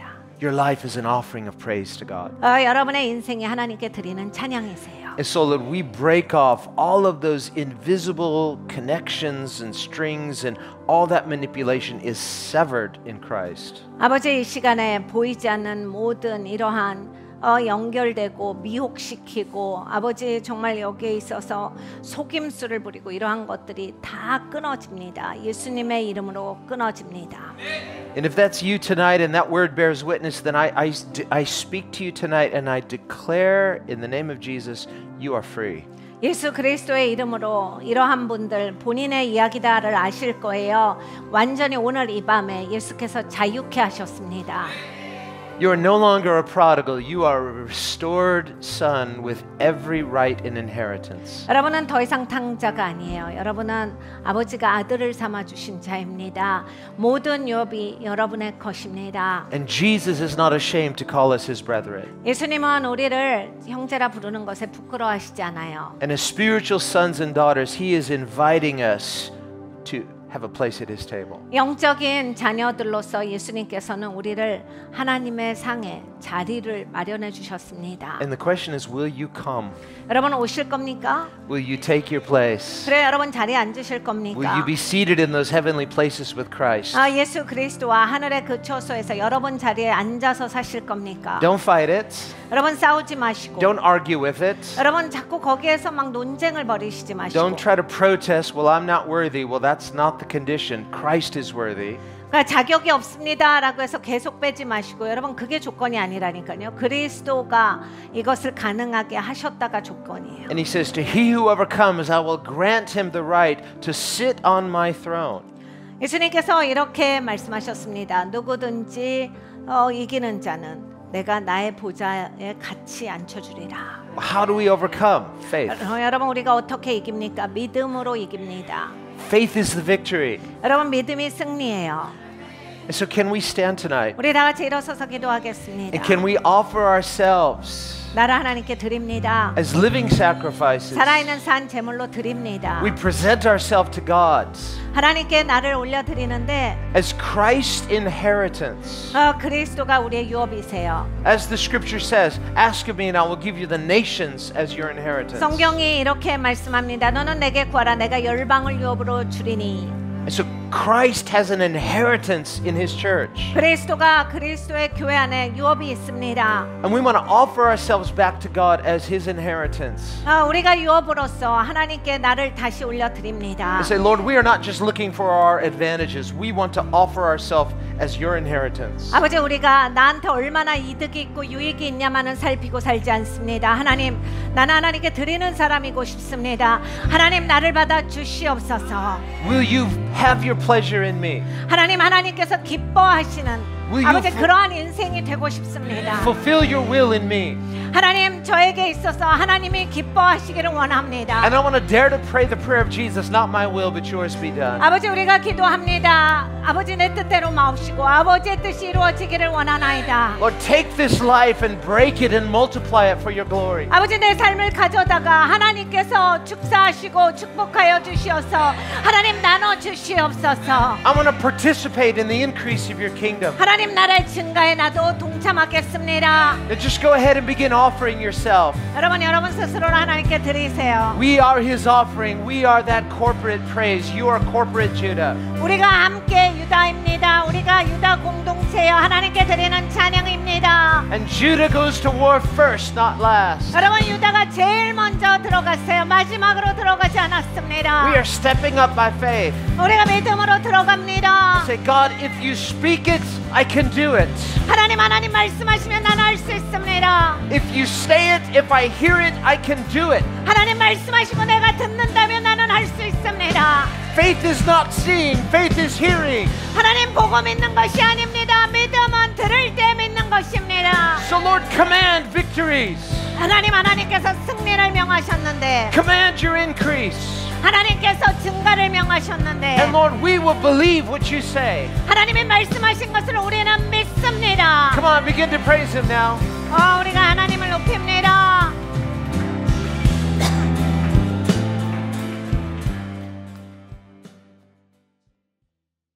Your life is an offering of praise to God. 여러분의 인생이 하나님께 드리는 찬양이세요. And so that we break off all of those invisible connections and strings and all that manipulation is severed in Christ. 아버지 이 시간에 보이지 않는 모든 이러한 연결되고 미혹시키고 아버지 정말 여기에 있어서 속임수를 부리고 이러한 것들이 다 끊어집니다. 예수님의 이름으로 끊어집니다. And if that's you tonight and that word bears witness, then I speak to you tonight and I declare in the name of Jesus, you are free. 예수 그리스도의 이름으로 이러한 분들 본인의 이야기다를 아실 거예요. 완전히 오늘 이 밤에 예수께서 자유케 하셨습니다. You are no longer a prodigal. You are a restored son with every right and inheritance. 여러분은 더 이상 탕자가 아니에요. 여러분은 아버지가 아들을 삼아 주신 자입니다. 모든 유업이 여러분의 것입니다. And Jesus is not ashamed to call us his brethren. 예수님은 우리를 형제라 부르는 것에 부끄러워하시지 않아요. And as spiritual sons and daughters, he is inviting us to have a place at his table. 영적인 자녀들로서 예수님께서는 우리를 하나님의 상에 자리를 마련해 주셨습니다. And the question is, will you come? 여러분 오실 겁니까? Will you take your place? 그래 여러분 자리에 앉으실 Will 겁니까? you be seated in those heavenly places with Christ? 예수 그리스도와 하늘의 그 처소에서 여러분 자리에 앉아서 사실 겁니까? Don't fight it. 여러분 싸우지 마시고 Don't argue with it. 여러분 자꾸 거기에서 막 논쟁을 벌이시지 마시고 Don't try to protest, well, I'm not worthy. Well, that's not the condition. Christ is worthy. 그러니까 자격이 없습니다라고 해서 계속 빼지 마시고 여러분 그게 조건이 아니라니까요. 그리스도가 이것을 가능하게 하셨다가 조건이에요. And he says, to he who overcomes, I will grant him the right to sit on my throne. 예수님께서 이렇게 말씀하셨습니다. 누구든지 이기는 자는 내가 나의 보좌에 같이 앉혀주리라. How do we overcome? Faith. 여러분 우리가 어떻게 이깁니까? 믿음으로 이깁니다. Faith is the victory. 여러분 믿음이 승리예요. And so can we stand tonight? 우리 다 같이 일어서서 기도하겠습니다. And can we offer ourselves 나를 하나님께 드립니다. as living sacrifices? 살아있는 산 제물로 드립니다. We present ourselves to God 하나님께 나를 올려드리는데 as Christ's inheritance. 그리스도가 우리의 유업이세요. As the scripture says, ask of me and I will give you the nations as your inheritance. 성경이 이렇게 말씀합니다. 너는 내게 구하라 내가 열방을 유업으로 주리니. And so Christ has an inheritance in his church. 그리스도가 그리스도의 교회 안에 유업이 있습니다. And we want to offer ourselves back to God as his inheritance. 우리가 유업으로서 하나님께 나를 다시 올려드립니다. And say, Lord, we are not just looking for our advantages. We want to offer ourselves as your inheritance. 아버지 우리가 나한테 얼마나 이득이 있고 유익이 있냐만은 살피고 살지 않습니다. 하나님 나는 하나님께 드리는 사람이고 싶습니다. 하나님 나를 받아 주시옵소서. Will you have your pleasure in me? 하나님께서 기뻐하시는 Will 아버지 you 그러한 인생이 되고 싶습니다. fulfill your will in me? 하나님 저에게 있어서 하나님이 기뻐하시기를 원합니다. And I want to dare to pray the prayer of Jesus, not my will, but yours be done. 아버지 우리가 기도합니다. 아버지 내 뜻대로 마옵시고 아버지의 뜻이 이루어지기를 원하나이다. Lord, take this life and break it and multiply it for your glory. 아버지 내 삶을 가져다가 하나님께서 축사하시고 축복하여 주시어서 하나님 나눠 주시옵소서. I want to participate in the increase of your kingdom. 하나님 나라의 증가에 나도 동참하겠습니다. And just go ahead and begin offering yourself. 여러분 스스로를 하나님께 드리세요. We are his offering. We are that corporate praise. You are corporate Judah. 우리가 함께 유다입니다. 우리가 유다 공동체여 하나님께 드리는 찬양입니다. And Judah goes to war first, not last. 여러분 유다가 제일 먼저 들어갔어요. 마지막으로 들어가지 않았습니다. We are stepping up by faith. 우리가 믿음으로 들어갑니다. Say, God, if you speak it, I can do it. 하나님 말씀하시면 나는 할 수 있습니다. If you say it, if I hear it, I can do it. 하나님 말씀하시고 내가 듣는다면 나는 할 수 있습니다. Faith is not seeing, faith is hearing. 하나님 보고 믿는 것이 아닙니다. 믿음은 들을 때 믿는 것입니다. So Lord, command victories. 하나님께서 승리를 명하셨는데 Command your increase. 하나님께서 증가를 명하셨는데 And Lord, we will believe what you say. 하나님이 말씀하신 것을 우리는 믿습니다. Come on, begin to praise him now. 우리가 하나님을 높입니다.